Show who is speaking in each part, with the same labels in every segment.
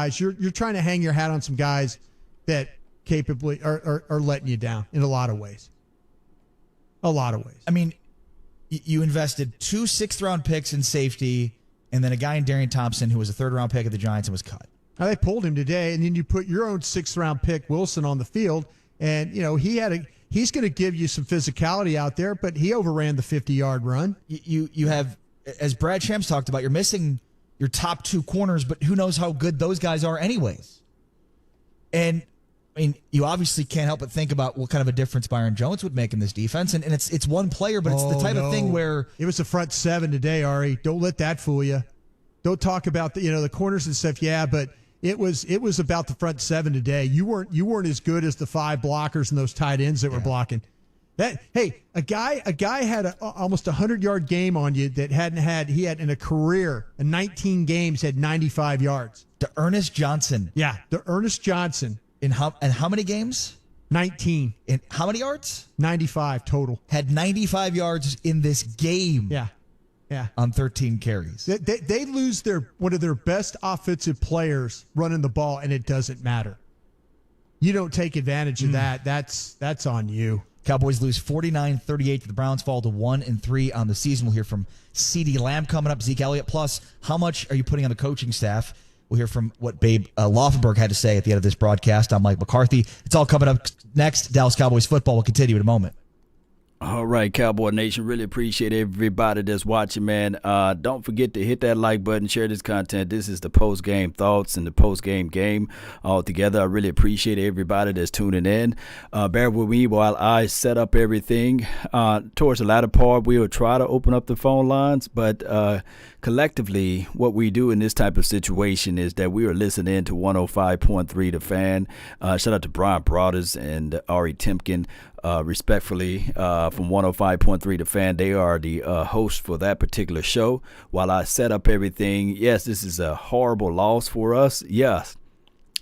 Speaker 1: guys, you're trying to hang your hat on some guys that capably are letting you down in a lot of ways. A lot of ways.
Speaker 2: I mean, you invested 2 6th-round picks in safety, and then a guy in Darian Thompson who was a 3rd-round pick of the Giants and was cut.
Speaker 1: Now, they pulled him today, and then you put your own 6th-round pick, Wilson, on the field, and he's going to give you some physicality out there, but he overran the 50-yard run.
Speaker 2: You have, as Brad Shams talked about, you're missing your top 2 corners, but who knows how good those guys are anyways. And I mean, you obviously can't help but think about what kind of a difference Byron Jones would make in this defense. And it's one player, but it's the type of thing where
Speaker 1: it was the front 7 today, Ari. Don't let that fool you. Don't talk about the corners and stuff. Yeah, but it was about the front 7 today. You weren't as good as the 5 blockers and those tight ends that were blocking. A guy had almost 100-yard game on you that he had in a career, in 19 games, had 95 yards.
Speaker 2: Ernest Johnson.
Speaker 1: Yeah, Ernest Johnson.
Speaker 2: In how many games?
Speaker 1: 19.
Speaker 2: In how many yards?
Speaker 1: 95 total.
Speaker 2: Had 95 yards in this game.
Speaker 1: Yeah.
Speaker 2: On 13 carries.
Speaker 1: They lose one of their best offensive players running the ball, and it doesn't matter. You don't take advantage of that. That's on you.
Speaker 2: Cowboys lose 49-38 to the Browns, fall to 1-3 on the season. We'll hear from CeeDee Lamb coming up, Zeke Elliott. Plus, how much are you putting on the coaching staff? We'll hear from what Babe Laufenberg had to say at the end of this broadcast. I'm Mike McCarthy. It's all coming up next. Dallas Cowboys football will continue in a moment.
Speaker 3: All right, Cowboy Nation, really appreciate everybody that's watching, man. Don't forget to hit that like button, share this content. This is the post-game thoughts and the post-game game all together. I really appreciate everybody that's tuning in. Bear with me while I set up everything. Towards the latter part, we will try to open up the phone lines, but collectively, what we do in this type of situation is that we are listening to 105.3 The Fan. Shout out to Brian Broaders and Ari Timken. Respectfully, from 105.3 The Fan. They are the host for that particular show. While I set up everything, yes, this is a horrible loss for us. Yes,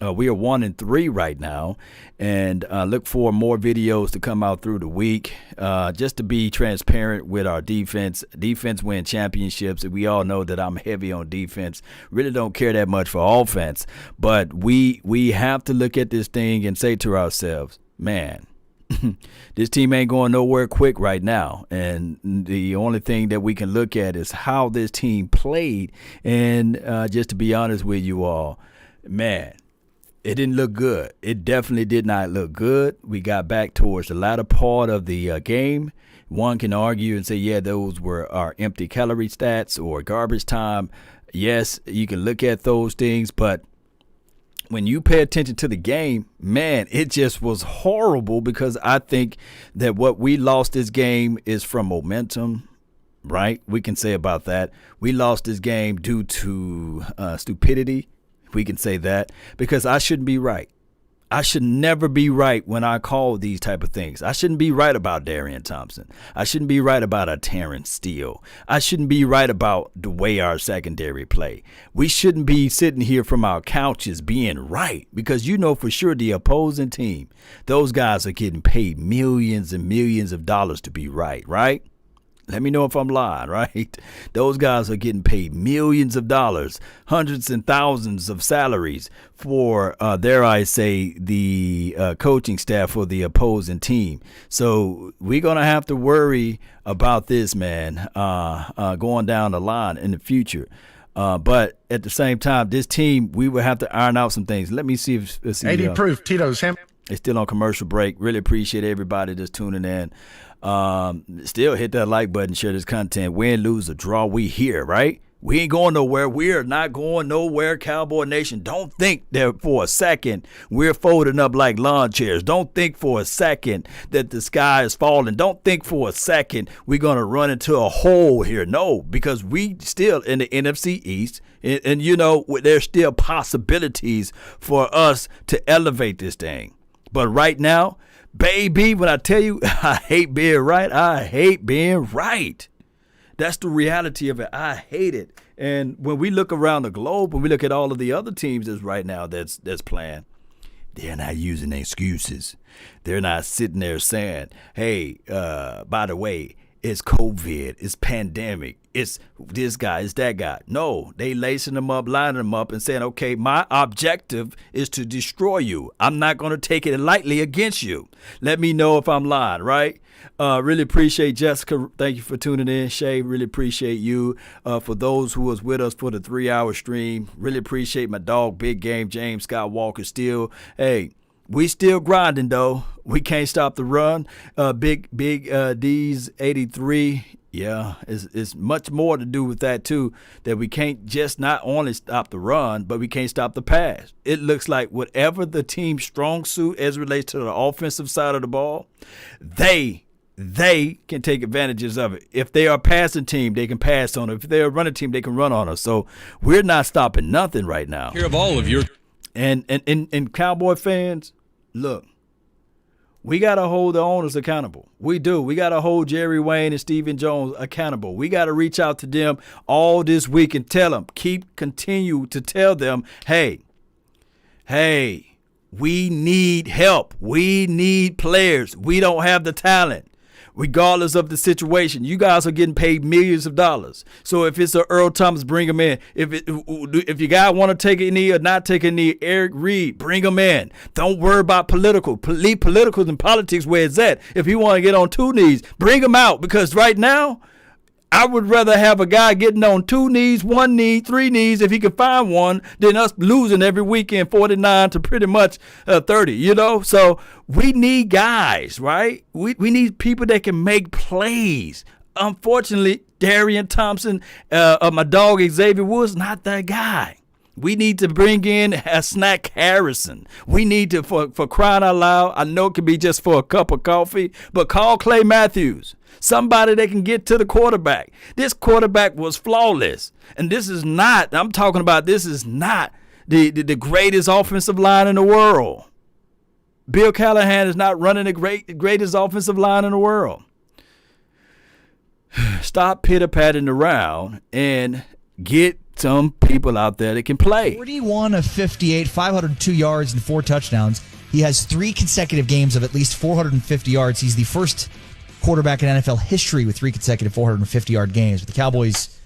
Speaker 3: we are 1-3 right now, and look for more videos to come out through the week. Just to be transparent with our defense. Defense win championships, and we all know that I'm heavy on defense. Really don't care that much for offense, but we have to look at this thing and say to ourselves, man, this team ain't going nowhere quick right now. And the only thing that we can look at is how this team played. And just to be honest with you all, man, it didn't look good. It definitely did not look good. We got back towards the latter part of the game. One can argue and say, yeah, those were our empty calorie stats or garbage time. Yes, you can look at those things, but when you pay attention to the game, man, it just was horrible, because I think that what we lost this game is from momentum, right? We can say about that. We lost this game due to stupidity. We can say that, because I shouldn't be right. I should never be right when I call these type of things. I shouldn't be right about Darian Thompson. I shouldn't be right about a Terrence Steele. I shouldn't be right about the way our secondary play. We shouldn't be sitting here from our couches being right, because you know for sure the opposing team, those guys are getting paid millions and millions of dollars to be right, right? Let me know if I'm lying, right? Those guys are getting paid millions of dollars, hundreds and thousands of salaries for, dare I say, the coaching staff for the opposing team. So we're going to have to worry about this, man, going down the line in the future. But at the same time, this team, we will have to iron out some things. Let me see if
Speaker 4: 80 proof, Tito's him.
Speaker 3: It's still on commercial break. Really appreciate everybody that's tuning in. Still hit that like button, share this content. Win, lose, or draw, we here, right? We ain't going nowhere. We are not going nowhere, Cowboy Nation. Don't think that for a second we're folding up like lawn chairs. Don't think for a second that the sky is falling. Don't think for a second we're going to run into a hole here. No, because we still in the NFC East, and you know, there's still possibilities for us to elevate this thing. But right now, baby, when I tell you I hate being right, I hate being right. That's the reality of it. I hate it. And when we look around the globe, when we look at all of the other teams that's right now that's playing, they're not using excuses. They're not sitting there saying, hey, by the way, it's COVID, it's pandemic. it's this guy, it's that guy. No, they lacing them up, lining them up, and saying, okay, my objective is to destroy you. I'm not going to take it lightly against you. Let me know if I'm lying, right? Really appreciate Jessica. Thank you for tuning in. Shay, really appreciate you. For those who was with us for the 3-hour stream, really appreciate my dog, Big Game, James Scott Walker. Still, hey, we still grinding, though. We can't stop the run. Big D's 83. Yeah, it's much more to do with that, too, that we can't just not only stop the run, but we can't stop the pass. It looks like whatever the team's strong suit as it relates to the offensive side of the ball, they can take advantages of it. If they are a passing team, they can pass on it. If they're a running team, they can run on us. So we're not stopping nothing right now.
Speaker 4: Hear of all of your
Speaker 3: and Cowboy fans, look. We got to hold the owners accountable. We do. We got to hold Jerry Wayne and Stephen Jones accountable. We got to reach out to them all this week and tell them, continue to tell them, hey, we need help. We need players. We don't have the talent. Regardless of the situation, you guys are getting paid millions of dollars. So if it's a Earl Thomas, bring him in. If your guy want to take a knee or not take a knee, Eric Reed, bring him in. Don't worry about political. Leave politicals and politics where it's at. If he want to get on 2 knees, bring him out. Because right now, I would rather have a guy getting on 2 knees, 1 knee, 3 knees, if he can find one, than us losing every weekend 49 to pretty much 30, you know? So we need guys, right? We need people that can make plays. Unfortunately, Darian Thompson, my dog Xavier Woods, not that guy. We need to bring in a Snack Harrison. We need to, for crying out loud, I know it could be just for a cup of coffee, but call Clay Matthews. Somebody that can get to the quarterback. This quarterback was flawless. And this is not the greatest offensive line in the world. Bill Callahan is not running the greatest offensive line in the world. Stop pitter-patting around and get some people out there that can play.
Speaker 2: 41 of 58, 502 yards and 4 touchdowns. He has 3 consecutive games of at least 450 yards. He's the first quarterback in NFL history with 3 consecutive 450-yard games. But the Cowboys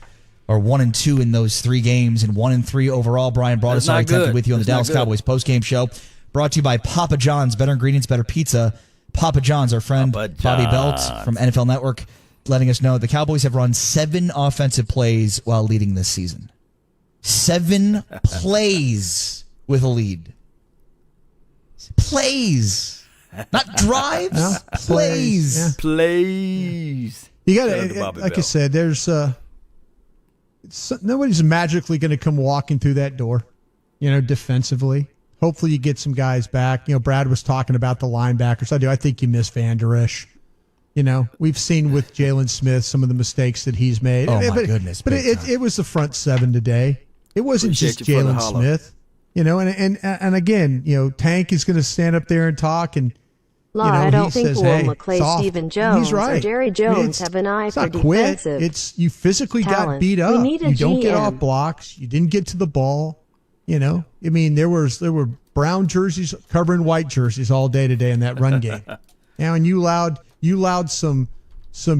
Speaker 2: are 1-2 in those 3 games and 1-3 overall. Brian Broadus attempted with you on the Dallas Cowboys postgame show. Brought to you by Papa John's. Better ingredients, better pizza. Papa John's, our friend Bobby Belt from NFL Network, letting us know the Cowboys have run 7 offensive plays while leading this season. 7 plays with a lead. Plays. Not drives, no, plays.
Speaker 1: Yeah.
Speaker 3: Plays.
Speaker 1: You got to, like I said, there's nobody's magically going to come walking through that door, defensively. Hopefully you get some guys back. Brad was talking about the linebackers. I think you miss Van Der Esch. We've seen with Jalen Smith some of the mistakes that he's made.
Speaker 2: Oh, my goodness.
Speaker 1: But it was the front 7 today. It wasn't just Jalen Smith. And again, Tank is going to stand up there and talk and,
Speaker 5: I don't think
Speaker 1: says,
Speaker 5: Will McClay, Stephen Jones,
Speaker 1: he's right.
Speaker 5: or Jerry Jones have an eye for defensive.
Speaker 1: It's you physically
Speaker 5: talent.
Speaker 1: Got beat up. You don't get
Speaker 5: GM.
Speaker 1: off blocks. You didn't get to the ball. There were brown jerseys covering white jerseys all day today in that run game. And you allowed some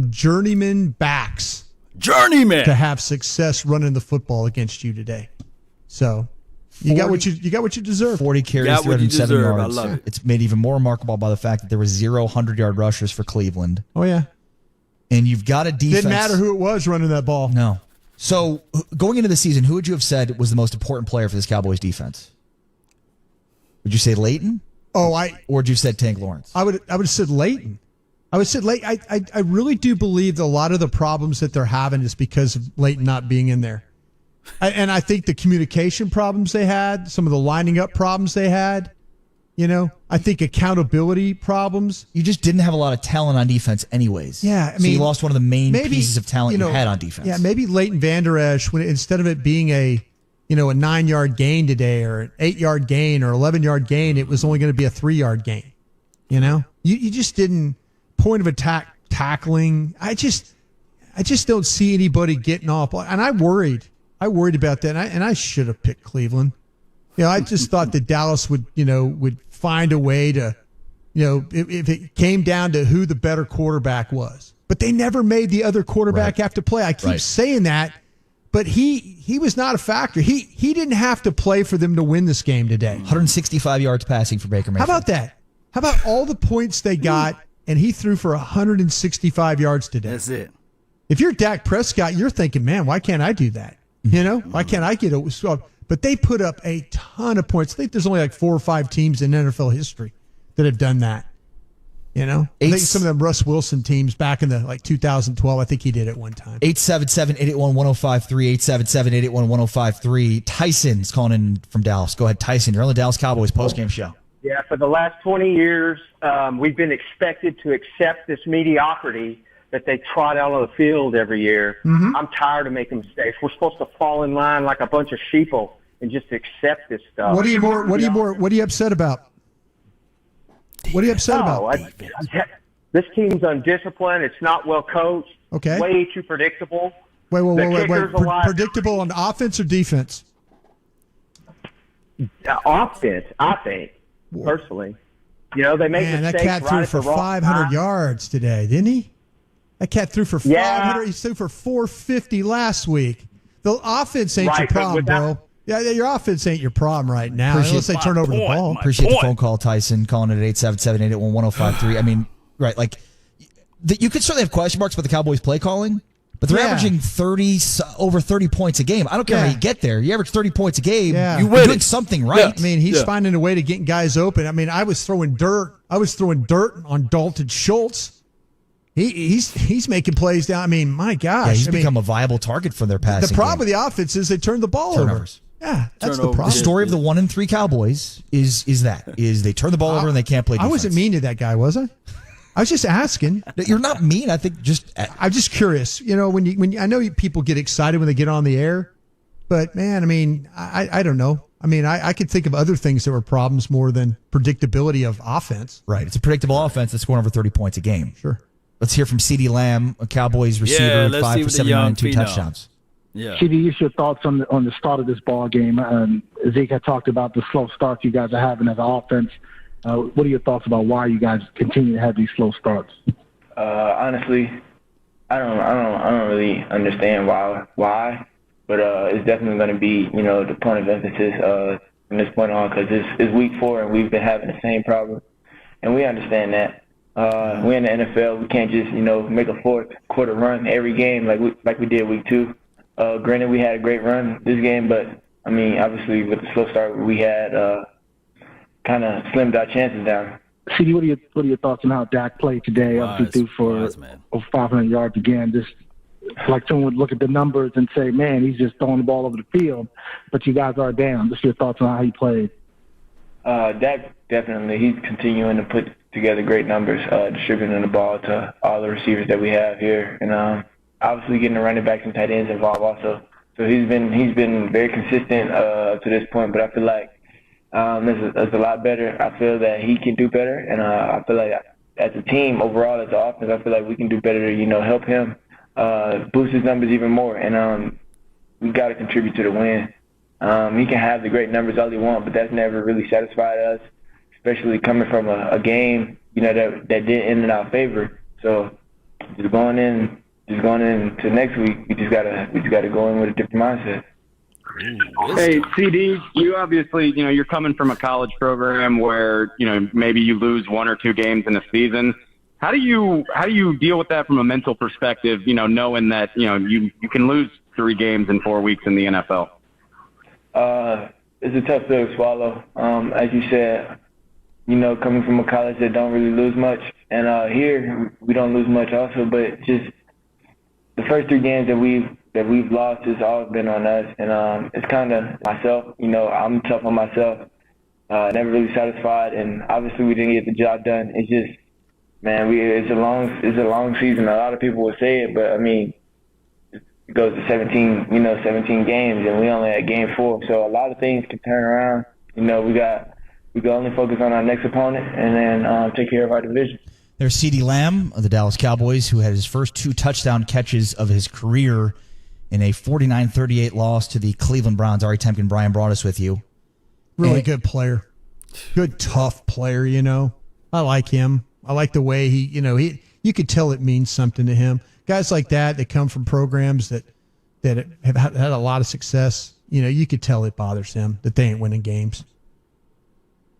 Speaker 1: journeyman backs to have success running the football against you today. So. You got what you deserve.
Speaker 2: 40 carries, 307 yards. I love it. It's made even more remarkable by the fact that there were 0 100-yard rushers for Cleveland.
Speaker 1: Oh, yeah.
Speaker 2: And you've got a defense.
Speaker 1: Didn't matter who it was running that ball.
Speaker 2: No. So, going into the season, who would you have said was the most important player for this Cowboys defense? Would you say Leighton? Or would you have said Tank Lawrence?
Speaker 1: I would have said Leighton. I really do believe that a lot of the problems that they're having is because of Leighton not being in there. And I think the communication problems they had, some of the lining up problems they had, I think accountability problems.
Speaker 2: You just didn't have a lot of talent on defense anyways.
Speaker 1: Yeah.
Speaker 2: So you lost one of the main pieces of talent you had on defense.
Speaker 1: Yeah, maybe Leighton Vander Esch, when instead of it being a 9-yard gain today or an 8-yard gain or 11-yard gain, it was only going to be a 3-yard gain. You just didn't point of attack tackling. I just don't see anybody getting off. And I worried about that, and I should have picked Cleveland. I just thought that Dallas would find a way to, if it came down to who the better quarterback was. but they never made the other quarterback have to play. I keep saying that, but he was not a factor. He didn't have to play for them to win this game today.
Speaker 2: 165 yards passing for Baker Mayfield.
Speaker 1: How about that? How about all the points they got, and he threw for 165 yards today?
Speaker 3: That's it.
Speaker 1: If you're Dak Prescott, you're thinking, man, why can't I do that? Why can't I get a – but they put up a ton of points. I think there's only like 4 or 5 teams in NFL history that have done that. I think some of them Russ Wilson teams back in the 2012, I think he did it one time.
Speaker 2: 877-881-1053, 877-881-1053. Tyson's calling in from Dallas. Go ahead, Tyson. You're on the Dallas Cowboys postgame show.
Speaker 4: Yeah, for the last 20 years, we've been expected to accept this mediocrity that they trot out on the field every year. Mm-hmm. I'm tired of making mistakes. We're supposed to fall in line like a bunch of sheeple and just accept this stuff.
Speaker 1: What are you upset about? What are you upset about?
Speaker 4: This team's undisciplined. It's not well coached.
Speaker 1: Okay.
Speaker 4: Way too predictable.
Speaker 1: Wait. Predictable on offense or defense?
Speaker 4: Offense, I think, personally. They make mistakes.
Speaker 1: That cat threw for 500 yards today, didn't he? That cat threw for 500. He threw for 450 last week. The offense ain't your problem, bro. Yeah, your offense ain't your problem right now. Unless they turn over the ball.
Speaker 2: Appreciate the phone call, Tyson. Calling it at 877-881-1053. I mean, you could certainly have question marks about the Cowboys' play calling, but they're averaging over 30 points a game. I don't care how you get there. You average 30 points a game. Yeah. You're doing something right.
Speaker 1: Yeah. I mean, he's finding a way to get guys open. I mean, I was throwing dirt on Dalton Schultz. He's making plays down. I mean, my gosh.
Speaker 2: Yeah, he's become a viable target for their passing.
Speaker 1: The problem with the offense is they turn the ball over. Yeah, that's the problem.
Speaker 2: The story of the 1-3 Cowboys is they turn the ball over and they can't play defense.
Speaker 1: I wasn't mean to that guy, was I? I was just asking.
Speaker 2: You're not mean. I think
Speaker 1: I'm just curious. When I know people get excited when they get on the air, but man, I mean, I don't know. I mean, I could think of other things that were problems more than predictability of offense.
Speaker 2: Right. It's a predictable offense that's scoring over 30 points a game.
Speaker 1: Sure.
Speaker 2: Let's hear from CeeDee Lamb, a Cowboys receiver, 5 for 79 and 2 touchdowns.
Speaker 6: Yeah. CeeDee, your thoughts on the start of this ball game? Zeke had talked about the slow starts you guys are having as an offense. What are your thoughts about why you guys continue to have these slow starts?
Speaker 7: Honestly, I don't really understand why, but it's definitely going to be the point of emphasis from this point on, because it's week 4 and we've been having the same problem, and we understand that. We're in the NFL. We can't just make a fourth quarter run every game like we did week 2. Granted, we had a great run this game, but I mean, obviously with the slow start we had, kind of slimmed our chances down.
Speaker 6: CeeDee, what are your thoughts on how Dak played today? Obviously threw for over 500 yards again. Just like someone would look at the numbers and say, man, he's just throwing the ball over the field, but you guys are down. Just your thoughts on how he played.
Speaker 7: Dak, definitely, he's continuing to put together great numbers, distributing the ball to all the receivers that we have here, and obviously getting the running backs and tight ends involved also. So he's been very consistent to this point, but I feel like there's a lot better. I feel that he can do better, and I feel like as a team overall, as an offense, I feel like we can do better to help him boost his numbers even more, and we got to contribute to the win. He can have the great numbers all he wants, but that's never really satisfied us, especially coming from a game that didn't end in our favor. So just going into next week, we just gotta go in with a different mindset.
Speaker 8: Hey, CeeDee, you obviously, you're coming from a college program where, maybe you lose 1 or 2 games in a season. How do you deal with that from a mental perspective, knowing that, you can lose 3 games in 4 weeks in the NFL?
Speaker 7: It's a tough pill to swallow. As you said, coming from a college that don't really lose much, and here we don't lose much also, but just the first 3 games that we've lost has all been on us, and it's kind of myself. I'm tough on myself. Never really satisfied, and obviously we didn't get the job done. It's just, man, it's a long season. A lot of people will say it, but I mean, it goes to 17 games, and we only at game 4. So a lot of things can turn around. We can only focus on our next opponent, and then take care of our division.
Speaker 2: There's CeeDee Lamb of the Dallas Cowboys, who had his first 2 touchdown catches of his career in a 49-38 loss to the Cleveland Browns. Ari Temkin, Brian Broaddus with you.
Speaker 1: Really good player. Good, tough player, I like him. I like the way he You could tell it means something to him. Guys like that come from programs that have had a lot of success. You could tell it bothers him that they ain't winning games.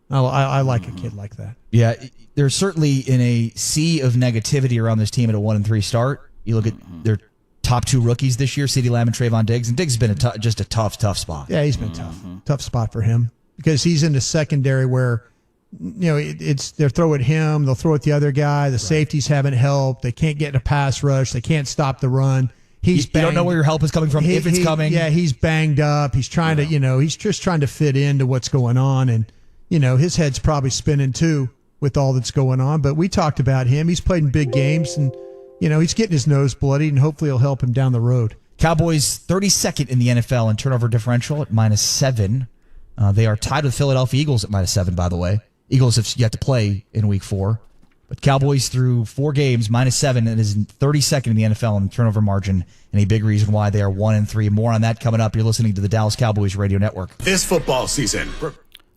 Speaker 1: I like a kid like that.
Speaker 2: Yeah, they're certainly in a sea of negativity around this team at a 1-3 start. You look at their top 2 rookies this year, CeeDee Lamb and Trayvon Diggs, and Diggs has been just a tough spot.
Speaker 1: Yeah, he's been tough spot for him because he's in the secondary where they'll throw at him, they'll throw at the other guy. The safeties haven't helped. They can't get in a pass rush. They can't stop the run. You
Speaker 2: don't know where your help is coming from, if it's coming.
Speaker 1: Yeah, he's banged up. He's trying to, he's just trying to fit into what's going on, and his head's probably spinning too with all that's going on. But we talked about him. He's played in big games, and he's getting his nose bloodied, and hopefully it'll help him down the road.
Speaker 2: Cowboys 32nd in the NFL in turnover differential at -7. They are tied with Philadelphia Eagles at -7, by the way. Eagles have yet to play in Week 4. But Cowboys through 4 games, -7, and is 32nd in the NFL in turnover margin, and a big reason why they are 1-3. More on that coming up. You're listening to the Dallas Cowboys Radio Network.
Speaker 9: This football season.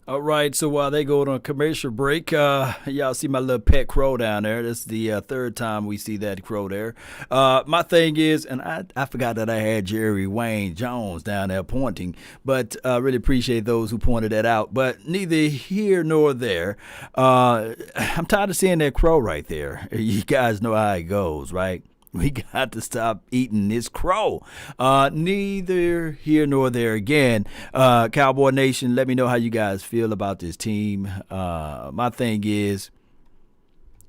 Speaker 3: All right, so while they go on a commercial break, y'all see my little pet crow down there. This is the third time we see that crow there. My thing is, and I forgot that I had Jerry Wayne Jones down there pointing, but I really appreciate those who pointed that out. But neither here nor there. I'm tired of seeing that crow right there. You guys know how it goes, right? We got to stop eating this crow. Neither here nor there again. Cowboy Nation, let me know how you guys feel about this team. My thing is,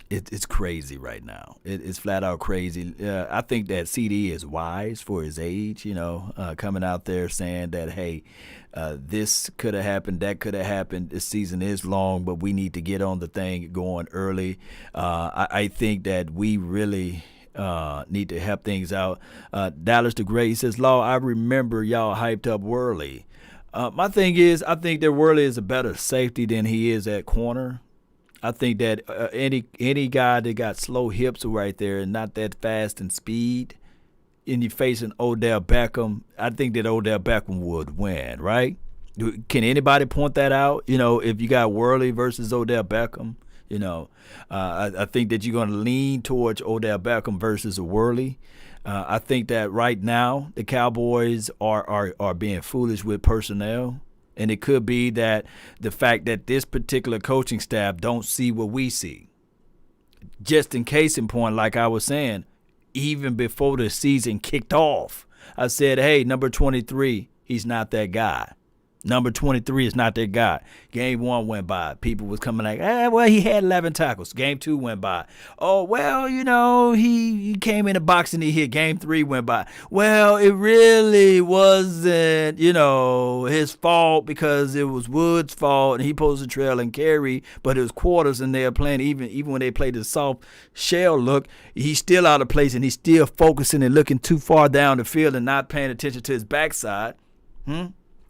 Speaker 3: it's crazy right now. It's flat out crazy. I think that CD is wise for his age, coming out there saying that, hey, this could have happened, that could have happened. This season is long, but we need to get on the thing going early. I think that we really need to help things out. Dallas the Great says, Law, I remember y'all hyped up Worley. My thing is, I think that Worley is a better safety than he is at corner. I think that any guy that got slow hips right there and not that fast in speed, and you're facing Odell Beckham, I think that Odell Beckham would win, right? Can anybody point that out? If you got Worley versus Odell Beckham, I think that you're going to lean towards Odell Beckham versus a Worley. I think that right now the Cowboys are being foolish with personnel, and it could be that the fact that this particular coaching staff don't see what we see. Just in case in point, like I was saying, even before the season kicked off, I said, hey, number 23, he's not that guy. Number 23 is not that guy. Game 1 went by. People was coming like, well, he had 11 tackles. Game 2 went by. Oh, well, he came in the box and he hit. Game 3 went by. Well, it really wasn't, his fault because it was Wood's fault and he posed a trail and carry, but it was quarters and they were playing even when they played the soft shell look, he's still out of place and he's still focusing and looking too far down the field and not paying attention to his backside.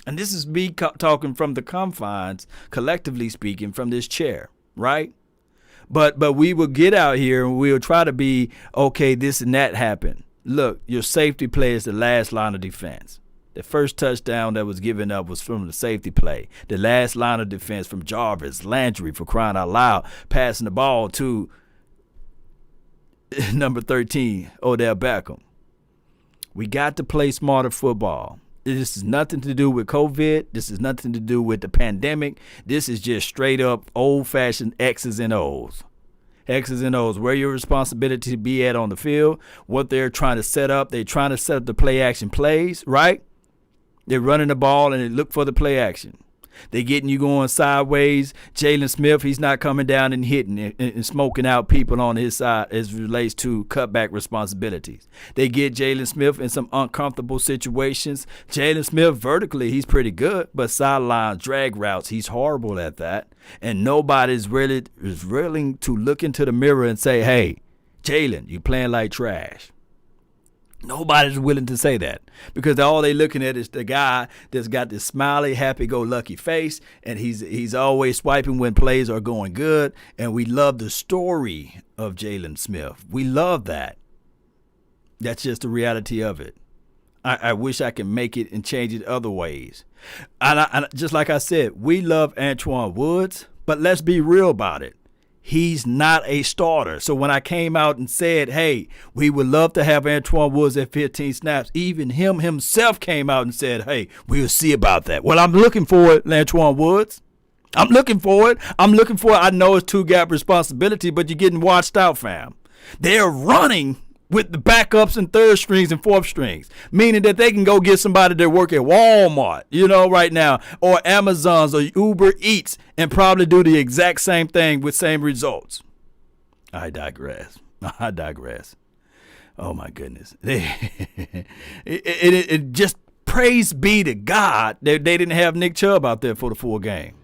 Speaker 3: And this is me talking from the confines, collectively speaking, from this chair, right? But we will get out here and we'll try to be, okay, this and that happened. Look, your safety play is the last line of defense. The first touchdown that was given up was from the safety play. The last line of defense from Jarvis Landry, for crying out loud, passing the ball to number 13, Odell Beckham. We got to play smarter football. This is nothing to do with COVID. This is nothing to do with the pandemic. This is just straight up old-fashioned X's and O's. X's and O's, where your responsibility to be at on the field, what they're trying to set up. They're trying to set up the play-action plays, right? They're running the ball, and they look for the play-action. They're getting you going sideways. Jalen Smith, he's not coming down and hitting and smoking out people on his side as it relates to cutback responsibilities. They get Jalen Smith in some uncomfortable situations. Jalen Smith, vertically, he's pretty good, but sideline drag routes, he's horrible at that. And nobody's really is willing to look into the mirror and say, hey, Jalen, you playing like trash. Nobody's willing to say that because all they looking at is the guy that's got this smiley, happy-go-lucky face, and he's always swiping when plays are going good, and we love the story of Jalen Smith. We love that. That's just the reality of it. I wish I could make it and change it other ways. And just like I said, we love Antoine Woods, but let's be real about it. He's not a starter. So when I came out and said, hey, we would love to have Antwan Woods at 15 snaps, even him himself came out and said, hey, we'll see about that. Well, I'm looking for it, Antwan Woods. I'm looking for it. I know it's two-gap responsibility, but you're getting watched out, fam. They're running with the backups and third strings and fourth strings, meaning that they can go get somebody that work at Walmart, right now, or Amazon's or Uber Eats, and probably do the exact same thing with same results. I digress. Oh, my goodness. It just praise be to God that they didn't have Nick Chubb out there for the full game.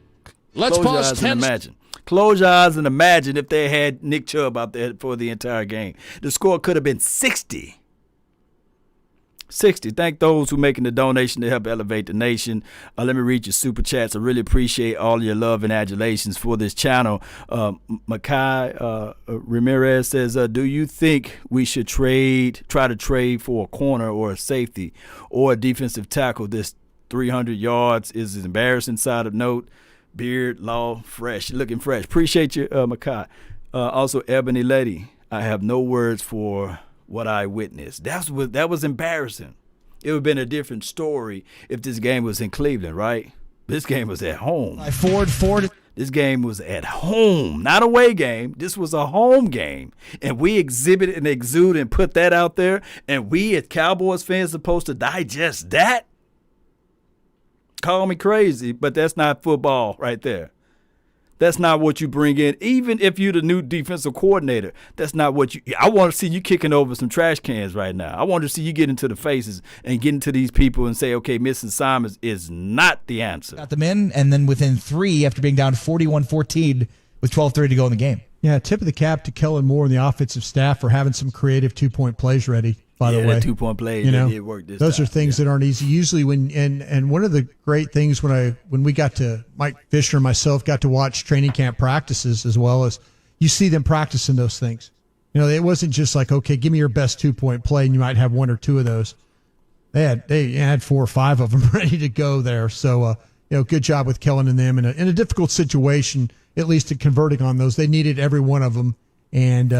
Speaker 9: Let's pause 10
Speaker 3: seconds. Close your eyes and imagine if they had Nick Chubb out there for the entire game. The score could have been 60. 60. Thank those who making the donation to help elevate the nation. Let me read your super chats. I really appreciate all your love and adulations for this channel. Makai Ramirez says, do you think we should try to trade for a corner or a safety or a defensive tackle? This 300 yards is an embarrassing side of note. Beard, Law, fresh, looking fresh. Appreciate you, Makai. Also, Ebony Lady, I have no words for what I witnessed. That was embarrassing. It would have been a different story if this game was in Cleveland, right? This game was at home.
Speaker 2: Ford.
Speaker 3: This game was at home, not a away game. This was a home game. And we exhibit and exude and put that out there, and we as Cowboys fans supposed to digest that? Call me crazy, but that's not football right there. That's not what you bring in. Even if you're the new defensive coordinator, that's not what I want to see you kicking over some trash cans right now. I want to see you get into the faces and get into these people and say, okay, missing Simons is not the answer.
Speaker 2: Got them in, and then within 3, after being down 41-14 with 12:30 to go in the game.
Speaker 1: Yeah, tip of the cap to Kellen Moore and the offensive staff for having some creative 2-point plays ready. By the way,
Speaker 3: 2-point play, it worked this
Speaker 1: those
Speaker 3: time.
Speaker 1: are things that aren't easy. Usually, and one of the great things when we got to Mike Fisher and myself got to watch training camp practices as well as you see them practicing those things. It wasn't just like, okay, give me your best 2-point play, and you might have 1 or 2 of those. They had 4 or 5 of them ready to go there. So good job with Kellen and them in a difficult situation, at least in converting on those. They needed every one of them, and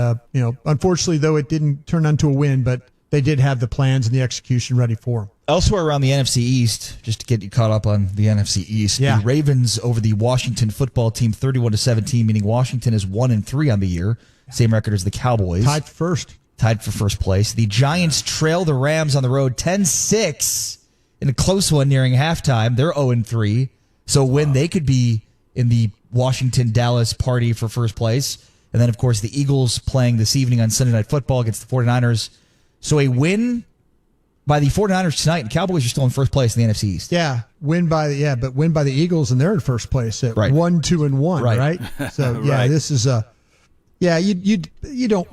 Speaker 1: unfortunately though it didn't turn into a win, but they did have the plans and the execution ready for them.
Speaker 2: Elsewhere around the NFC East, just to get you caught up on the NFC East, the Ravens over the Washington football team 31-17, meaning Washington is 1-3 on the year. Same record as the Cowboys.
Speaker 1: Tied for first place.
Speaker 2: The Giants trail the Rams on the road 10-6 in a close one nearing halftime. They're 0-3. So when they could be in the Washington-Dallas party for first place. And then, of course, the Eagles playing this evening on Sunday Night Football against the 49ers. So a win by the 49ers tonight, and Cowboys are still in first place in the NFC East.
Speaker 1: Yeah, win by the Eagles, and they're in first place at 1-2-1, right? So
Speaker 3: right.
Speaker 1: This is you don't.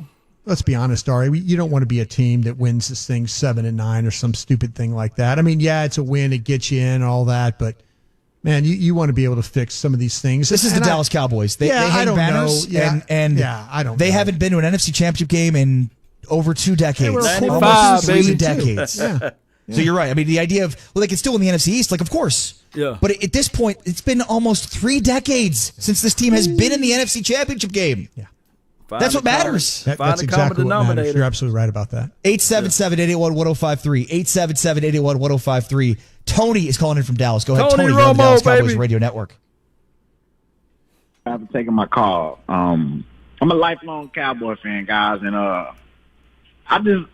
Speaker 1: Let's be honest, Ari. You don't want to be a team that wins this thing 7-9 or some stupid thing like that. I mean, it's a win, it gets you in, and all that, but man, you want to be able to fix some of these things.
Speaker 2: This is the Dallas Cowboys. They hang banners, they haven't been to an NFC Championship game in over 2 decades.
Speaker 3: 95,
Speaker 2: 3 decades.
Speaker 1: Yeah.
Speaker 2: So you're right. I mean, the idea of, they can still win the NFC East, of course.
Speaker 3: Yeah.
Speaker 2: But at this point, it's been almost 3 decades since this team has been in the NFC Championship game.
Speaker 1: Yeah.
Speaker 2: That's what matters.
Speaker 1: That's exactly what matters. You're absolutely right about that.
Speaker 2: 877-881-1053. 877-881-1053. Tony is calling in from Dallas. Go ahead, Tony.
Speaker 3: Romo,
Speaker 2: you're on the Dallas Cowboys
Speaker 3: baby.
Speaker 2: Radio Network.
Speaker 10: After taking my call, I'm a lifelong Cowboy fan, guys, and I just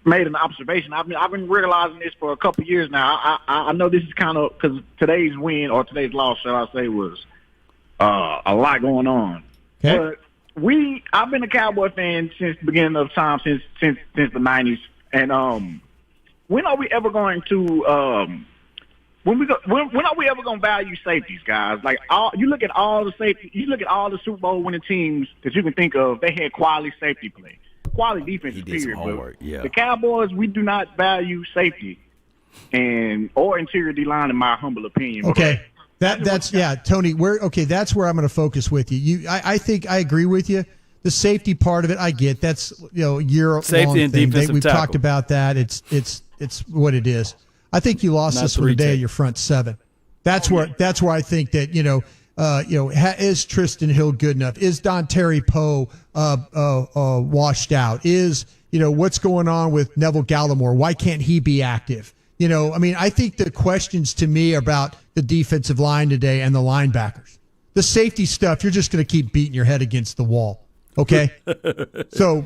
Speaker 10: made an observation. I've been realizing this for a couple years now. I know this is kind of because today's win or today's loss, shall I say, was a lot going on.
Speaker 1: Okay.
Speaker 10: But I've been a Cowboy fan since the beginning of time, since the '90s. And when are we ever going to when are we ever going to value safeties, guys? You look at all the safety, you look at all the Super Bowl winning teams that you can think of. They had quality safety play, quality defense.
Speaker 3: He did some homework. Yeah.
Speaker 10: The Cowboys, we do not value safety or interior D line, in my humble opinion.
Speaker 1: Okay. That's Tony. That's where I'm going to focus with you. I think I agree with you. The safety part of it, I get. That's year
Speaker 3: safety
Speaker 1: long
Speaker 3: and
Speaker 1: thing.
Speaker 3: defensive
Speaker 1: We've
Speaker 3: tackle.
Speaker 1: talked about that. It's what it is. I think you lost
Speaker 3: Not
Speaker 1: this one today.
Speaker 3: 3-10.
Speaker 1: Your front seven. That's where I think that Is Tristan Hill good enough? Is Don Terry Poe washed out? Is, what's going on with Neville Gallimore? Why can't he be active? I think the questions to me are about the defensive line today and the linebackers. The safety stuff, you're just going to keep beating your head against the wall. Okay? So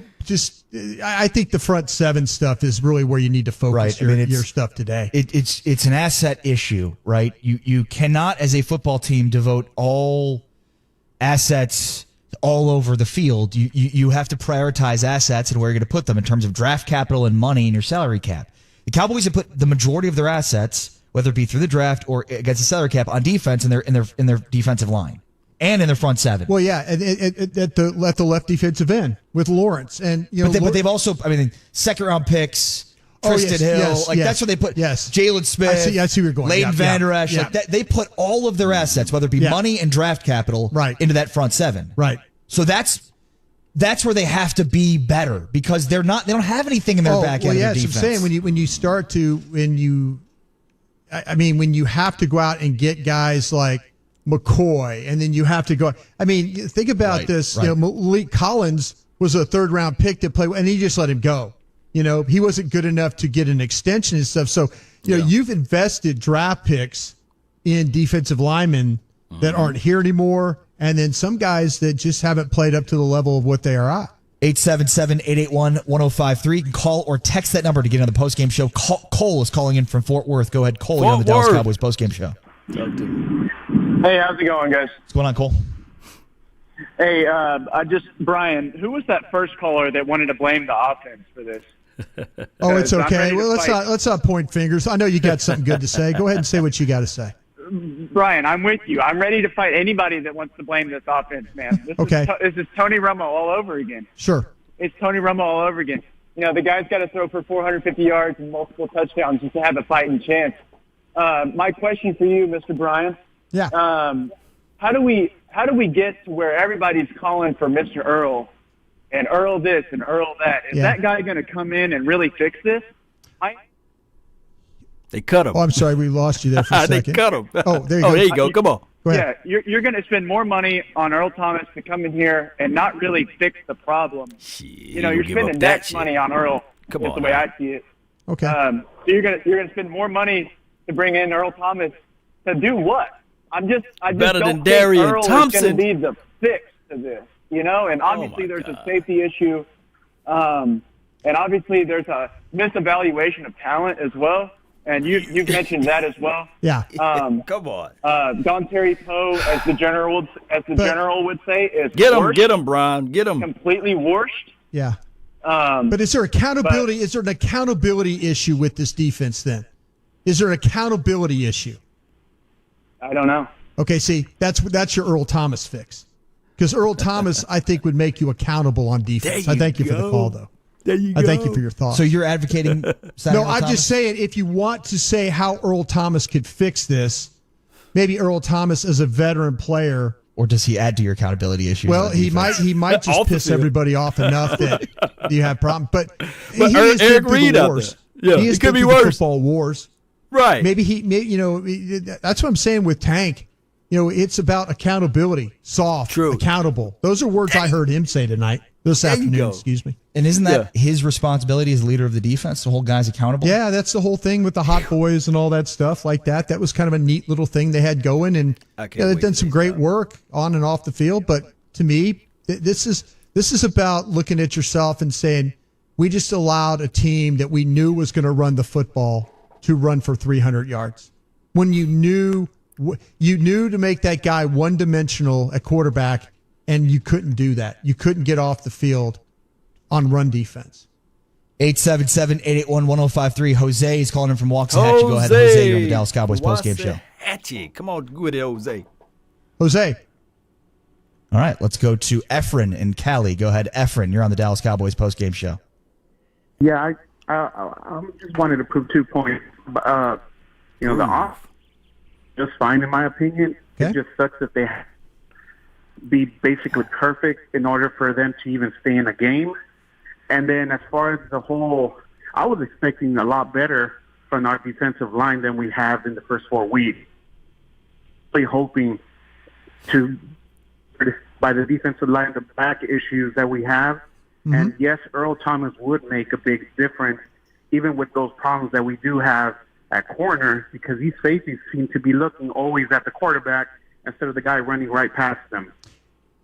Speaker 1: I think the front seven stuff is really where you need to focus your stuff today.
Speaker 2: It's an asset issue, right? You cannot, as a football team, devote all assets all over the field. You have to prioritize assets and where you're going to put them in terms of draft capital and money in your salary cap. The Cowboys have put the majority of their assets, whether it be through the draft or against the salary cap, on defense in their defensive line and in their front seven.
Speaker 1: Well, yeah, at the left defensive end with Lawrence, and
Speaker 2: but they've also, second round picks. Tristan Hill, that's what they put.
Speaker 1: Yes,
Speaker 2: Jalen Smith.
Speaker 1: I see where you're going.
Speaker 2: Leighton Vander Esch.
Speaker 1: Yeah.
Speaker 2: They put all of their assets, whether it be money and draft capital, into that front seven.
Speaker 1: Right.
Speaker 2: So that's where they have to be better because they don't have anything in their back end of their defense.
Speaker 1: I'm saying when you have to go out and get guys like McCoy, and then you have to go. Think about this.
Speaker 2: Right.
Speaker 1: Malik Collins was a third round pick to play, and he just let him go. He wasn't good enough to get an extension and stuff. So, you've invested draft picks in defensive linemen that aren't here anymore, and then some guys that just haven't played up to the level of what they are at.
Speaker 2: 877-881-1053. You can call or text that number to get on the postgame show. Cole is calling in from Fort Worth. Go ahead, Cole. You're on the Dallas Cowboys postgame show.
Speaker 11: Hey, how's it going, guys?
Speaker 2: What's going on, Cole?
Speaker 11: Hey, Brian, who was that first caller that wanted to blame the offense for this?
Speaker 1: Oh, it's okay. Well, let's not point fingers. I know you got something good to say. Go ahead and say what you got to say.
Speaker 11: Brian, I'm with you. I'm ready to fight anybody that wants to blame this offense, man. This is Tony Romo all over again.
Speaker 1: Sure.
Speaker 11: It's Tony Romo all over again. The guy's got to throw for 450 yards and multiple touchdowns just to have a fighting chance. My question for you, Mr. Brian.
Speaker 1: Yeah.
Speaker 11: How do we get to where everybody's calling for Mr. Earl and Earl this and Earl that? Is that guy going to come in and really fix this?
Speaker 3: They cut him.
Speaker 1: Oh, I'm sorry. We lost you there for a second.
Speaker 3: They cut him.
Speaker 1: Oh, there you go.
Speaker 3: There you go. Come on.
Speaker 1: Go ahead.
Speaker 11: Yeah, you're going to spend more money on Earl Thomas to come in here and not really fix the problem. You're spending that money on Earl. That's the way I see it.
Speaker 1: Okay.
Speaker 11: So you're going to spend more money to bring in Earl Thomas to do what? I just
Speaker 3: better
Speaker 11: don't
Speaker 3: than
Speaker 11: think
Speaker 3: Darian
Speaker 11: Earl
Speaker 3: Thompson.
Speaker 11: is going to be the fix to this, and obviously there's a safety issue, and obviously there's a misevaluation of talent as well, and you've mentioned that as well.
Speaker 1: Yeah.
Speaker 3: Come on.
Speaker 11: Don Terry Poe, as the general would say, is
Speaker 3: get him, Brian, get him
Speaker 11: completely washed.
Speaker 1: Yeah. But is there accountability? Is there an accountability issue with this defense? Then, is there an accountability issue?
Speaker 11: I don't know.
Speaker 1: Okay, see, that's your Earl Thomas fix. Because Earl Thomas, I think, would make you accountable on defense. I thank you for the call, though.
Speaker 3: There you go.
Speaker 1: I thank you for your thoughts.
Speaker 2: So you're advocating
Speaker 1: No, I'm just saying, if you want to say how Earl Thomas could fix this, maybe Earl Thomas as a veteran player.
Speaker 2: Or does he add to your accountability issues?
Speaker 1: Well, he might just piss everybody off enough that you have problems. But he is
Speaker 3: Eric
Speaker 1: good
Speaker 3: Reed
Speaker 1: the
Speaker 3: out
Speaker 1: wars.
Speaker 3: there. Yeah,
Speaker 1: he is
Speaker 3: it could
Speaker 1: good
Speaker 3: be
Speaker 1: through
Speaker 3: worse.
Speaker 1: the football wars.
Speaker 3: Right.
Speaker 1: Maybe that's what I'm saying with Tank. It's about accountability. Soft.
Speaker 3: True.
Speaker 1: Accountable. Those are words I heard him say this afternoon, excuse me.
Speaker 2: And isn't that his responsibility as leader of the defense to hold guys accountable?
Speaker 1: Yeah, that's the whole thing with the hot boys and all that stuff like that. That was kind of a neat little thing they had going, and they've done some great work on and off the field. But to me, this is about looking at yourself and saying, we just allowed a team that we knew was going to run the football to run for 300 yards. When you knew to make that guy one-dimensional at quarterback, and you couldn't do that. You couldn't get off the field on run defense.
Speaker 2: 877-881-1053. Jose is calling in from Waxahachie. Go ahead, Jose. You're on the Dallas Cowboys postgame show.
Speaker 3: Come on, go with it, Jose.
Speaker 1: Jose.
Speaker 2: All right, let's go to Efren in Cali. Go ahead, Efren. You're on the Dallas Cowboys postgame show.
Speaker 12: Yeah, I just wanted to prove 2 points. The off just fine in my opinion.
Speaker 1: Okay.
Speaker 12: It just sucks that they have to be basically perfect in order for them to even stay in a game. And then as far as the whole, I was expecting a lot better from our defensive line than we have in the first 4 weeks. Really hoping by the defensive line, the back issues that we have. Mm-hmm. And yes, Earl Thomas would make a big difference, even with those problems that we do have at corner, because these safeties seem to be looking always at the quarterback instead of the guy running right past them.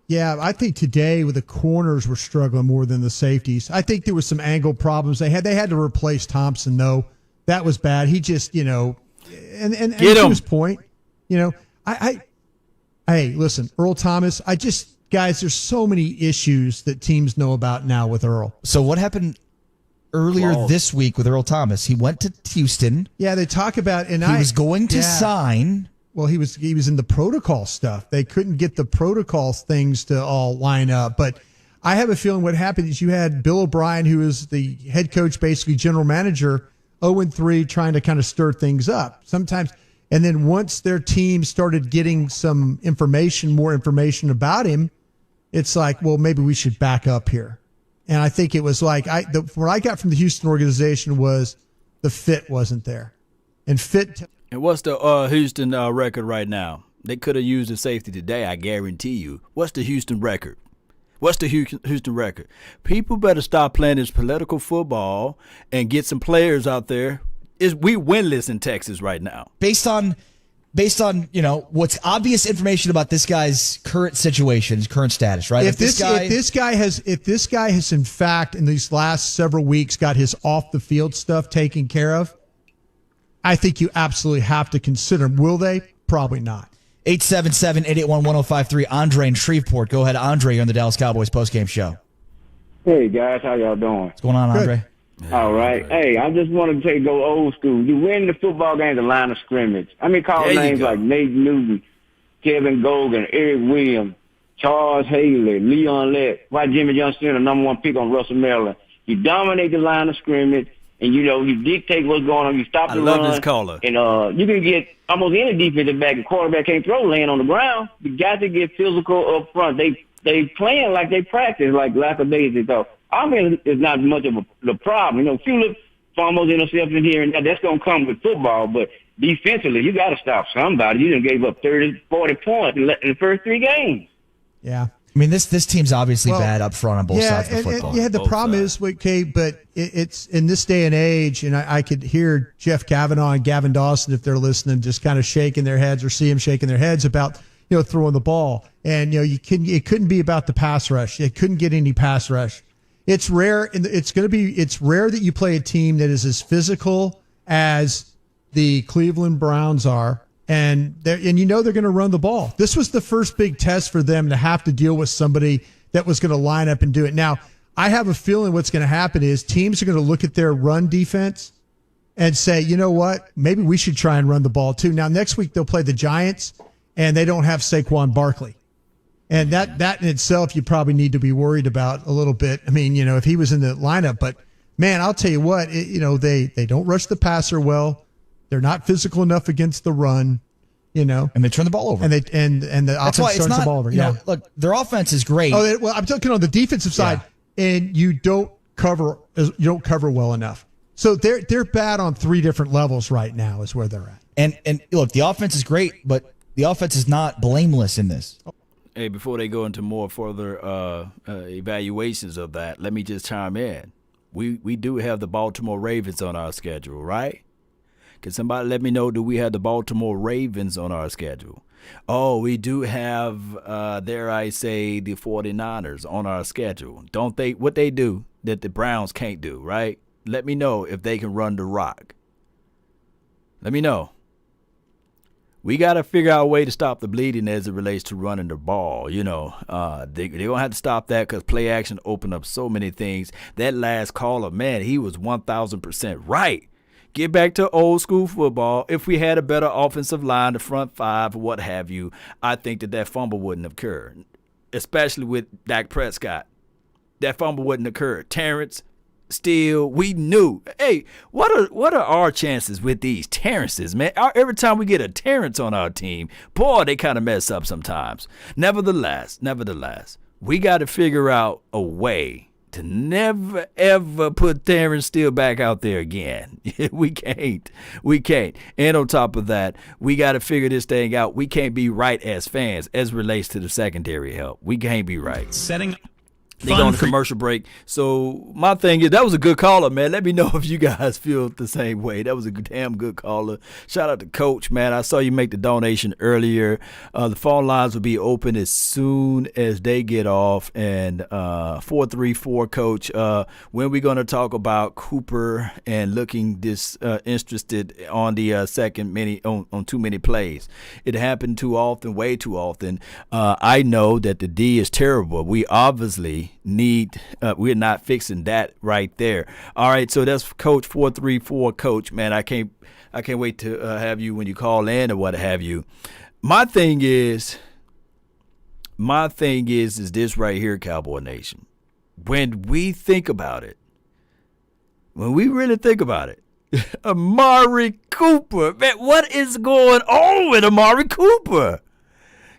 Speaker 1: Yeah, I think today with the corners were struggling more than the safeties. I think there was some angle problems they had. They had to replace Thompson, though. That was bad. He just, and to his point, hey, listen, Earl Thomas, guys, there's so many issues that teams know about now with Earl.
Speaker 2: So what happened earlier this week with Earl Thomas? He went to Houston.
Speaker 1: Yeah, they talk about, he
Speaker 2: was going to sign.
Speaker 1: Well, he was in the protocol stuff. They couldn't get the protocol things to all line up. But I have a feeling what happened is you had Bill O'Brien, who is the head coach, basically general manager, 0-3, trying to kind of stir things up sometimes. And then once their team started getting some more information about him, it's like, well, maybe we should back up here. And I think it was like what I got from the Houston organization was the fit wasn't there. And fit.
Speaker 3: And what's the Houston record right now? They could have used a safety today, I guarantee you. What's the Houston record? What's the Houston record? People better stop playing this political football and get some players out there. We winless in Texas right now.
Speaker 2: Based on what's obvious information about this guy's current situation, his current status, right?
Speaker 1: If this guy has in fact in these last several weeks got his off the field stuff taken care of, I think you absolutely have to consider him. Will they? Probably not.
Speaker 2: 877-881-1053. Andre in Shreveport. Go ahead, Andre. You're on the Dallas Cowboys postgame show.
Speaker 13: Hey, guys. How y'all doing?
Speaker 2: What's going on, Andre?
Speaker 13: All right. Hey, I just wanted to go old school. You win the football game, the line of scrimmage. I mean, call names like Nate Newton, Kevin Gogan, Eric Williams, Charles Haley, Leon Lett, why Jimmy Johnson, the number one pick on Russell Miller. You dominate the line of scrimmage, and, you dictate what's going on. You stop the run.
Speaker 3: I love this caller.
Speaker 13: And you can get almost any defensive back. The quarterback can't throw laying on the ground. You got to get physical up front. They playing like they practice, like lackadaisy. So offense is not much of the problem. A few fumbles, interceptions here and there. That's going to come with football. But defensively, you got to stop somebody. You done gave up 30, 40 points in the first 3 games.
Speaker 1: Yeah.
Speaker 2: I mean, this team's obviously bad up front on both sides of the football.
Speaker 1: Yeah, the problem is, okay, but it's in this day and age, and I could hear Jeff Kavanaugh and Gavin Dawson, if they're listening, just kind of shaking their heads or see them shaking their heads about, throwing the ball. And, it couldn't be about the pass rush. It couldn't get any pass rush. It's rare, and it's rare that you play a team that is as physical as the Cleveland Browns are. And they're going to run the ball. This was the first big test for them to have to deal with somebody that was going to line up and do it. Now, I have a feeling what's going to happen is teams are going to look at their run defense and say, you know what, maybe we should try and run the ball too. Now, next week they'll play the Giants, and they don't have Saquon Barkley. And that in itself you probably need to be worried about a little bit. I mean, if he was in the lineup. But, man, I'll tell you what, they don't rush the passer well. They're not physical enough against the run, and
Speaker 2: they turn the ball over.
Speaker 1: And the offense turns the ball over.
Speaker 2: Look, their offense is great.
Speaker 1: Oh, well, I'm talking on the defensive side, and you don't cover well enough. So they're bad on 3 different levels right now, is where they're at.
Speaker 2: And look, the offense is great, but the offense is not blameless in this.
Speaker 3: Hey, before they go into more further evaluations of that, let me just chime in. We do have the Baltimore Ravens on our schedule, right? Can somebody let me know, do we have the Baltimore Ravens on our schedule? Oh, we do have, dare I say, the 49ers on our schedule. Don't they? What they do that the Browns can't do, right? Let me know if they can run the rock. Let me know. We got to figure out a way to stop the bleeding as it relates to running the ball. They're going to have to stop that because play action opened up so many things. That last caller, man, he was 1,000% right. Get back to old school football. If we had a better offensive line, the front 5, or what have you, I think that fumble wouldn't have occurred, especially with Dak Prescott. That fumble wouldn't occur. Terrence, Steele, we knew. Hey, what are our chances with these Terrences, man? Every time we get a Terrence on our team, boy, they kind of mess up sometimes. Nevertheless, we got to figure out a way to never, ever put Terrence Steele back out there again. We can't. And on top of that, we got to figure this thing out. We can't be right as fans as relates to the secondary help. We can't be right. They go on a commercial break. So my thing is, that was a good caller, man. Let me know if you guys feel the same way. That was a damn good caller. Shout out to Coach, man. I saw you make the donation earlier. The phone lines will be open as soon as they get off. And 434 Coach, when we going to talk about Cooper and looking interested on the second on too many plays? It happened too often, way too often. I know that the D is terrible. We obviously we're not fixing that right there. All right, so that's Coach 434 Coach, man. I can't wait to have you when you call in or what have you. My thing is this right here, Cowboy Nation. When we think about it, when we really think about it, Amari Cooper, man, what is going on with Amari Cooper?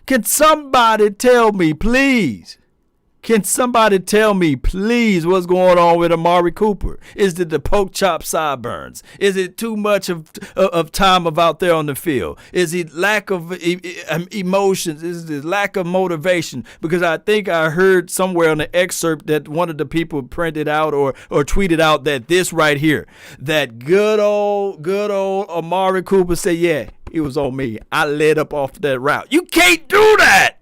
Speaker 3: Can somebody tell me, please? Can somebody tell me, please, what's going on with Amari Cooper? Is it the poke chop sideburns? Is it too much of time out there on the field? Is it lack of emotions? Is it lack of motivation? Because I think I heard somewhere on the excerpt that one of the people printed out or tweeted out that this right here, that good old Amari Cooper said, yeah, it was on me. I led up off that route. You can't do that.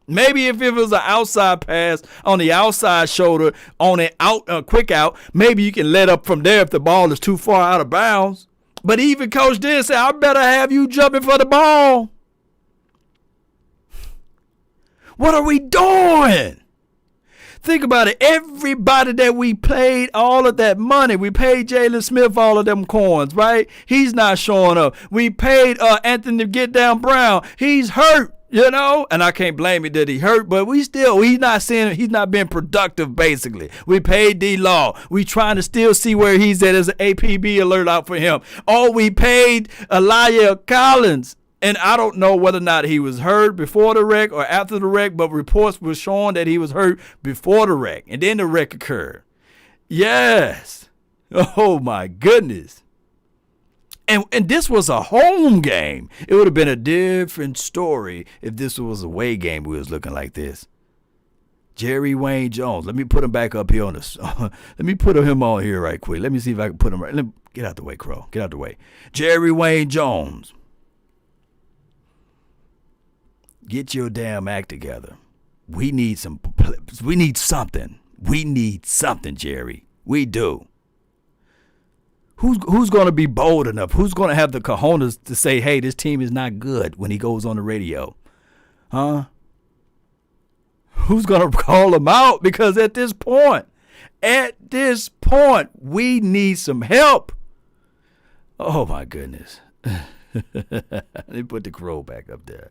Speaker 3: Maybe if it was an outside pass on the outside shoulder on an quick out, maybe you can let up from there if the ball is too far out of bounds. But even Coach did say, I better have you jumping for the ball. What are we doing? Think about it. Everybody that we paid all of that money, we paid Jalen Smith all of them coins, right? He's not showing up. We paid Anthony Get Down Brown. He's hurt. You know, and I can't blame him that he hurt, but he's not being productive, basically. We paid D-Law. We trying to still see where he's at as an APB alert out for him. Oh, we paid Elijah Collins, and I don't know whether or not he was hurt before the wreck or after the wreck, but reports were showing that he was hurt before the wreck, and then the wreck occurred. Yes. Oh, my goodness. And this was a home game. It would have been a different story if this was a away game. We was looking like this. Jerry Wayne Jones. Let me put him back up here on this. Let me put him on here right quick. Let me see if I can put him right. Get out the way, Crow. Get out the way. Jerry Wayne Jones. Get your damn act together. We need something. We need something, Jerry. We do. Who's going to be bold enough? Who's going to have the cojones to say, hey, this team is not good when he goes on the radio? Huh? Who's going to call him out? Because at this point, we need some help. Oh, my goodness. Let me put the Crow back up there.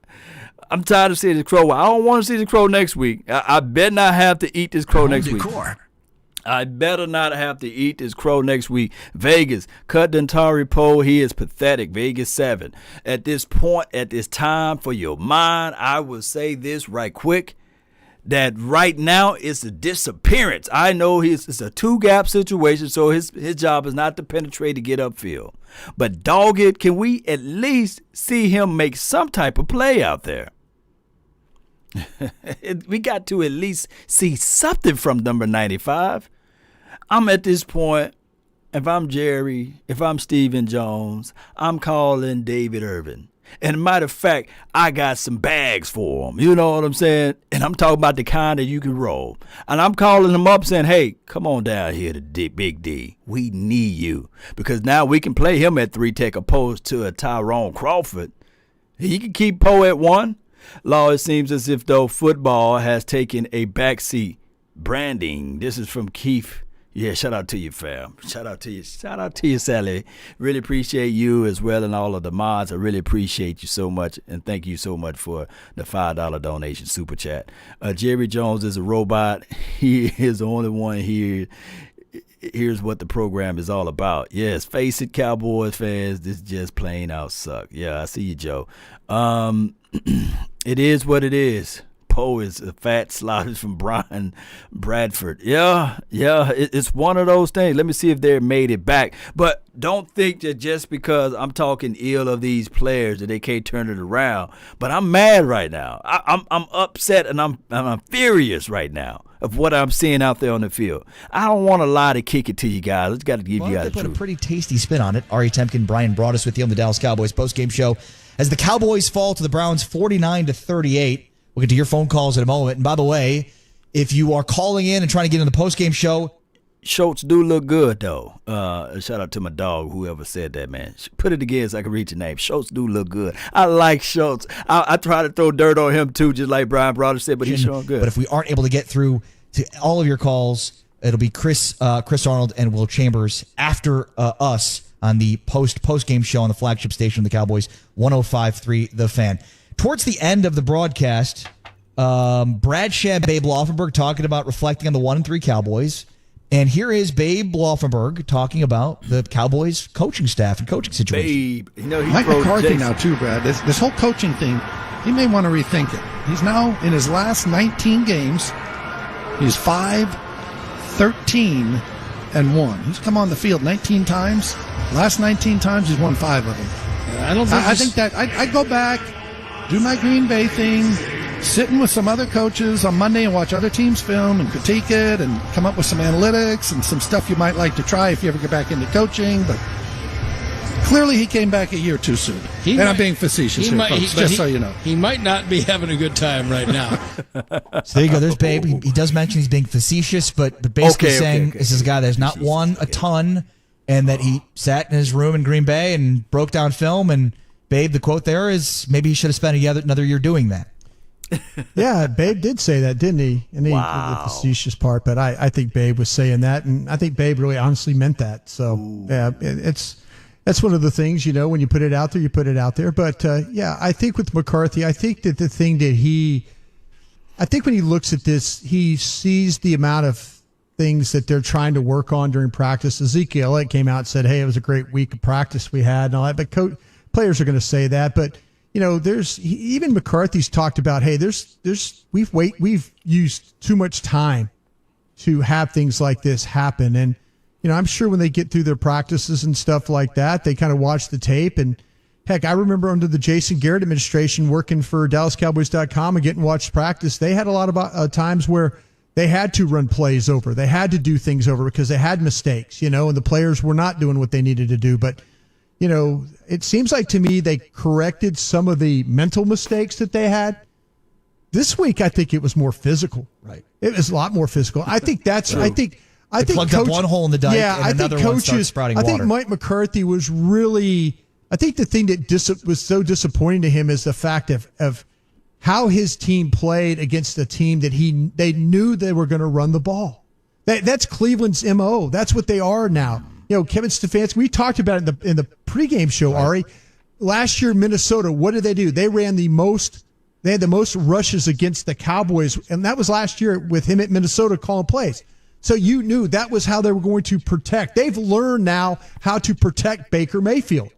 Speaker 3: I'm tired of seeing the Crow. I don't want to see the Crow next week. I better not have to eat this Crow next week. I better not have to eat this Crow next week. Vegas, cut Dantari Poe. He is pathetic. Vegas 7. At this point, at this time for your mind, I will say this right quick, that right now it's a disappearance. I know it's a two-gap situation, so his job is not to penetrate to get upfield. But dog it, can we at least see him make some type of play out there? We got to at least see something from number 95. I'm at this point, if I'm Jerry, if I'm Stephen Jones, I'm calling David Irvin. And matter of fact, I got some bags for him. You know what I'm saying? And I'm talking about the kind that you can roll. And I'm calling him up saying, hey, come on down here to Big D. We need you. Because now we can play him at 3 tech opposed to a Tyrone Crawford. He can keep Poe at 1. Law, it seems as if, though, football has taken a backseat. Branding. This is from Keith. Yeah, shout out to you, fam. Shout out to you. Shout out to you, Sally. Really appreciate you as well and all of the mods. I really appreciate you so much. And thank you so much for the $5 donation super chat. Jerry Jones is a robot. He is the only one here. Here's what the program is all about. Yes, face it, Cowboys fans. This just plain out suck. Yeah, I see you, Joe. It is what it is. Poe is a fat slobbers from Brian Bradford. Yeah, it's one of those things. Let me see if they made it back. But don't think that just because I'm talking ill of these players that they can't turn it around. But I'm mad right now. I'm upset and I'm furious right now of what I'm seeing out there on the field. I don't want to lie to kick it to you guys. I just got to give you guys the truth.
Speaker 2: Put a pretty tasty spin on it. Ari Temkin, Brian Broaddus with you on the Dallas Cowboys postgame show. As the Cowboys fall to the Browns 49-38. We'll get to your phone calls in a moment. And by the way, if you are calling in and trying to get in the postgame show,
Speaker 3: Schultz do look good, though. Shout out to my dog, whoever said that, man. Put it again so I can read your name. Schultz do look good. I like Schultz. I try to throw dirt on him, too, just like Brian Broaddus said, but he's showing good.
Speaker 2: But if we aren't able to get through to all of your calls, it'll be Chris Arnold and Will Chambers after us on the post-game show on the flagship station of the Cowboys, 105.3 The Fan. Towards the end of the broadcast, Brad Shad, Babe Laufenberg talking about reflecting on the 1-3 Cowboys. And here is Babe Laufenberg talking about the Cowboys coaching staff and coaching situation.
Speaker 14: Babe, Mike McCarthy now too, Brad. This whole coaching thing, he may want to rethink it. He's now in his last 19 games. He's 5-13-1. He's come on the field 19 times. Last 19 times, he's won 5 of them. I think that I'd go back, do my Green Bay thing, sitting with some other coaches on Monday and watch other teams' film and critique it and come up with some analytics and some stuff you might like to try if you ever get back into coaching. But clearly he came back a year too soon. I'm being facetious here, folks, just so you know.
Speaker 9: He might not be having a good time right now.
Speaker 2: So there you go. There's Babe. He does mention he's being facetious, but basically saying this is a guy that's not won a ton and that he sat in his room in Green Bay and broke down film. And Babe, the quote there is maybe he should have spent another year doing that.
Speaker 1: Yeah, Babe did say that, didn't he? And the facetious part, but I think Babe was saying that, and I think Babe really honestly meant that. So, yeah, that's one of the things, when you put it out there, you put it out there. But, yeah, I think with McCarthy, I think that the thing that I think when he looks at this, he sees the amount of things that they're trying to work on during practice. Zeke Elliott came out and said, hey, it was a great week of practice we had and all that. But players are going to say that, but even McCarthy's talked about, hey, we've used too much time to have things like this happen. And, I'm sure when they get through their practices and stuff like that, they kind of watch the tape. And heck, I remember under the Jason Garrett administration working for DallasCowboys.com and getting watched practice. They had a lot of times where they had to run plays over. They had to do things over because they had mistakes, and the players were not doing what they needed to do. But, it seems like to me they corrected some of the mental mistakes that they had. This week, I think it was more physical.
Speaker 2: Right.
Speaker 1: It was a lot more physical. I think that's. True. I think
Speaker 2: plugged up one hole in the dike. Yeah, and another one starts sprouting water.
Speaker 1: I think Mike McCarthy was really. I think the thing that was so disappointing to him is the fact of how his team played against a team that they knew they were going to run the ball. That's Cleveland's MO. That's what they are now. Kevin Stefanski, we talked about it in the pregame show, right. Ari. Last year, Minnesota, what did they do? They had the most rushes against the Cowboys, and that was last year with him at Minnesota calling plays. So you knew that was how they were going to protect. They've learned now how to protect Baker Mayfield.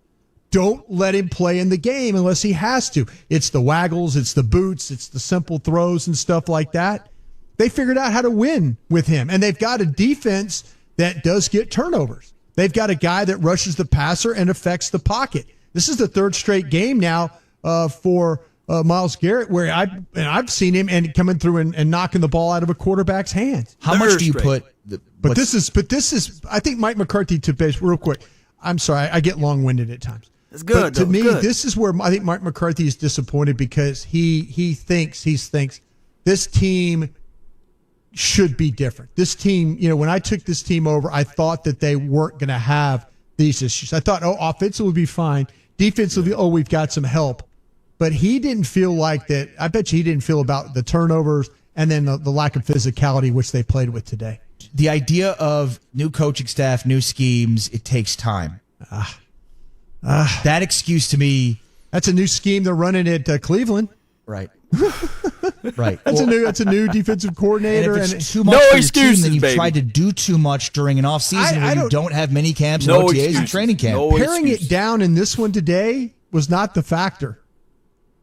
Speaker 1: Don't let him play in the game unless he has to. It's the waggles, it's the boots, it's the simple throws and stuff like that. They figured out how to win with him, and they've got a defense that does get turnovers. They've got a guy that rushes the passer and affects the pocket. This is the third straight game now for Myles Garrett where I've seen him and coming through and knocking the ball out of a quarterback's hands.
Speaker 2: How much do you put?
Speaker 1: But this is. I think Mike McCarthy, to base real quick. I'm sorry, I get long-winded at times.
Speaker 3: It's good.
Speaker 1: But to me, this is where I think Mike McCarthy is disappointed because he thinks this team should be different. This team, when I took this team over, I thought that they weren't going to have these issues. I thought, offensively would be fine. Defensively, we've got some help. But he didn't feel like that. I bet you he didn't feel about the turnovers and then the lack of physicality which they played with today.
Speaker 2: The idea of new coaching staff, new schemes, it takes time. That excuse to me.
Speaker 1: That's a new scheme they're running at Cleveland.
Speaker 2: Right. Right.
Speaker 1: That's a new defensive coordinator.
Speaker 2: And if it's too much for excuses, your team, then you've tried to do too much during an offseason where you don't have mini camps and OTAs and training camp.
Speaker 1: Paring it down in this one today was not the factor.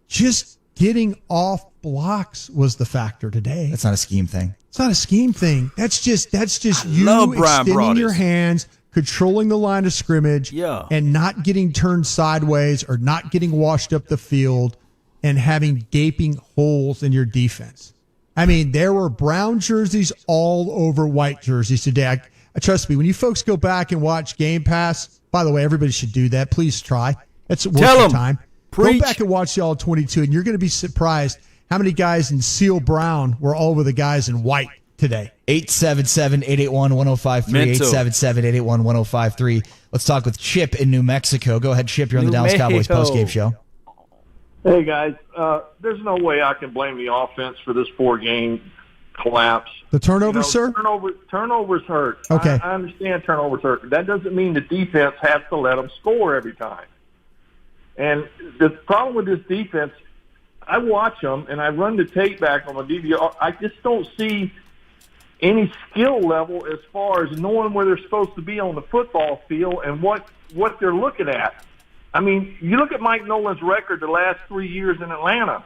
Speaker 1: Just getting off blocks was the factor today.
Speaker 2: That's not a scheme thing.
Speaker 1: It's not a scheme thing. That's just you extending your hands, controlling the line of scrimmage, and not getting turned sideways or not getting washed up the field and having gaping holes in your defense. I mean, there were brown jerseys all over white jerseys today. I trust me, when you folks go back and watch Game Pass, by the way, everybody should do that. Please try. It's worth your time.
Speaker 3: Preach.
Speaker 1: Go back and watch the All 22, and you're going to be surprised how many guys in seal brown were all over the guys in white today.
Speaker 2: 877-881-1053, 877-881-1053. Let's talk with Chip in New Mexico. Go ahead, Chip. You're on the Dallas Cowboys postgame show.
Speaker 15: Hey, guys. There's no way I can blame the offense for this 4-game collapse.
Speaker 1: The turnovers, sir?
Speaker 15: Turnovers hurt.
Speaker 1: Okay.
Speaker 15: I understand turnovers hurt. That doesn't mean the defense has to let them score every time. And the problem with this defense, I watch them, and I run the tape back on the DVR. I just don't see any skill level as far as knowing where they're supposed to be on the football field and what they're looking at. I mean, you look at Mike Nolan's record the last 3 years in Atlanta.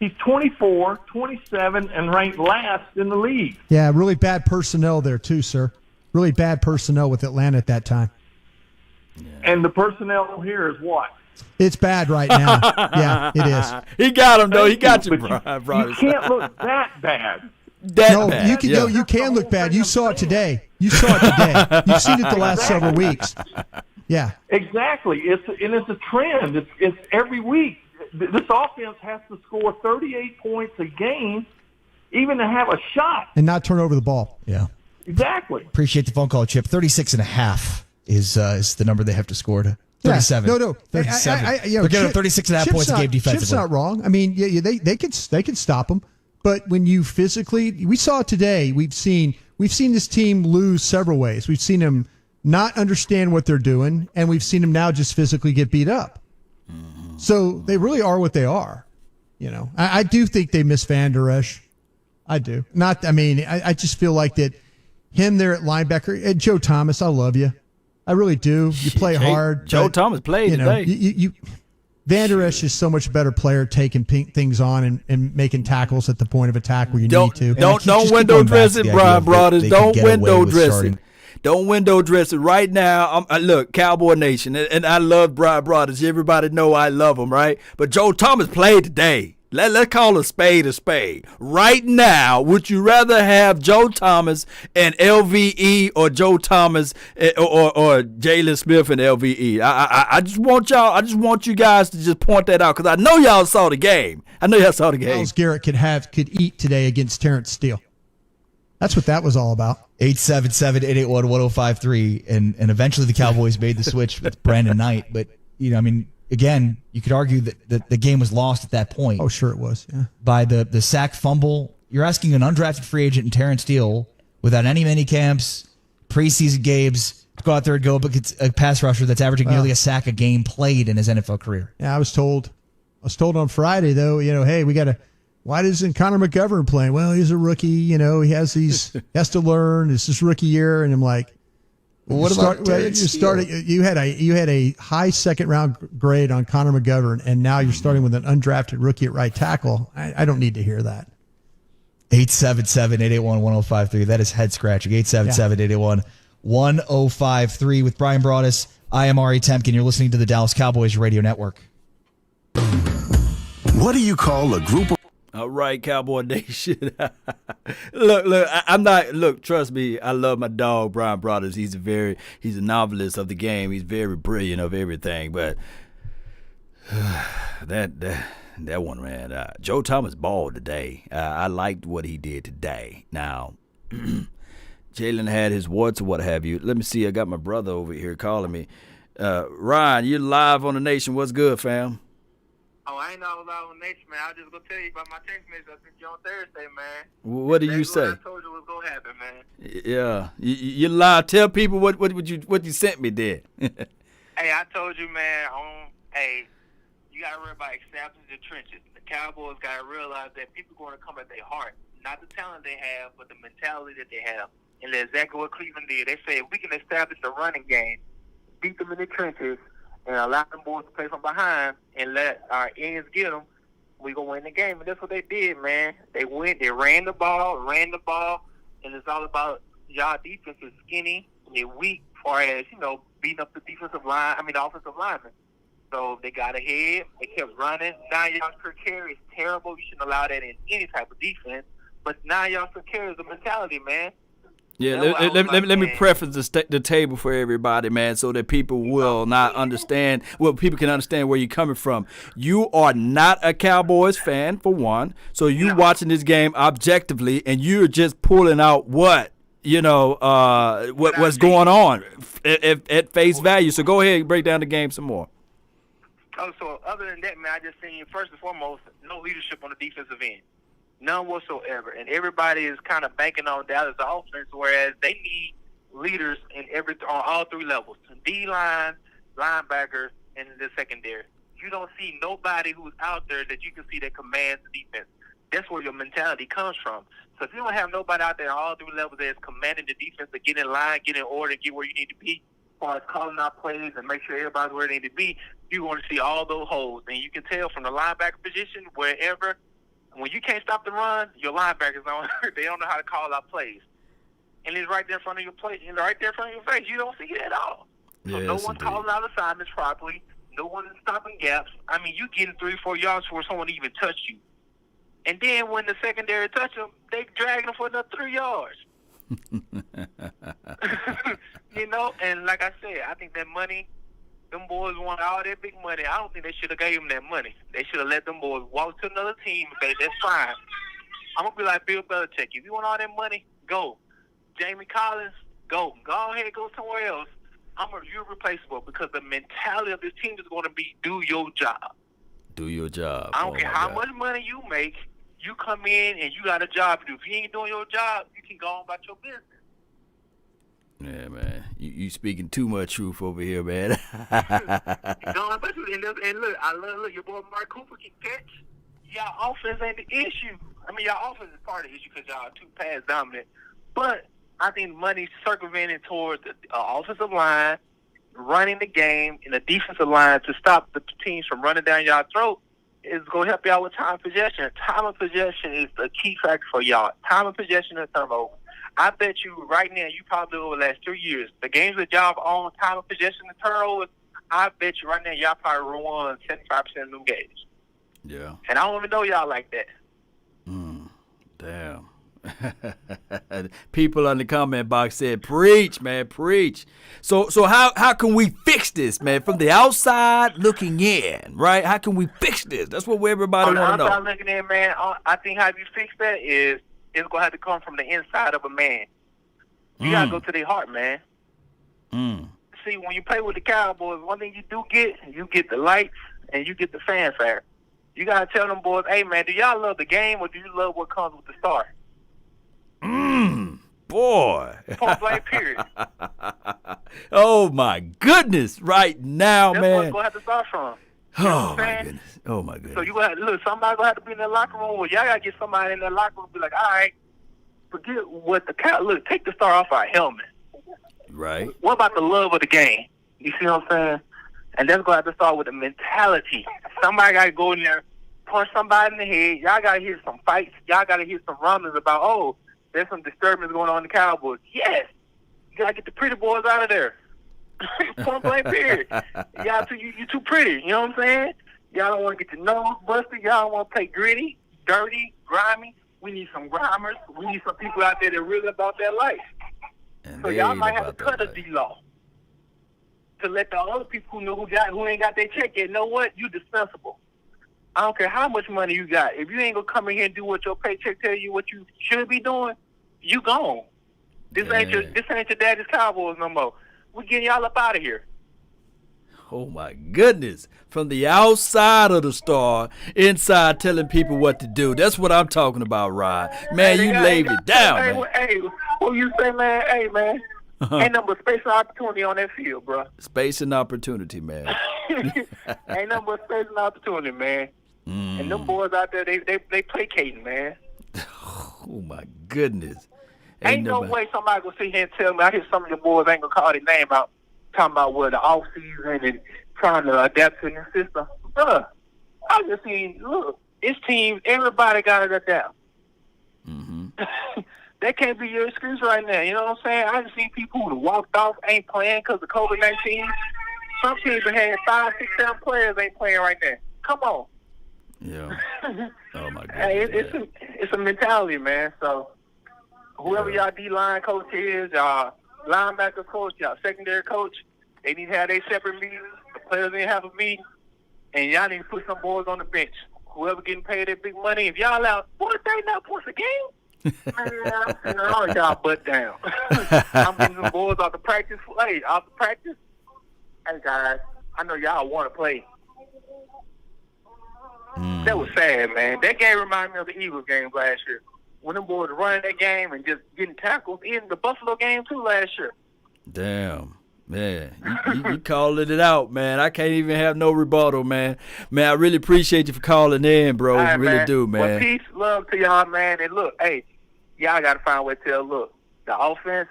Speaker 15: He's 24, 27, and ranked last in the league.
Speaker 1: Yeah, really bad personnel there too, sir. Really bad personnel with Atlanta at that time.
Speaker 15: And the personnel here is what?
Speaker 1: It's bad right now. Yeah, it is.
Speaker 3: He got him, though. He got you,
Speaker 15: bro. You can't look that bad.
Speaker 3: Bad.
Speaker 1: You can.
Speaker 3: Yeah.
Speaker 1: No, you can look bad. You saw it today. You've seen it the last several weeks. Yeah.
Speaker 15: Exactly. It's a trend. It's every week. This offense has to score 38 points a game, even to have a shot.
Speaker 1: And not turn over the ball.
Speaker 2: Yeah.
Speaker 15: Exactly.
Speaker 2: Appreciate the phone call, Chip. 36.5 is the number they have to score to. 37.
Speaker 1: Yeah. No.
Speaker 2: 37. They're getting 36.5 points a game defensively.
Speaker 1: Chip's not wrong. I mean, they could stop them. But when you physically, we saw it today. We've seen this team lose several ways. We've seen them not understand what they're doing, and we've seen them now just physically get beat up. So they really are what they are. You know, I do think they miss Van Der Esch. I do. I just feel like that him there at linebacker, and Joe Thomas, I love you. I really do. You play hard.
Speaker 3: Joe Thomas played today.
Speaker 1: Van Der Esch is so much better player taking things on and making tackles at the point of attack where you need to.
Speaker 3: Don't window dress it, Brian Brothers. Don't window dress it. Don't window dress it right now. Look, Cowboy Nation, and I love Brian Brothers. Everybody know I love him, right? But Joe Thomas played today. Let's call a spade a spade. Right now, would you rather have Joe Thomas and LVE or Joe Thomas or Jalen Smith and LVE? I just want you guys to just point that out because I know y'all saw the game.
Speaker 1: Myles Garrett could eat today against Terrence Steele. That's what that was all about.
Speaker 2: 877-881-1053, and eventually the Cowboys made the switch with Brandon Knight. But again, you could argue that the game was lost at that point.
Speaker 1: Oh, sure it was. Yeah.
Speaker 2: By the sack fumble. You're asking an undrafted free agent in Terrence Steele without any mini camps, preseason games, to go out there and go up against a pass rusher that's averaging nearly a sack a game played in his NFL career.
Speaker 1: Yeah, I was told on Friday though, hey, why isn't Connor McGovern playing? Well, he's a rookie, he has to learn. It's his rookie year, and I'm like,
Speaker 2: what about
Speaker 1: you had a high second round grade on Connor McGovern, and now you're starting with an undrafted rookie at right tackle. I don't need to hear that.
Speaker 2: 877-881-1053. That is head scratching. 877-881-1053 with Brian Broaddus. I am Ari Temkin. You're listening to the Dallas Cowboys Radio Network.
Speaker 16: What do you call a group of...
Speaker 3: All right, Cowboy Nation. Look, trust me, I love my dog, Brian Broaddus. He's a novelist of the game. He's very brilliant of everything. But that one, man, Joe Thomas balled today. I liked what he did today. Now, Jalen had his warts or what have you. Let me see. I got my brother over here calling me. Ryan, you're live on the Nation. What's good, fam?
Speaker 17: Oh, I ain't know I was out on the Nation, man. I was just going to tell you about my text message I sent you on Thursday, man.
Speaker 3: What did you say?
Speaker 17: I told you was going to happen, man.
Speaker 3: Yeah. You live. Tell people what you sent me there.
Speaker 17: Hey, I told you, man, you got to worry about establishing the trenches. The Cowboys got to realize that people are going to come at their heart. Not the talent they have, but the mentality that they have. And that's exactly what Cleveland did. They said, if we can establish the running game, beat them in the trenches, and allow them boys to play from behind and let our ends get them, we gonna win the game. And that's what they did, man. They ran the ball, and it's all about y'all defense is skinny, they're weak, as far as, beating up the offensive linemen. So they got ahead, they kept running. 9 yards per carry is terrible. You shouldn't allow that in any type of defense. But 9 yards per carry is a mentality, man.
Speaker 3: Yeah, let me preface the table for everybody, man, so that people will not understand. Well, people can understand where you're coming from. You are not a Cowboys fan, for one, so you watching this game objectively, and you're just pulling out what's going on at face value. So go ahead and break down the game some more.
Speaker 17: Oh, so other than that, man, I just seen, first and foremost, no leadership on the defensive end. None whatsoever. And everybody is kind of banking on Dallas offense, whereas they need leaders on all three levels: D-line, linebacker, and the secondary. You don't see nobody who's out there that you can see that commands the defense. That's where your mentality comes from. So if you don't have nobody out there on all three levels that's commanding the defense to get in line, get in order, and get where you need to be, as far as calling out plays and make sure everybody's where they need to be, you're going to see all those holes. And you can tell from the linebacker position, wherever, when you can't stop the run, your linebackers they don't know how to call out plays. And it's right there in front of your play, right there in front of your face. You don't see it at all. So no one calling out assignments properly. No one is stopping gaps. I mean, you getting 3-4 yards before someone even touch you. And then when the secondary touch them, they drag them for another 3 yards. And like I said, I think that money, them boys want all that big money. I don't think they should have gave them that money. They should have let them boys walk to another team and say, that's fine. I'm going to be like Bill Belichick. If you want all that money, go. Jamie Collins, go. Go ahead, go somewhere else. You're replaceable, because the mentality of this team is going to be do your job.
Speaker 3: Do your job.
Speaker 17: I don't care how much money you make. You come in and you got a job to do. If you ain't doing your job, you can go on about your business.
Speaker 3: Yeah, man. You speaking too much truth over here, man.
Speaker 17: And look, I love your boy Amari Cooper can catch. Y'all offense ain't the issue. I mean, y'all offense is part of the issue because y'all too pass dominant. But I think money's circumventing towards the offensive line, running the game, and the defensive line to stop the teams from running down y'all throat is going to help y'all with time of possession. Time of possession is the key factor for y'all. Time of possession and turnover. I bet you right now, you probably over the last 3 years, the games that y'all have on time of possession and turnovers, I bet you right now y'all probably won 75% of them games.
Speaker 3: Yeah.
Speaker 17: And I don't even know y'all like that.
Speaker 3: Damn. People in the comment box said, preach, man, preach. So how can we fix this, man, from the outside looking in, right? How can we fix this? That's what everybody want to know.
Speaker 17: Outside looking in, man, I think how you fix that is it's going to have to come from the inside of a man. You got to go to their heart, man. See, when you play with the Cowboys, one thing you get the lights and you get the fanfare. You got to tell them boys, hey, man, do y'all love the game or do you love what comes with the star?
Speaker 3: Boy.
Speaker 17: Point blank, period.
Speaker 3: Oh, my goodness, right now,
Speaker 17: That's
Speaker 3: man.
Speaker 17: That's what's going to have to start from. You know
Speaker 3: Oh, my goodness.
Speaker 17: So you got to look, somebody going to have to be in that locker room. Well, y'all got to get somebody in that locker room and be like, all right, forget what look, take the star off our helmet.
Speaker 3: Right.
Speaker 17: What about the love of the game? You see what I'm saying? And that's going to have to start with the mentality. Somebody got to go in there, punch somebody in the head. Y'all got to hear some fights. Y'all got to hear some rumblings about, oh, there's some disturbance going on in the Cowboys. Yes. You got to get the pretty boys out of there. Point blank, period. Y'all you too pretty. You know what I'm saying? Y'all don't want to get your nose busted. Y'all don't want to play gritty, dirty, grimy. We need some grimers. We need some people out there that really about their life.
Speaker 3: And
Speaker 17: so y'all might have to cut a D-Law to let the other people who ain't got their check yet know what? You dispensable. I don't care how much money you got. If you ain't going to come in here and do what your paycheck tell you what you should be doing, you gone. This ain't your daddy's Cowboys no more. We're getting y'all up out of here.
Speaker 3: Oh, my goodness. From the outside of the star, inside telling people what to do. That's what I'm talking about, Rod. Man, you laid it down, man.
Speaker 17: Hey, what you say, man? Hey, man. Ain't nothing but space and opportunity on that field, bro.
Speaker 3: Space and opportunity, man.
Speaker 17: Ain't nothing but space and opportunity, man. And them boys out there, they placating, man.
Speaker 3: Oh, my goodness.
Speaker 17: Ain't no way somebody gonna sit here and tell me. I hear some of your boys ain't gonna call their name out, talking about the off season and trying to adapt to the new system. Bruh, I just seen. Look, It's teams. Everybody got it down. That can't be your excuse right now. You know what I'm saying? I just seen people who walked off, ain't playing because of COVID-19. Some teams that had 5, 6, 7 players ain't playing right now. Come on.
Speaker 3: Yeah. Oh my God.
Speaker 17: Hey, it's a mentality, man. So whoever y'all D-line coach is, y'all linebacker coach, y'all secondary coach, they need to have their separate meetings. The players need to have a meeting, and y'all need to put some boys on the bench. Whoever getting paid that big money, if y'all out, what they not points a game? Man, I'm sending all y'all butt down. I'm getting some boys off the practice. Hey, off the practice. Hey guys, I know y'all want to play. That was sad, man. That game reminded me of the Eagles game last year. When them boys were running that game and just getting tackled in the Buffalo game too last year.
Speaker 3: Damn. Man, you calling it out, man. I can't even have no rebuttal, man. Man, I really appreciate you for calling in, bro.
Speaker 17: Right,
Speaker 3: really
Speaker 17: man.
Speaker 3: do, man.
Speaker 17: Well, peace, love to y'all, man. And look, hey, y'all got to find a way to tell, look, the offense,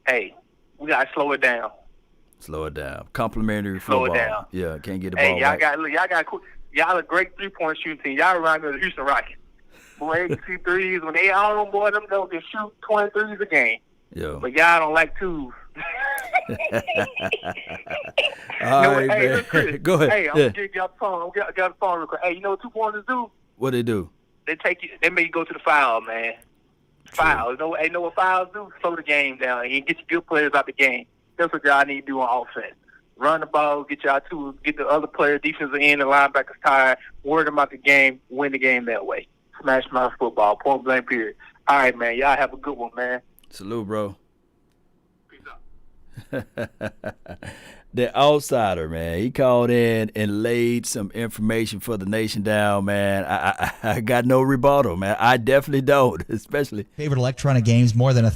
Speaker 17: hey, we got to slow it down.
Speaker 3: Slow it down. Complimentary football.
Speaker 17: Slow it down.
Speaker 3: Yeah, can't get the
Speaker 17: hey,
Speaker 3: ball
Speaker 17: y'all
Speaker 3: back.
Speaker 17: y'all a great three-point shooting team. Y'all remind me of the Houston Rockets. Boy, they see threes. When they all on board, them they'll just shoot 23s a game.
Speaker 3: Yeah.
Speaker 17: But y'all don't like twos.
Speaker 3: All right,
Speaker 17: hey,
Speaker 3: man.
Speaker 17: Chris,
Speaker 3: Go ahead.
Speaker 17: Hey, I'm gonna get y'all the phone. I got the phone real quick. Hey, you know what 2-pointers do?
Speaker 3: What they do?
Speaker 17: They make you go to the foul, man. Foul. You know what fouls do? Slow the game down and get your good players out the game. That's what y'all need to do on offense. Run the ball, get y'all tools, get the other player, defensive end, and linebackers tired, worry about the game, win the game that way. Smash mouth football, point blank period. All right, man. Y'all have a good one, man.
Speaker 3: Salute, bro. The outsider, man. He called in and laid some information for the nation down, man. I got no rebuttal, man. I definitely don't, especially.
Speaker 2: Favorite electronic games more than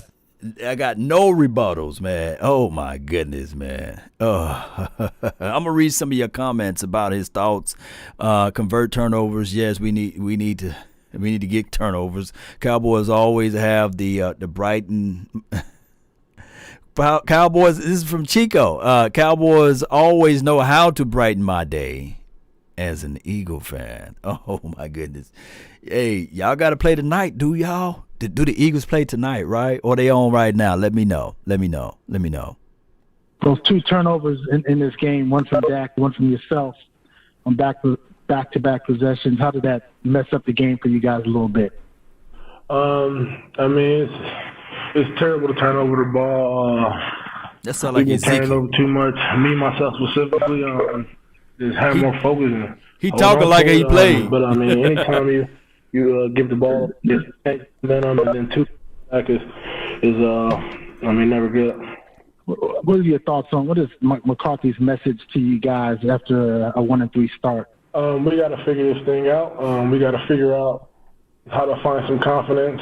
Speaker 3: I got no rebuttals, man. Oh, my goodness, man. Oh. I'm going to read some of your comments about his thoughts. Convert turnovers. Yes, we need to get turnovers. Cowboys always have the Brighton Cowboys, this is from Chico. Cowboys always know how to brighten my day as an Eagle fan. Oh, my goodness. Hey, y'all got to play tonight, do y'all? Do the Eagles play tonight, right? Or they on right now? Let me know.
Speaker 6: Those 2 turnovers in this game, one from Dak, one from yourself, on back-to-back possessions. How did that mess up the game for you guys a little bit?
Speaker 18: I mean, it's terrible to turn over the ball.
Speaker 3: That sounds like
Speaker 18: Ezekiel. Turn over too much. Me, myself specifically, just have more focus.
Speaker 3: He talking like he played.
Speaker 18: But, I mean, anytime you give the ball, momentum, and then 2 back is never good.
Speaker 6: What are your thoughts on what is McCarthy's message to you guys after a 1-3 start?
Speaker 18: We got to figure this thing out. We got to figure out how to find some confidence.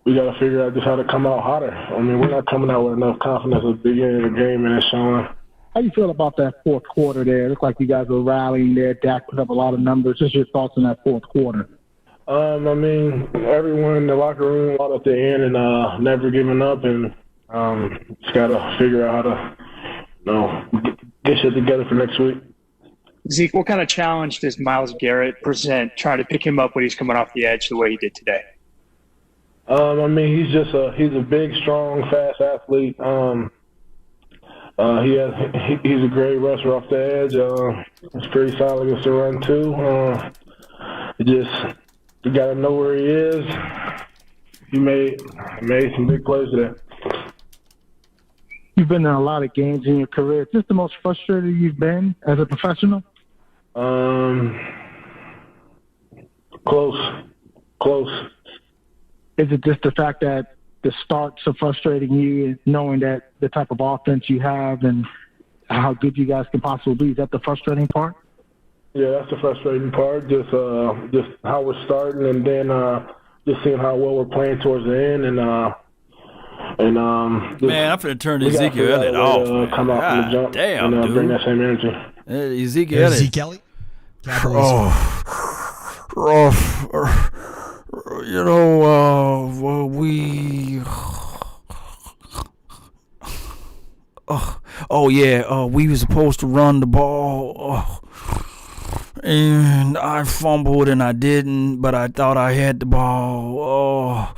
Speaker 18: We got to figure out just how to come out hotter. I mean, we're not coming out with enough confidence at the beginning of the game, and it's showing.
Speaker 6: How do you feel about that fourth quarter there? It looked like you guys were rallying there. Dak put up a lot of numbers. Just your thoughts on that fourth quarter.
Speaker 18: I mean, everyone in the locker room fought at the end and never giving up, and just got to figure out how to get shit together for next week.
Speaker 19: Zeke, what kind of challenge does Myles Garrett present trying to pick him up when he's coming off the edge the way he did today?
Speaker 18: I mean, he's a big, strong, fast athlete. He's a great rusher off the edge. He's pretty solid against the run too. You got to know where he is. He made some big plays today.
Speaker 6: You've been in a lot of games in your career. Is this the most frustrated you've been as a professional?
Speaker 18: Close.
Speaker 6: Is it just the fact that the starts are frustrating you, knowing that the type of offense you have and how good you guys can possibly be? Is that the frustrating part?
Speaker 18: Yeah, that's the frustrating part. Just how we're starting, and then just seeing how well we're playing towards the end, and
Speaker 3: man, I'm finna turn Ezekiel Elliott off.
Speaker 18: Come out from the jump and bring that same energy.
Speaker 3: Ezekiel Elliott.
Speaker 2: Zeke Elliott.
Speaker 3: We were supposed to run the ball, And I fumbled and I didn't, but I thought I had the ball. Oh.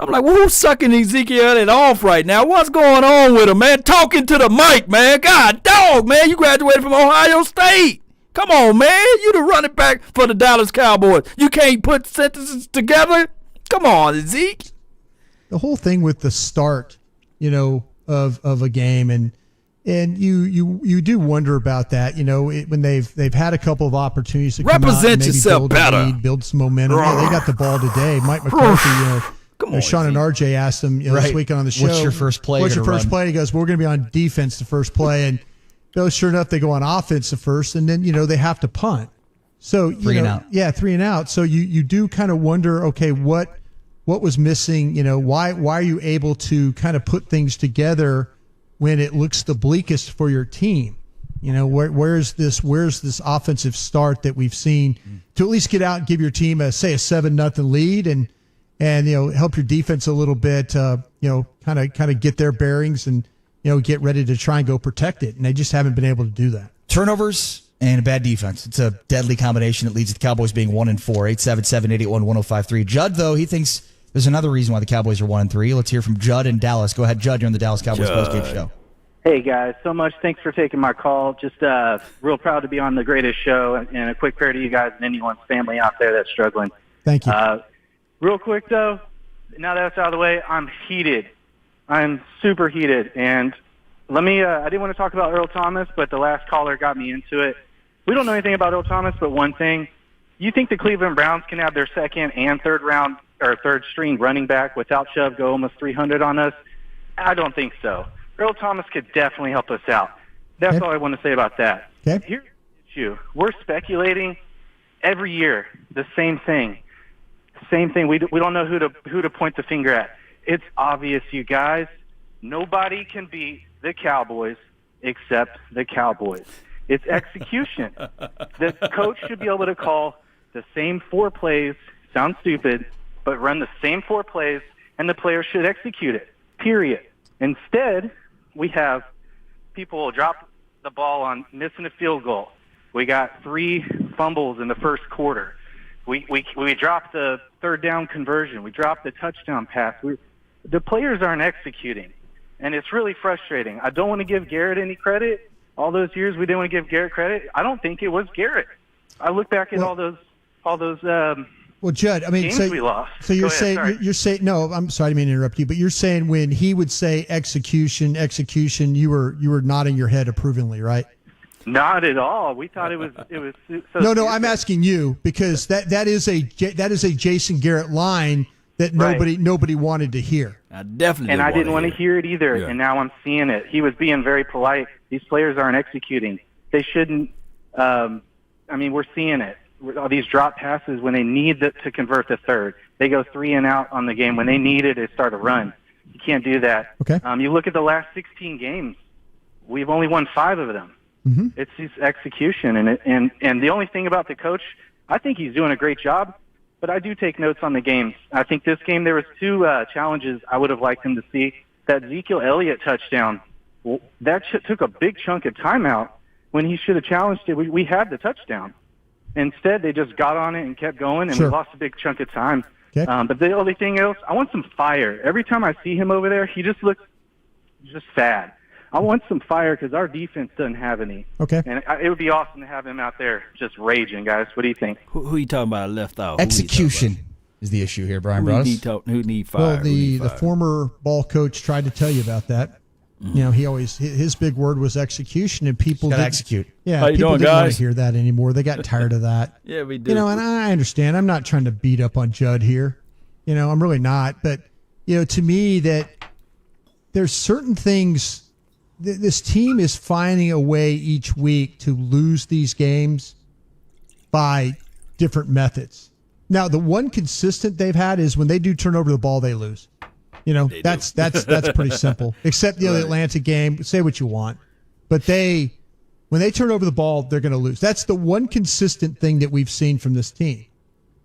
Speaker 3: I'm like, well, who's sucking Ezekiel Elliott off right now? What's going on with him, man? Talking to the mic, man. God dog, man. You graduated from Ohio State. Come on, man. You the running back for the Dallas Cowboys. You can't put sentences together? Come on, Zeke.
Speaker 1: The whole thing with the start, of a game, and you do wonder about that, when they've had a couple of opportunities to
Speaker 3: represent
Speaker 1: come out and maybe
Speaker 3: yourself
Speaker 1: build
Speaker 3: better,
Speaker 1: a lead, build some momentum. Yeah, they got the ball today. Mike McCarthy, Sean and RJ asked him this weekend on the show,
Speaker 2: what's your first play?
Speaker 1: What's your first play? He goes, we're going to be on defense the first play, and sure enough, they go on offense the first, and then they have to punt. So
Speaker 2: 3 and out.
Speaker 1: Yeah, 3 and out. So you do kind of wonder, okay, what was missing? Why are you able to kind of put things together when it looks the bleakest for your team? Where's this offensive start that we've seen to at least get out and give your team a 7-0 lead and help your defense a little bit, kind of get their bearings and get ready to try and go protect it, and they just haven't been able to do that.
Speaker 2: Turnovers and a bad defense. It's a deadly combination that leads to the Cowboys being 1-4. 877-881-1053. Judd, though, he thinks there's another reason why the Cowboys are 1-3. Let's hear from Judd in Dallas. Go ahead, Judd. You're on the Dallas Cowboys postgame show.
Speaker 20: Hey, guys. So much. Thanks for taking my call. Just real proud to be on the greatest show, and a quick prayer to you guys and anyone's family out there that's struggling.
Speaker 1: Thank you.
Speaker 20: Real quick, though, now that that's out of the way, I'm heated. I'm super heated. And let me I didn't want to talk about Earl Thomas, but the last caller got me into it. We don't know anything about Earl Thomas, but one thing. You think the Cleveland Browns can have their second and third round or third string running back without Chubb go almost 300 on us? I don't think so. Earl Thomas could definitely help us out. That's all I want to say about that.
Speaker 1: Okay.
Speaker 20: Here's the issue. We're speculating every year the same thing. Same thing. We don't know who to point the finger at. It's obvious, you guys. Nobody can beat the Cowboys except the Cowboys. It's execution. The coach should be able to call the same 4 plays. Sounds stupid, but run the same 4 plays, and the players should execute it, period. Instead, we have people drop the ball on missing a field goal. We got 3 fumbles in the first quarter. We dropped the third down conversion. We dropped the touchdown pass. The players aren't executing, and it's really frustrating. I don't want to give Garrett any credit. All those years we didn't want to give Garrett credit. I don't think it was Garrett. I look back at all those
Speaker 1: well, Judd, I mean,
Speaker 20: games we lost.
Speaker 1: So you're
Speaker 20: Go
Speaker 1: saying
Speaker 20: ahead,
Speaker 1: you're saying no. I'm sorry, I didn't mean to interrupt you, but you're saying when he would say execution, you were nodding your head approvingly, right?
Speaker 20: Not at all. We thought it was. So
Speaker 1: no. I'm asking you because that is a Jason Garrett line that nobody wanted to hear.
Speaker 3: I definitely
Speaker 20: and I didn't want to hear it either.
Speaker 3: Yeah.
Speaker 20: And now I'm seeing it. He was being very polite. These players aren't executing. They shouldn't. We're seeing it. All these drop passes when they need to convert the third. They go 3 and out on the game. When they need it, they start a run. You can't do that.
Speaker 1: Okay.
Speaker 20: You look at the last 16 games. We've only won 5 of them.
Speaker 1: Mm-hmm.
Speaker 20: It's his execution, and the only thing about the coach, I think he's doing a great job, but I do take notes on the games. I think this game there was 2 challenges I would have liked him to see. That Zeke Elliott touchdown, that took a big chunk of timeout when he should have challenged it. We had the touchdown. Instead, they just got on it and kept going, and we lost a big chunk of time.
Speaker 1: Okay.
Speaker 20: But the only thing else, I want some fire. Every time I see him over there, he just looks just sad. I want some fire because our defense doesn't have any.
Speaker 1: Okay.
Speaker 20: And it would be awesome to have him out there just raging, guys. What do you think?
Speaker 3: Who you talking about left out?
Speaker 2: Execution is the issue here, Brian Brown.
Speaker 3: Who need fire?
Speaker 1: Well, the former ball coach tried to tell you about that. Mm-hmm. He always his big word was execution, and people
Speaker 2: got to execute.
Speaker 1: Yeah,
Speaker 3: how you
Speaker 1: people
Speaker 3: doing,
Speaker 1: didn't want
Speaker 3: guys?
Speaker 1: to hear that anymore. They got tired of that.
Speaker 3: Yeah, we did.
Speaker 1: And I understand. I'm not trying to beat up on Judd here. I'm really not. But to me, that there's certain things. This team is finding a way each week to lose these games by different methods. Now, the one consistent they've had is when they do turn over the ball, they lose. That's pretty simple. Except the Atlanta game, say what you want, but when they turn over the ball, they're going to lose. That's the one consistent thing that we've seen from this team.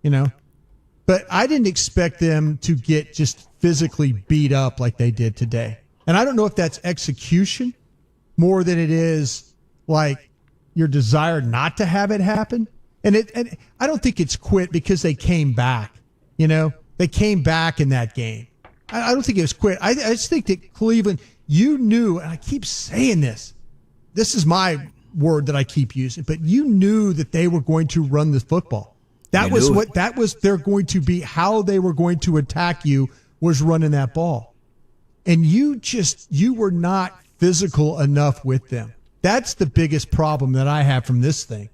Speaker 1: But I didn't expect them to get just physically beat up like they did today. And I don't know if that's execution more than it is like your desire not to have it happen. And I don't think it's quit because they came back. They came back in that game. I don't think it was quit. I just think that Cleveland, you knew, and I keep saying this. This is my word that I keep using, but you knew that they were going to run the football. That was they're going to be how they were going to attack you was running that ball. And you were not physical enough with them. That's the biggest problem that I have from this thing.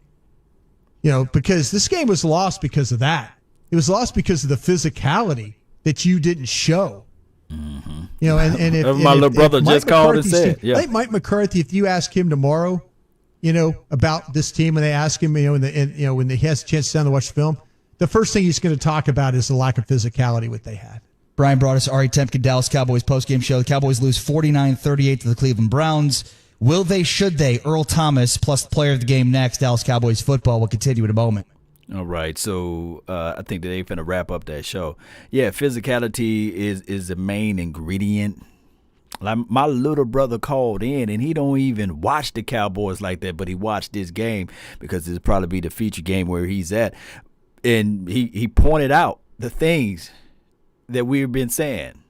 Speaker 1: Because this game was lost because of that. It was lost because of the physicality that you didn't show.
Speaker 3: Mm-hmm.
Speaker 1: And if
Speaker 3: my little brother just called and said,
Speaker 1: I think Mike McCarthy, if you ask him tomorrow, about this team, when they ask him, when he has a chance to sit down to watch the film, the first thing he's going to talk about is the lack of physicality what they had.
Speaker 2: Brian brought us Ari Temkin, Dallas Cowboys postgame show. The Cowboys lose 49-38 to the Cleveland Browns. Will they, should they? Earl Thomas plus the player of the game next. Dallas Cowboys football will continue in a moment.
Speaker 3: All right, so I think that they're going to wrap up that show. Yeah, physicality is the main ingredient. Like my little brother called in, and he don't even watch the Cowboys like that, but he watched this game because it'll probably be the feature game where he's at. And he pointed out the things that we've been saying.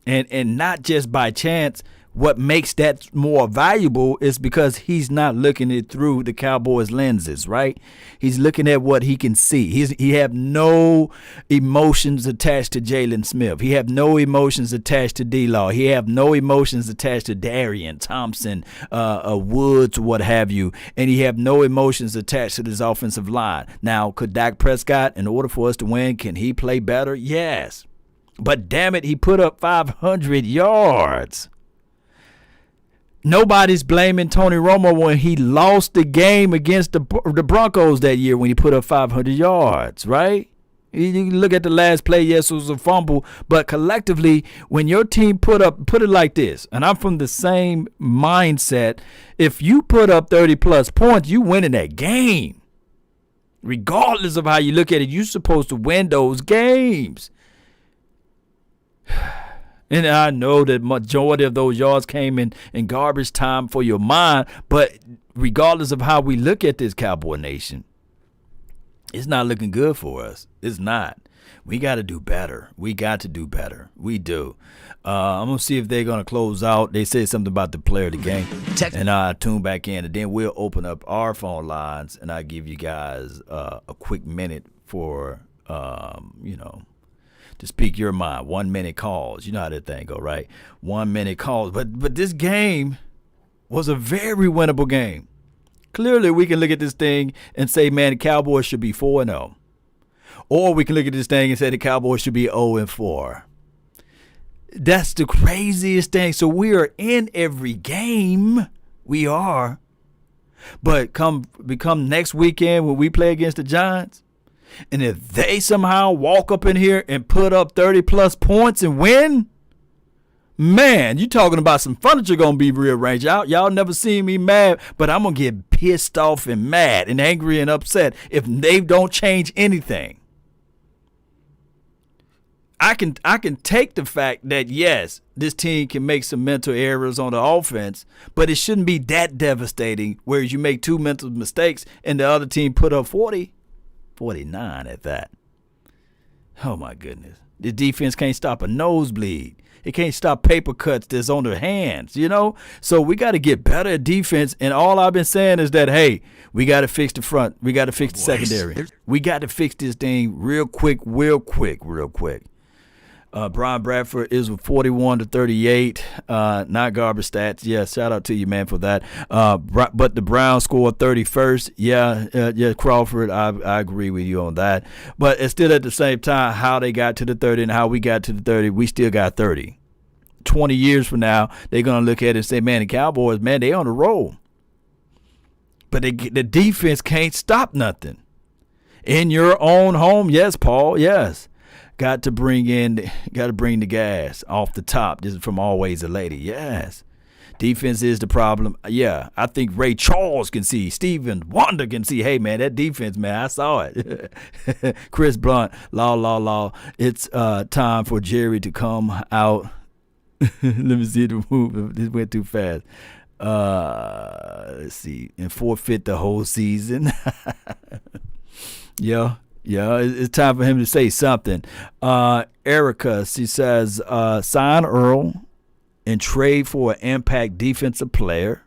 Speaker 3: And not just by chance. What makes that more valuable is because he's not looking it through the Cowboys lenses, right? He's looking at what he can see. He have no emotions attached to Jalen Smith. He have no emotions attached to D-Law. He have no emotions attached to Darian Thompson, Woods, what have you. And he have no emotions attached to this offensive line. Now, could Dak Prescott, in order for us to win, can he play better? Yes. But damn it, he put up 500 yards. Nobody's blaming Tony Romo when he lost the game against the Broncos that year when he put up 500 yards, right? You look at the last play, yes, it was a fumble, but collectively, when your team put it like this, and I'm from the same mindset, if you put up 30-plus points, you win in that game. Regardless of how you look at it, you're supposed to win those games. And I know that majority of those yards came in garbage time for your mind, but regardless of how we look at this Cowboy Nation, it's not looking good for us. It's not. We got to do better. We got to do better. We do. I'm going to see if they're going to close out. They said something about the player of the game. And I'll tune back in, and then we'll open up our phone lines, and I'll give you guys a quick minute for, to speak your mind. 1 minute calls. You know how that thing go, right? 1 minute calls. But this game was a very winnable game. Clearly, we can look at this thing and say, man, the Cowboys should be 4-0. Or we can look at this thing and say the Cowboys should be 0-4. That's the craziest thing. So we are in every game. We are. But come next weekend when we play against the Giants, and if they somehow walk up in here and put up 30-plus points and win, man, you talking about some furniture going to be rearranged. Y'all never seen me mad, but I'm going to get pissed off and mad and angry and upset if they don't change anything. I can take the fact that, yes, this team can make some mental errors on the offense, but it shouldn't be that devastating, whereas you make two mental mistakes and the other team put up 40. 49 at that. Oh, my goodness. The defense can't stop a nosebleed. It can't stop paper cuts that's on their hands, So we got to get better at defense, and all I've been saying is that, hey, we got to fix the front. We got to fix the secondary. We got to fix this thing real quick. Brian Bradford is with 41-38. Not garbage stats. Yeah, shout out to you, man, for that. But the Browns scored 31st. Yeah, Crawford, I agree with you on that. But it's still at the same time how they got to the 30 and how we got to the 30. We still got 30. 20 years from now, they're going to look at it and say, man, the Cowboys, man, they on the roll. But the defense can't stop nothing. In your own home, yes, Paul, yes. Got to bring the gas off the top. This is from Always a Lady. Yes. Defense is the problem. Yeah. I think Ray Charles can see. Steven Wonder can see. Hey, man, that defense, man, I saw it. Chris Blunt, law. It's time for Jerry to come out. Let me see the move. This went too fast. Let's see, and forfeit the whole season. Yeah, it's time for him to say something. Erica, she says, sign Earl and trade for an impact defensive player.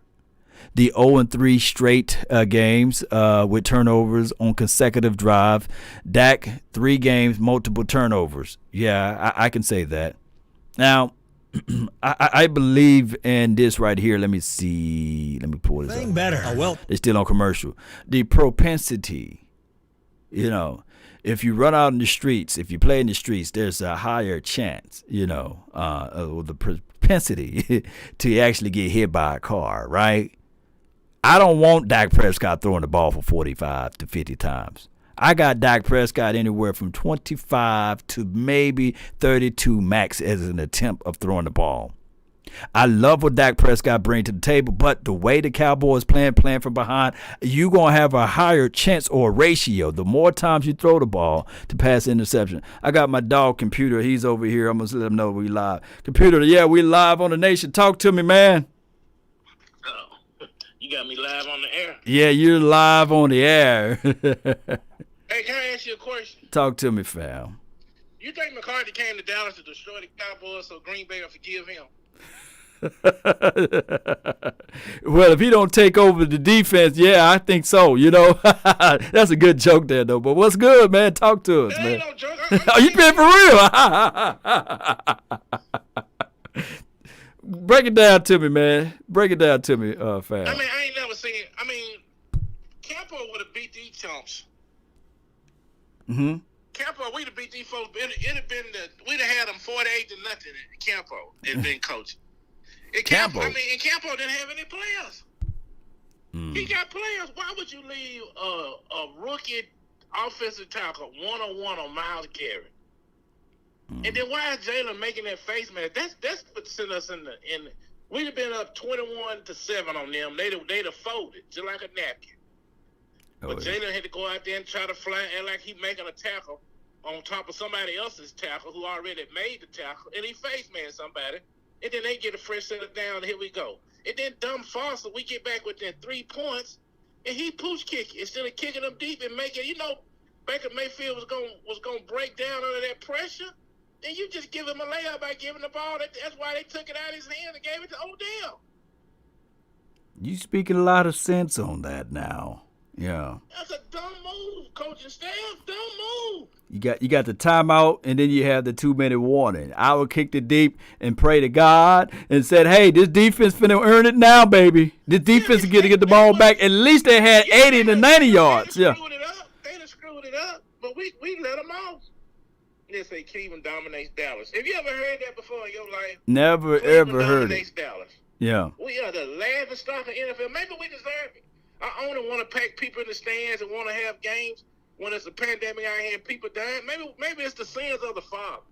Speaker 3: The 0-3 straight games with turnovers on consecutive drive. Dak, 3 games, multiple turnovers. Yeah, I can say that. Now, I believe in this right here. Let me see. Let me pull this up.
Speaker 2: Better. Oh, well.
Speaker 3: They're still on commercial. The propensity, if you run out in the streets, if you play in the streets, there's a higher chance, the propensity to actually get hit by a car, right? I don't want Dak Prescott throwing the ball for 45 to 50 times. I got Dak Prescott anywhere from 25 to maybe 32 max as an attempt of throwing the ball. I love what Dak Prescott brings to the table, but the way the Cowboys playing from behind, you're going to have a higher chance or ratio. The more times you throw the ball to pass interception. I got my dog Computer. He's over here. I'm going to let him know we live. Computer, yeah, we live on the nation. Talk to me, man.
Speaker 21: You got me live on the air.
Speaker 3: Yeah, you're live on the air.
Speaker 21: Hey, can I ask you a question?
Speaker 3: Talk to me, fam.
Speaker 21: You think McCarthy came to Dallas to destroy the Cowboys so Green Bay will forgive him?
Speaker 3: Well, if he don't take over the defense, yeah, I think so. That's a good joke there, though. But what's good, man? Talk to us, man.
Speaker 21: Ain't no joke.
Speaker 3: Are you being for real? Break it down to me, man. Break it down to me, fam.
Speaker 21: I ain't never seen. Campo would have beat these chumps.
Speaker 3: Mm-hmm.
Speaker 21: Campo, we'd have beat these folks. It'd have been we'd have had them 48-0 in Campo. It'd been coaching.
Speaker 3: Campo.
Speaker 21: And Campo didn't have any players. He got players. Why would you leave a rookie offensive tackle 1-on-1 on Myles Garrett? And then why is Jalen making that face mask? That's what sent us in. We'd have been up 21-7 on them. They'd have folded just like a napkin. But Jalen had to go out there and try to fly and like he making a tackle on top of somebody else's tackle who already made the tackle, and he face man somebody, and then they get a fresh set of down. And here we go. And then dumb Foster, we get back within 3 points, and he pooch kick it instead of kicking them deep and making. Baker Mayfield was gonna break down under that pressure. Then you just give him a layup by giving the ball. That's why they took it out of his hand and gave it to Odell.
Speaker 3: You speaking a lot of sense on that now. Yeah.
Speaker 21: That's a dumb move, coaching staff. Dumb move.
Speaker 3: You got the timeout, and then you have the 2-minute warning. I would kick it deep and pray to God and said, hey, this defense finna earn it now, baby. This defense is going to get the ball back. At least they had 80 to 90 yards. Yeah.
Speaker 21: They done screwed it up, but we let them off. They say Cleveland dominates Dallas. Have you ever heard that before in your life?
Speaker 3: Never,
Speaker 21: Cleveland
Speaker 3: ever heard it.
Speaker 21: Dallas.
Speaker 3: Yeah.
Speaker 21: We are the laughing stock of NFL. Maybe we deserve it. I only want to pack people in the stands and want to have games when it's a pandemic out here and people dying. Maybe it's the sins of the father.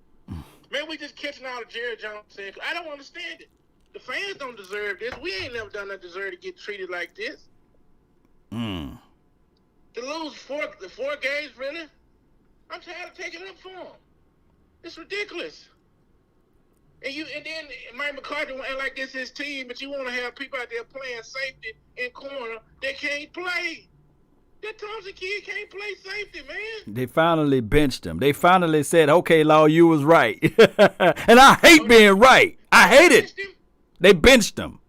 Speaker 21: Maybe we just catching out of Jerry Jones saying, I don't understand it. The fans don't deserve this. We ain't never done that deserve to get treated like this. To lose four games, really? I'm tired of taking up for them. It's ridiculous. And then Mike McCarthy went like this his team, but you want to have people out there playing safety in corner that can't play. That Thompson kid can't play safety, man.
Speaker 3: They finally benched him. They finally said, okay, Law, you was right. And I hate being right. I hate it. They benched him.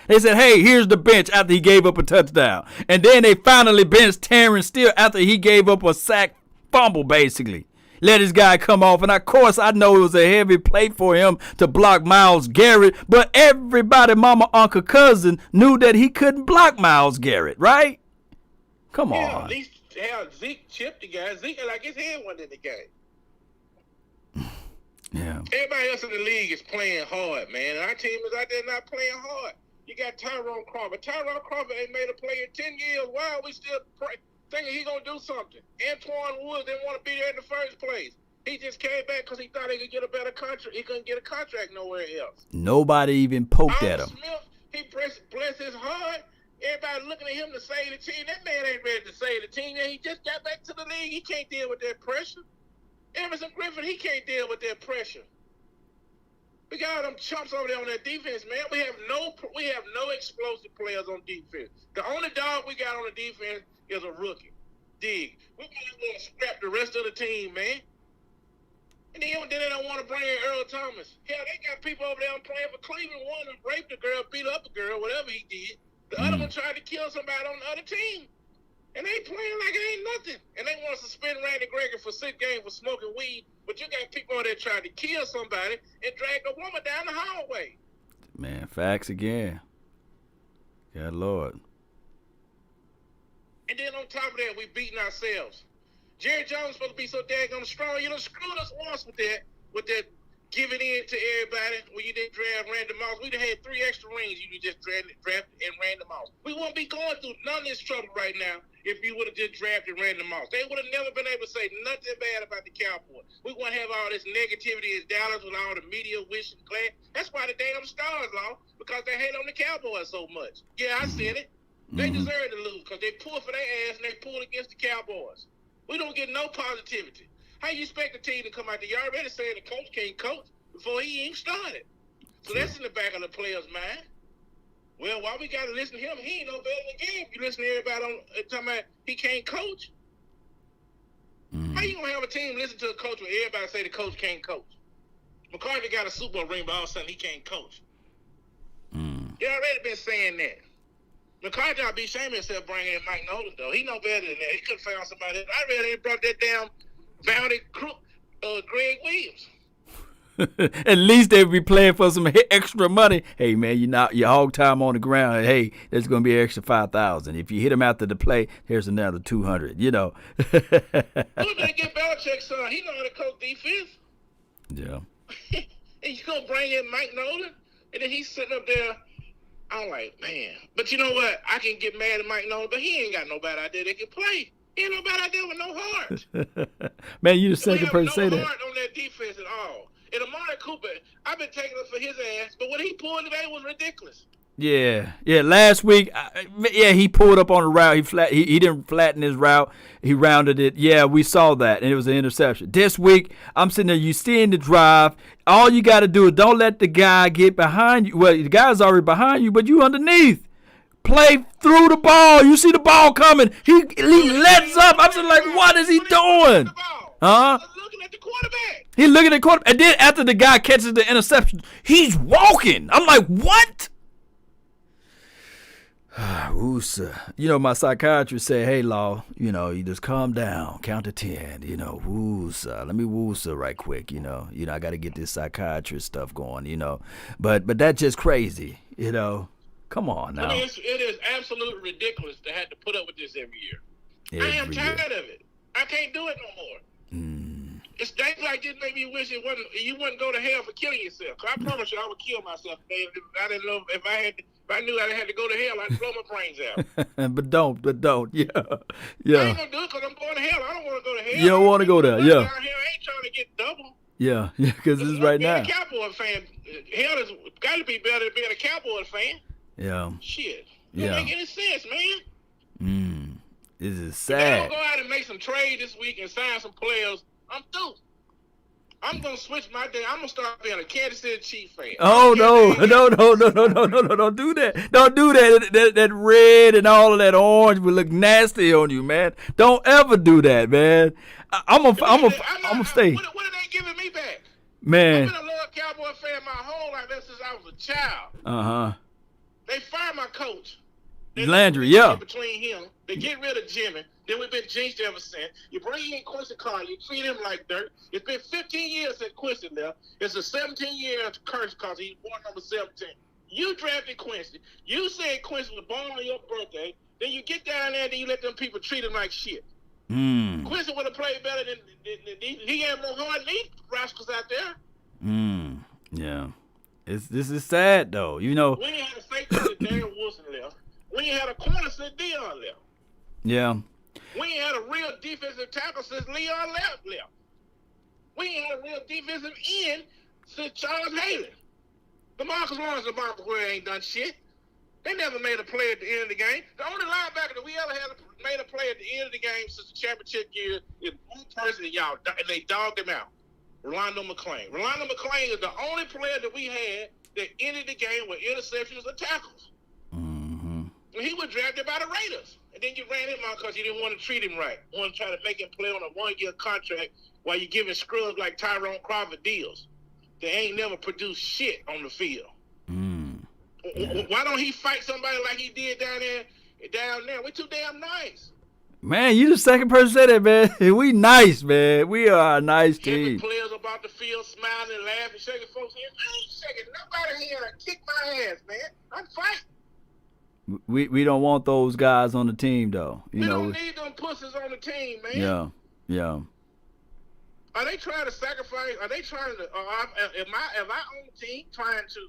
Speaker 3: They said, hey, here's the bench after he gave up a touchdown. And then they finally benched Terrence Steele after he gave up a sack fumble, basically. Let his guy come off. And, of course, I know it was a heavy play for him to block Myles Garrett. But everybody, mama, uncle, cousin, knew that he couldn't block Myles Garrett, right? Come on.
Speaker 21: At least Zeke chipped the guy. Zeke, like his head wasn't in the game.
Speaker 3: Yeah.
Speaker 21: Everybody else in the league is playing hard, man. And our team is out there not playing hard. You got Tyrone Crawford. Tyrone Crawford ain't made a play in 10 years. Why are we still thinking he's going to do something? Antoine Woods didn't want to be there in the first place. He just came back because he thought he could get a better contract. He couldn't get a contract nowhere else.
Speaker 3: Nobody even poked at him.
Speaker 21: Smith, he bless his heart. Everybody looking at him to save the team. That man ain't ready to save the team. He just got back to the league. He can't deal with that pressure. Emerson Griffin, he can't deal with that pressure. We got all them chumps over there on that defense, man. We have no explosive players on defense. The only dog we got on the defense is a rookie. Dig. We gotta scrap the rest of the team, man. And then they don't want to bring in Earl Thomas. Hell, they got people over there playing for Cleveland. One of them raped a girl, beat up a girl, whatever he did. The other one tried to kill somebody on the other team. And they playing like it ain't nothing. And they want to suspend Randy Gregory for 6 games for smoking weed. But you got people on there trying to kill somebody and drag a woman down the hallway.
Speaker 3: Man, facts again. God Lord.
Speaker 21: And then on top of that, we beating ourselves. Jerry Jones supposed to be so daggone strong. You know, screwed us once with that giving in to everybody when you didn't draft Randy Moss. We'd have had 3 extra rings. You just drafted and Randy Moss. We wouldn't be going through none of this trouble right now if you would have just drafted Randy Moss. They would have never been able to say nothing bad about the Cowboys. We wouldn't have all this negativity as Dallas with all the media wishing glad. That's why the damn Stars lost, because they hate on the Cowboys so much. Yeah, I said it. They deserve to lose because they pulled for their ass and they pulled against the Cowboys. We don't get no positivity. How you expect the team to come out there? You already saying the coach can't coach before he even started. So that's in the back of the player's mind. Well, why we got to listen to him? He ain't no better than the game. You listen to everybody talking about he can't coach. How you going to have a team listen to a coach when everybody say the coach can't coach? McCarthy got a Super Bowl ring, but all of a sudden he can't coach. You already been saying that. McCarthy ought to be ashamed of himself bringing in Mike Nolan, though. He know better than that. He could have found somebody else. I really ain't brought that damn bounty crook, Greg Williams.
Speaker 3: At least they'd be playing for some extra money. Hey, man, you hog time on the ground. Hey, there's going to be an extra $5,000. If you hit him after the play, here's another $200. You know.
Speaker 21: Look, they get Belichick's son. He know how to coach defense.
Speaker 3: Yeah.
Speaker 21: And you going to bring in Mike Nolan, and then he's sitting up there. I'm like, man. But you know what? I can get mad at Mike Nolan, but he ain't got nobody out there that can play. He ain't nobody out there with no heart.
Speaker 3: Man, you the second person to say that.
Speaker 21: No heart on that defense at all. And Amari Cooper, I've been taking him for his ass, but what he pulled today was ridiculous.
Speaker 3: Yeah. Last week, he pulled up on a route. He didn't flatten his route. He rounded it. Yeah, we saw that, and it was an interception. This week, I'm sitting there. You seeing the drive. All you got to do is don't let the guy get behind you. Well, the guy's already behind you, but you underneath. Play through the ball. You see the ball coming. He lets up. I'm just like, what is he doing? Huh?
Speaker 21: Looking at the quarterback.
Speaker 3: He's looking at the quarterback. And then after the guy catches the interception, he's walking. I'm like, what? Woosa. You know, my psychiatrist said, hey, Law, you just calm down, count to 10, woosa. Let me woosa right quick, I got to get this psychiatrist stuff going, But that's just crazy, Come on now.
Speaker 21: I mean, it is absolutely ridiculous to have to put up with this every year. I am tired of it. I can't do it no more. It's things like this make me wish you wouldn't go to hell for killing yourself. 'Cause I promise you I would kill myself if I didn't know if I knew I had to go to hell, I'd blow my brains out.
Speaker 3: but don't. Yeah.
Speaker 21: I ain't gonna do it because I'm going to hell. I don't want to go to hell.
Speaker 3: You don't want to go there, yeah.
Speaker 21: I ain't trying to get double.
Speaker 3: Yeah, because this is right now.
Speaker 21: Being a Cowboy fan, hell has got to be better than being a Cowboy fan.
Speaker 3: Yeah.
Speaker 21: Shit. Don't make any sense, man.
Speaker 3: This is
Speaker 21: If
Speaker 3: sad.
Speaker 21: I don't go out and make some trade this week and sign some players, I'm through. I'm going to switch my day. I'm going to start being a Kansas City Chiefs fan.
Speaker 3: Oh, no. Don't do that. Don't do that. That red and all of that orange will look nasty on you, man. Don't ever do that, man. I'm going to stay.
Speaker 21: What are they giving me back?
Speaker 3: Man.
Speaker 21: I've been a loyal Cowboy fan my whole life since I was a child.
Speaker 3: Uh-huh.
Speaker 21: They fired my coach.
Speaker 3: Landry, yeah.
Speaker 21: Between him, they get rid of Jimmy. Then we've been jinxed ever since. You bring in Quincy Carter, you treat him like dirt. It's been 15 years since Quincy left. It's a 17-year curse because he's born number 17. You drafted Quincy. You said Quincy was born on your birthday. Then you get down there and then you let them people treat him like shit. Quincy would have played better than he had more heart than these rascals out there.
Speaker 3: Yeah. This is sad, though.
Speaker 21: We ain't had a safety since Darren Wilson left. We ain't had a corner since Dion left.
Speaker 3: Yeah.
Speaker 21: We ain't had a real defensive tackle since Leon left. We ain't had a real defensive end since Charles Haley. DeMarcus Lawrence and Marcus Ware ain't done shit. They never made a play at the end of the game. The only linebacker that we ever had made a play at the end of the game since the championship year is one person and they dogged him out. Rolando McClain. Rolando McClain is the only player that we had that ended the game with interceptions or tackles.
Speaker 3: Mm-hmm.
Speaker 21: And he was drafted by the Raiders. And then you ran him out because you didn't want to treat him right. You want to try to make him play on a 1-year contract while you're giving scrubs like Tyrone Crawford deals. They ain't never produced shit on the field. Why don't he fight somebody like he did down there? We're too damn nice.
Speaker 3: Man, you the second person to say that, man. We nice, man. We are a nice team.
Speaker 21: Players about the field smiling and laughing, shaking folks' hands. I ain't shaking nobody hand. I kick my ass, man. I'm fighting.
Speaker 3: We don't want those guys on the team, though.
Speaker 21: We don't need them pussies on the team, man.
Speaker 3: Yeah.
Speaker 21: Are they trying to sacrifice? Are they trying to? Am I on the team trying to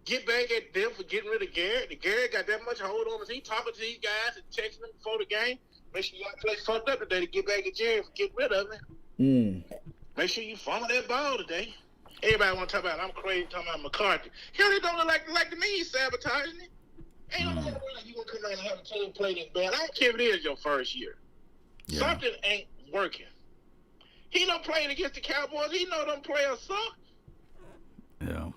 Speaker 21: get back at them for getting rid of Garrett? The Garrett got that much hold on us. He talking to these guys and texting them before the game. Make sure y'all play fucked up today to get back at Jerry for getting rid of him. Make sure you fumble that ball today. Everybody want to talk about I'm crazy talking about McCarthy. He only don't look like to me he's sabotaging it. Ain't no way you gonna come out and have a team play this bad. I don't care if it is your first year. Yeah. Something ain't working. He don't play against the Cowboys. He know them players suck.
Speaker 3: Yeah,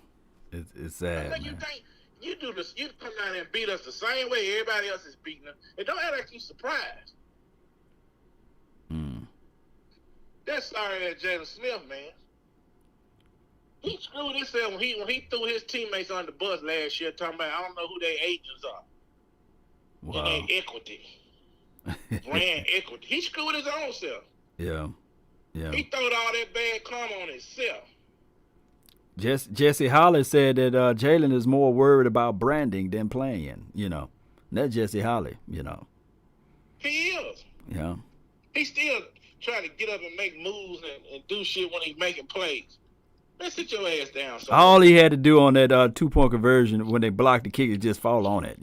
Speaker 3: it's sad, man.
Speaker 21: You think you do this? You come down and beat us the same way everybody else is beating us, and don't act like you surprised. That's sorry at Jalen Smith, man. He screwed himself when he threw his teammates on the bus last year, talking about I don't know who their agents are. Wow. And their equity, brand equity. He screwed his own self.
Speaker 3: Yeah.
Speaker 21: He throwed all that bad karma on himself.
Speaker 3: Jesse Holly said that Jalen is more worried about branding than playing. That's Jesse Holly.
Speaker 21: He is.
Speaker 3: Yeah.
Speaker 21: He still trying to get up and make moves and do shit when he's making plays. Man, sit your ass down. Son.
Speaker 3: All he had to do on that 2-point conversion when they blocked the kick is just fall on it.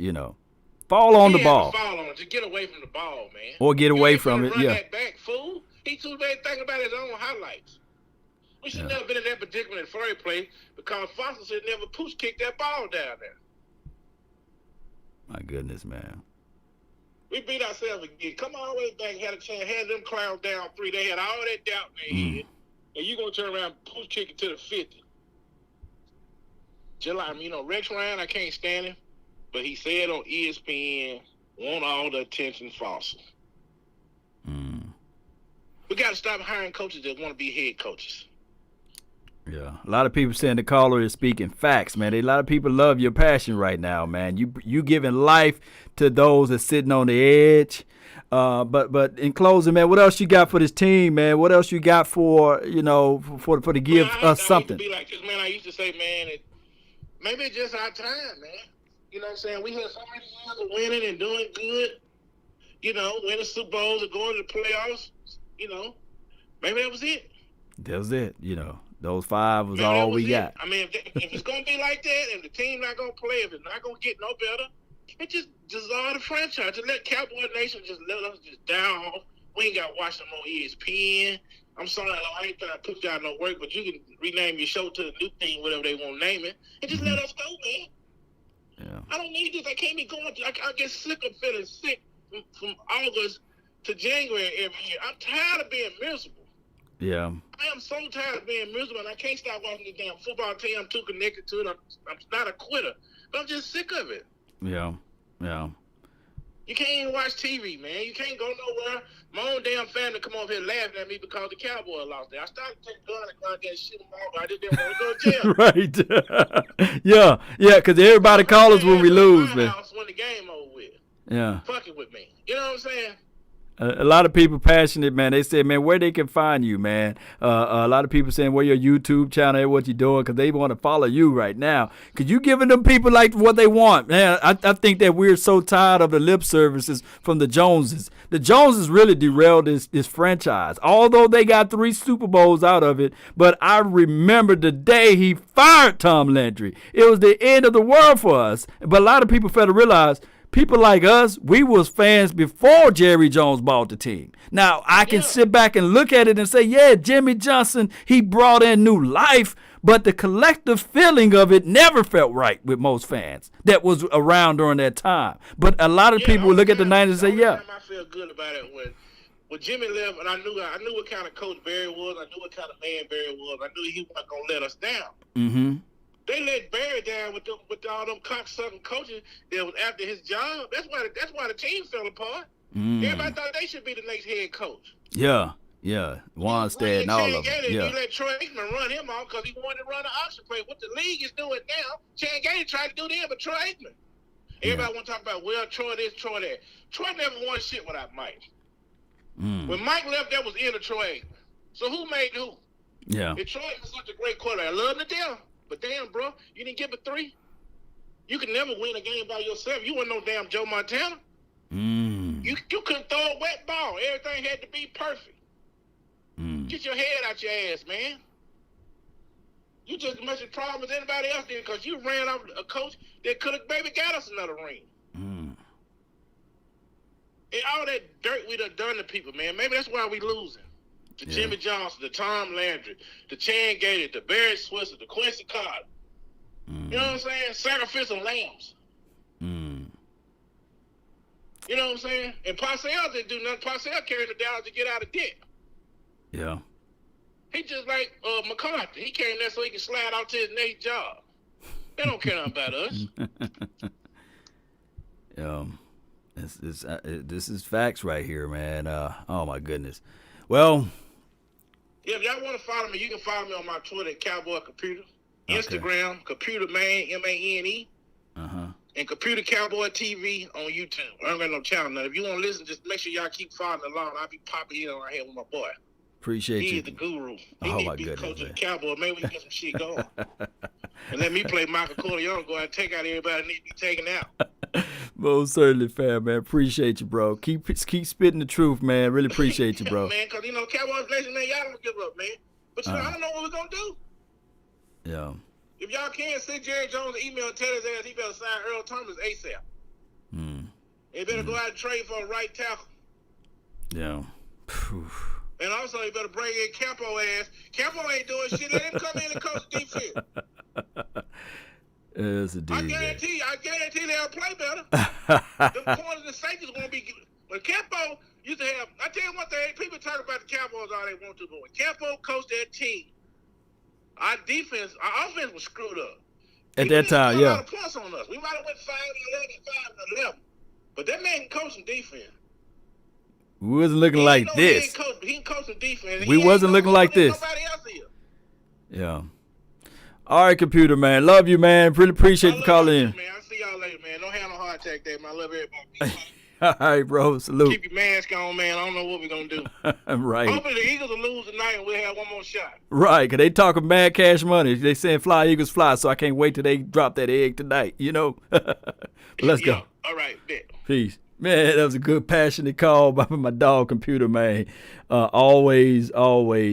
Speaker 3: Fall on the ball.
Speaker 21: Fall on it. Just get away from the ball, man.
Speaker 3: Or get away from it.
Speaker 21: Run that back, fool. He too bad thinking about his own highlights. We should never been in that predicament in the first place because Foster should never pooch kick that ball down there.
Speaker 3: My goodness, man.
Speaker 21: We beat ourselves again. Come all the way back, had a chance, had them clowns down 3. They had all that doubt in their head. And you going to turn around and pooch kick it to the 50. Just like, Rex Ryan, I can't stand him. But he said on ESPN, want all the attention Foster. We got to stop hiring coaches that want to be head coaches.
Speaker 3: Yeah, a lot of people saying the caller is speaking facts, man. A lot of people love your passion right now, man. You giving life to those that's sitting on the edge. But in closing, man, what else you got for this team, man? What else you got for for to give us something?
Speaker 21: I used to be like this, man. I used to say, man, maybe it's just our time, man. You know what I'm saying? We had so many years of winning and doing good. Winning Super Bowls and going to the playoffs. Maybe that was it.
Speaker 3: That was it. Those 5 was all we got.
Speaker 21: I mean, if it's going to be like that, and the team not going to play, if it's not going to get no better, it just dissolve the franchise. Just let Cowboy Nation just let us just down off. We ain't got to watch them on ESPN. I'm sorry, I ain't trying to put y'all no work, but you can rename your show to the new thing, whatever they want to name it, and just let us go, man.
Speaker 3: Yeah.
Speaker 21: I don't need this. I can't be going I get sick of feeling sick from August to January every year. I'm tired of being miserable.
Speaker 3: Yeah.
Speaker 21: I am so tired of being miserable, and I can't stop watching the damn football team. I'm too connected to it. I'm not a quitter, but I'm just sick of it.
Speaker 3: Yeah.
Speaker 21: You can't even watch TV, man. You can't go nowhere. My own damn family come over here laughing at me because the Cowboys lost there. I started to take gun and go out there and shoot them all, but I just didn't want to go to
Speaker 3: Right.
Speaker 21: jail.
Speaker 3: yeah, because everybody calls us when we lose, man.
Speaker 21: When the game over with.
Speaker 3: Yeah.
Speaker 21: Fucking with me. You know what I'm saying?
Speaker 3: A lot of people passionate, man. They say, man, where they can find you, man. A lot of people saying where your YouTube channel is, what you doing, because they want to follow you right now. Because you giving them people like what they want, man. I think that we're so tired of the lip services from the Joneses. The Joneses really derailed this franchise, although they got 3 Super Bowls out of it. But I remember the day he fired Tom Landry. It was the end of the world for us. But a lot of people fail to realize people like us, we was fans before Jerry Jones bought the team. Now, I can sit back and look at it and say, yeah, Jimmy Johnson, he brought in new life, but the collective feeling of it never felt right with most fans that was around during that time. But a lot of people would look at the 90s and say, yeah.
Speaker 21: I feel good about it when But Jimmy left, and I knew what kind of coach Barry was. I knew what kind of man Barry was. I knew he wasn't gonna let us down.
Speaker 3: Mm-hmm.
Speaker 21: They let Barry down with all them cocksucking coaches that was after his job. That's why the team fell apart. Everybody thought they should be the next head coach.
Speaker 3: Yeah. Wanstead and all of them. Yeah.
Speaker 21: You let Troy Aikman run him off because he wanted to run an auction play. What the league is doing now, Chan Gailey tried to do that, but Troy Aikman. Everybody want to talk about, well, Troy this, Troy that. Troy never won shit without Mike. When Mike left, that was the end of Troy Aikman. So who made who?
Speaker 3: Yeah.
Speaker 21: And Troy was such a great quarterback. I love him to death. But damn, bro, you didn't give it 3. You could never win a game by yourself. You weren't no damn Joe Montana. You couldn't throw a wet ball. Everything had to be perfect. Get your head out your ass, man. You just as much a problem as anybody else did because you ran off a coach that could have maybe got us another ring. And all that dirt we done to people, man. Maybe that's why we losing. To Jimmy Johnson, to Tom Landry, to Chan Gailey, to Barry Switzer, to Quincy Carter. You know what I'm saying? Sacrificial lambs. You know what I'm saying? And Parcells didn't do nothing. Parcells carried the Dallas to get out of debt.
Speaker 3: Yeah.
Speaker 21: He just like McCarthy. He came there so he could slide out to his next job. They don't care nothing about us.
Speaker 3: This is facts right here, man. Oh my goodness. Well,
Speaker 21: if y'all want to follow me, you can follow me on my Twitter at Cowboy Computer, Instagram Computer Man MANE, and Computer Cowboy TV on YouTube. I don't got no channel now. If you want to listen, just make sure y'all keep following along. I'll be popping in on here with my boy.
Speaker 3: Appreciate you.
Speaker 21: He is the guru. He
Speaker 3: Oh
Speaker 21: need
Speaker 3: my
Speaker 21: to be
Speaker 3: goodness,
Speaker 21: coaching
Speaker 3: man.
Speaker 21: the Cowboy. Maybe we can get some shit going. And let me play Michael Corleone, go out and take out everybody that need to be taken out.
Speaker 3: Most certainly, fam, man. Appreciate you, bro. Keep spitting the truth, man. Really appreciate you, bro.
Speaker 21: Man, because, Cowboys Nation, man, y'all don't give up, man. But, I don't know what we're going to do.
Speaker 3: Yeah.
Speaker 21: If y'all can, send Jerry Jones an email and tell his ass he better sign Earl Thomas ASAP. He better go out and trade for a right tackle.
Speaker 3: Yeah.
Speaker 21: And also, you better bring in Campo ass. Campo ain't doing shit. Let him come in and coach defense.
Speaker 3: It's a dude,
Speaker 21: I guarantee they'll play better. The corners and safeties going to be. When Campo used to have, I tell you one thing, people talk about the Cowboys all they want to, but when Campo coached that team, our offense was screwed up.
Speaker 3: At that time,
Speaker 21: a
Speaker 3: yeah.
Speaker 21: lot of points on us. We might have went 5-11, 5-11, but that man can coach some defense.
Speaker 3: We wasn't looking like this.
Speaker 21: He can coach some defense.
Speaker 3: We wasn't looking like this.
Speaker 21: Nobody else is.
Speaker 3: Yeah. All right, Computer, man. Love you, man. Really appreciate you calling in.
Speaker 21: Man, I'll see y'all later, man. Don't have no heart attack day, man. I love everybody.
Speaker 3: All right, bro. Salute.
Speaker 21: Keep your mask on, man. I don't know what we're going to do.
Speaker 3: Right.
Speaker 21: Hopefully the Eagles will lose tonight and we'll have one more shot.
Speaker 3: Right, because they talking mad cash money. They saying fly, Eagles fly, so I can't wait till they drop that egg tonight, But let's go.
Speaker 21: All right, bet.
Speaker 3: Peace. Man, that was a good passionate call by my dog Computer, man. Always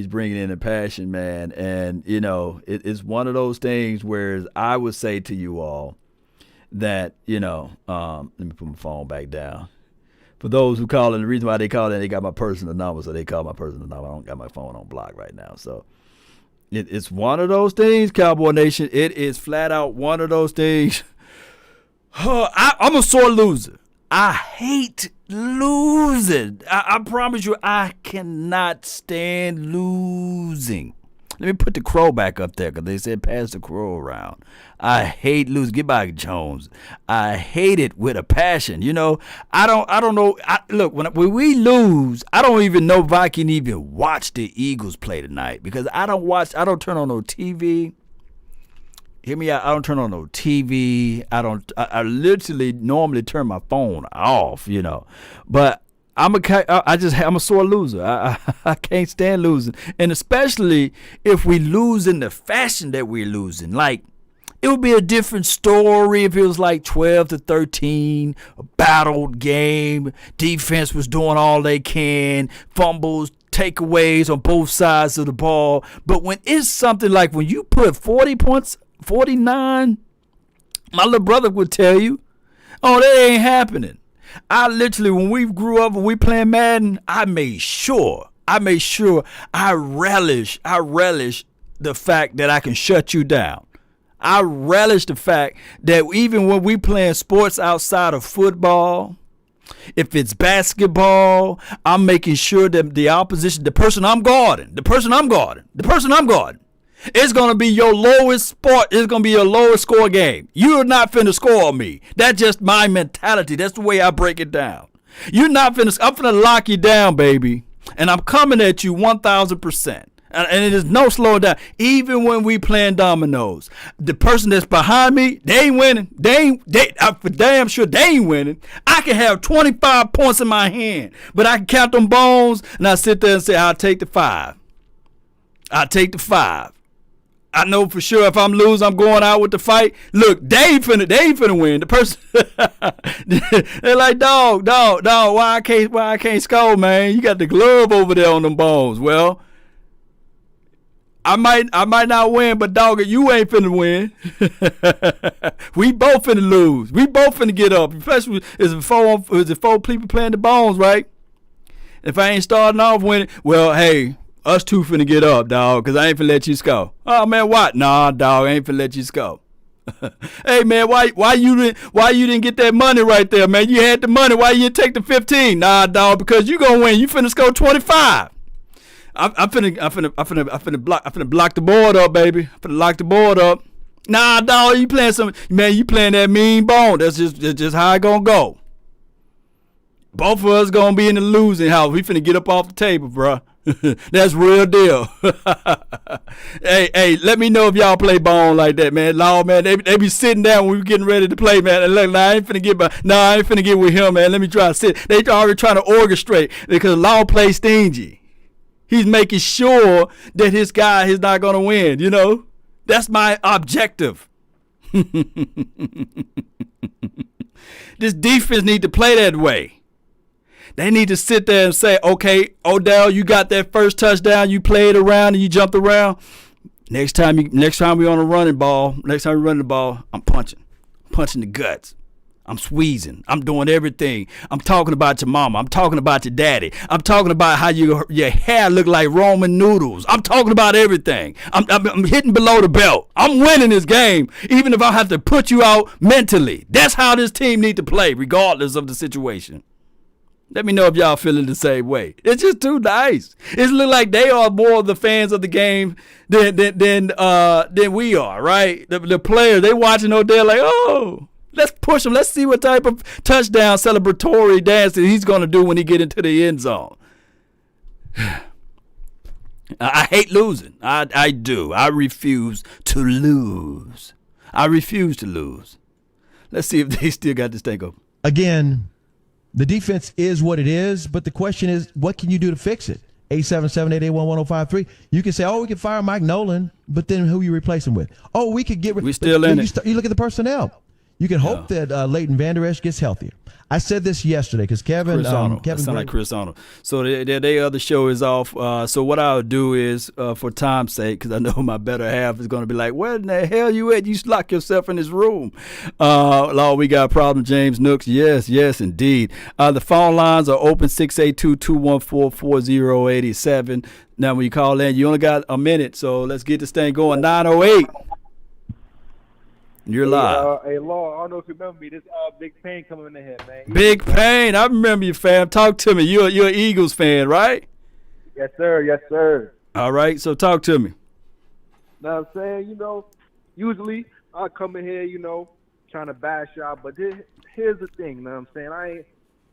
Speaker 3: bringing in the passion, man. And, it's one of those things where I would say to you all that, let me put my phone back down. For those who call in, the reason why they call in, they got my personal number, so they call my personal number. I don't got my phone on block right now. So it's one of those things, Cowboy Nation. It is flat out one of those things. I'm a sore loser. I hate losing. I promise you, I cannot stand losing. Let me put the crow back up there because they said pass the crow around. I hate losing. Get back, Jones. I hate it with a passion. I don't know. Look, when we lose, I don't even know if I can even watch the Eagles play tonight because I don't turn on no TV. Hear me out. I don't turn on no TV. I literally normally turn my phone off, But I'm a sore loser. I can't stand losing. And especially if we lose in the fashion that we're losing. Like, it would be a different story if it was like 12-13, a battled game. Defense was doing all they can. Fumbles, takeaways on both sides of the ball. But when it's something like when you put 40 points, 49, my little brother would tell you, oh, that ain't happening. I literally, when we grew up and we playing Madden, I made sure I relish the fact that I can shut you down. I relish the fact that even when we playing sports outside of football, If it's basketball, I'm making sure that the opposition, the person I'm guarding, it's going to be your lowest sport. It's going to be your lowest score game. You're not finna score on me. That's just my mentality. That's the way I break it down. You're not finna, I'm finna lock you down, baby. And I'm coming at you 1,000%. And it is no slowing down. Even when we playing dominoes, the person that's behind me, they ain't winning. I'm for damn sure they ain't winning. I can have 25 points in my hand, but I can count them bones, and I sit there and say, I'll take the 5. I'll take the 5. I know for sure if I'm losing, I'm going out with the fight. Look, they ain't finna win. The person, they're like, dog, why I can't score, man? You got the glove over there on them bones. Well, I might not win, but dog, you ain't finna win. We both finna lose. We both finna get up. Especially is it four people playing the bones, right? If I ain't starting off winning, well, hey, us two finna get up, dog, because I ain't finna let you score. Oh man, what? Nah, dog, I ain't finna let you score. Hey man, why you didn't get that money right there, man? You had the money. Why you didn't take the 15? Nah, dog, because you gonna win. You finna score 25. I'm finna block the board up, baby. I'm finna lock the board up. Nah, dog, you playing that mean bone. That's just how it gonna go. Both of us gonna be in the losing house. We finna get up off the table, bruh. That's real deal. Hey, let me know if y'all play bone like that, man. Law, man, they be sitting down when we getting ready to play, man. And look, I ain't finna get with him, man. Let me try to sit. They already trying to orchestrate because Law plays stingy. He's making sure that his guy is not going to win, you know? That's my objective. This defense need to play that way. They need to sit there and say, okay, Odell, you got that first touchdown. You played around and you jumped around. Next time we on a running ball, I'm punching the guts. I'm squeezing. I'm doing everything. I'm talking about your mama. I'm talking about your daddy. I'm talking about how your hair look like Roman noodles. I'm talking about everything. I'm hitting below the belt. I'm winning this game, even if I have to put you out mentally. That's how this team need to play, regardless of the situation. Let me know if y'all feeling the same way. It's just too nice. It look like they are more of the fans of the game than we are, right? The players, they watching Odell like, oh, let's push him. Let's see what type of touchdown celebratory dance that he's going to do when he get into the end zone. I hate losing. I do. I refuse to lose. Let's see if they still got this thing open.
Speaker 2: Again, the defense is what it is, but the question is, what can you do to fix it? 877-881-1053. You can say, we can fire Mike Nolan, but then who you replace him with? Oh, we could get rid.
Speaker 3: We still in it.
Speaker 2: You look at the personnel. You can hope that Leighton Vander Esch gets healthier. I said this yesterday because Kevin
Speaker 3: like Chris Arnold. So their other show is off. So what I'll do is, for time's sake, because I know my better half is going to be like, where in the hell you at? You lock yourself in this room. Law, we got a problem, James Nooks. Yes, indeed. The phone lines are open, 682-214-4087. Now, when you call in, you only got a minute, so let's get this thing going. 908. You're live.
Speaker 5: Hey, Law, I don't know if you remember me. This Big Pain coming in the head, man.
Speaker 3: Big Pain. I remember you, fam. Talk to me. You're an Eagles fan, right?
Speaker 5: Yes, sir.
Speaker 3: All right, so talk to me.
Speaker 5: Now, I'm saying, usually I come in here, trying to bash y'all, but here's the thing, you know what I'm saying?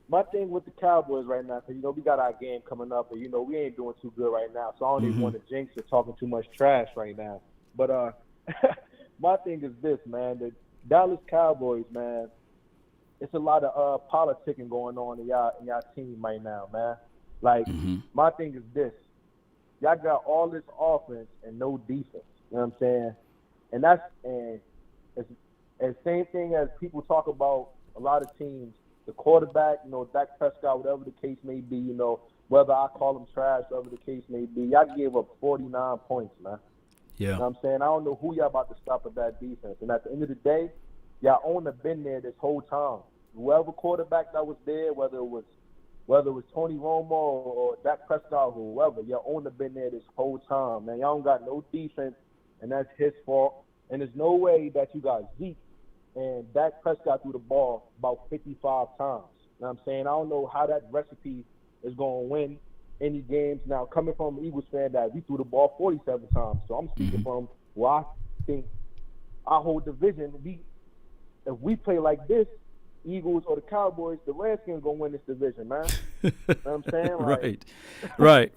Speaker 5: My thing with the Cowboys right now, because, we got our game coming up, and, we ain't doing too good right now, so I don't even want to jinx or talking too much trash right now. But, my thing is this, man. The Dallas Cowboys, man, it's a lot of politicking going on in y'all team right now, man. Like, my thing is this. Y'all got all this offense and no defense. You know what I'm saying? And it's the same thing as people talk about a lot of teams. The quarterback, Dak Prescott, whatever the case may be, whether I call him trash, whatever the case may be, y'all gave up 49 points, man.
Speaker 3: Yeah.
Speaker 5: You know what I'm saying? I don't know who y'all about to stop at that defense. And at the end of the day, y'all own have been there this whole time. Whoever quarterback that was there, whether it was Tony Romo or Dak Prescott or whoever, y'all own have been there this whole time. Man, y'all don't got no defense, and that's his fault. And there's no way that you got Zeke and Dak Prescott threw the ball about 55 times. You know what I'm saying? I don't know how that recipe is going to win any games. Now, coming from an Eagles fan that we threw the ball 47 times, so I'm speaking from where I think our whole division, if we play like this, Eagles or the Cowboys, the Redskins gonna win this division, man. You know what I'm saying? Like,
Speaker 3: Right.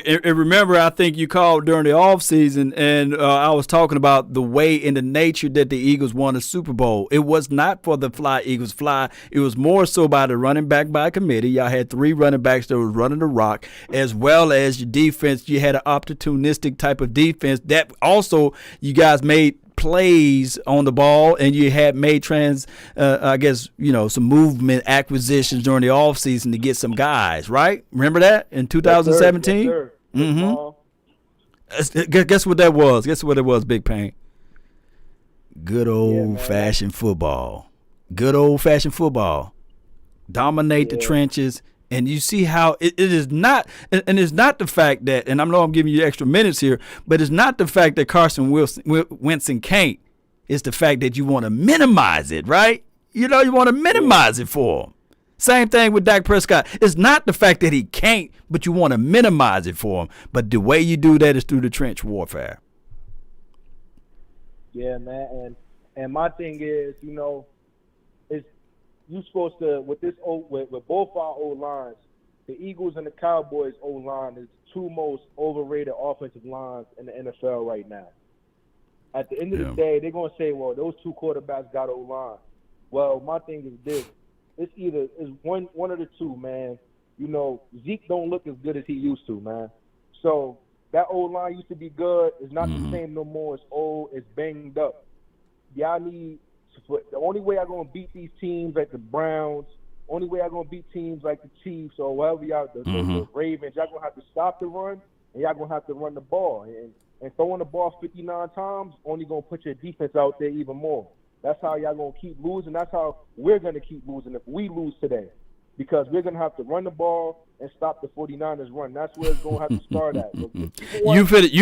Speaker 3: And remember, I think you called during the offseason, and I was talking about the way and the nature that the Eagles won a Super Bowl. It was not for the Eagles fly. It was more so by the running back by committee. Y'all had 3 running backs that was running the rock, as well as your defense. You had an opportunistic type of defense that also you guys made plays on the ball, and you had made some movement acquisitions during the offseason to get some guys, right? Remember that in 2017?
Speaker 5: Yes, sir.
Speaker 3: Guess what that was? Guess what it was, Big Pain? Good old-fashioned football. Good old-fashioned football. Dominate the trenches. And you see how it is not, and it's not the fact that, and I know I'm giving you extra minutes here, but it's not the fact that Carson Winston can't. It's the fact that you want to minimize it, right? You want to minimize it for him. Same thing with Dak Prescott. It's not the fact that he can't, but you want to minimize it for him. But the way you do that is through the trench warfare.
Speaker 5: Yeah, man. And my thing is, you're supposed to, with both our O-lines, the Eagles and the Cowboys O-line is the 2 most overrated offensive lines in the NFL right now. At the end of the day, they're going to say, well, those 2 quarterbacks got O-line. Well, my thing is this. It's one of the two, man. Zeke don't look as good as he used to, man. So that O-line used to be good. It's not the same no more. It's old. It's banged up. Y'all need – the only way I'm going to beat these teams like the Browns, only way I'm going to beat teams like the Chiefs or whatever the Ravens, y'all going to have to stop the run, and y'all going to have to run the ball. And throwing the ball 59 times only going to put your defense out there even more. That's how y'all going to keep losing. That's how we're going to keep losing if we lose today, because we're going to have to run the ball and stop the 49ers run. That's where it's going to have to start at.
Speaker 3: You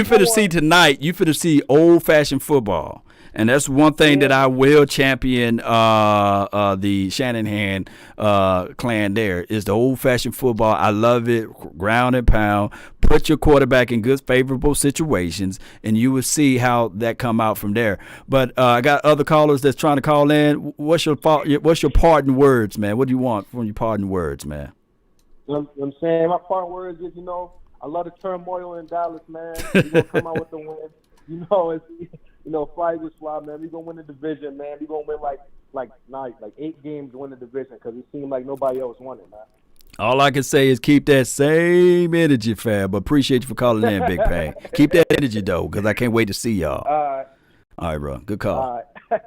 Speaker 3: finna see tonight, you finna see old-fashioned football. And that's one thing that I will champion the Shanahan clan there is the old-fashioned football. I love it, ground and pound. Put your quarterback in good, favorable situations, and you will see how that come out from there. But I got other callers that's trying to call in. What's your parting words, man? What do you want from your parting words, man?
Speaker 5: I'm saying my parting words is, I love the turmoil in Dallas, man. We're going to come out with the win. Fly Eagles fly, man. We're going to win the division, man. We're going to win like 8 games to win the division, because it seemed like nobody else won it, man.
Speaker 3: All I can say is keep that same energy, fam. But appreciate you for calling in, Big Pain. Keep that energy, though, because I can't wait to see y'all. All right, bro. Good call.
Speaker 5: All right.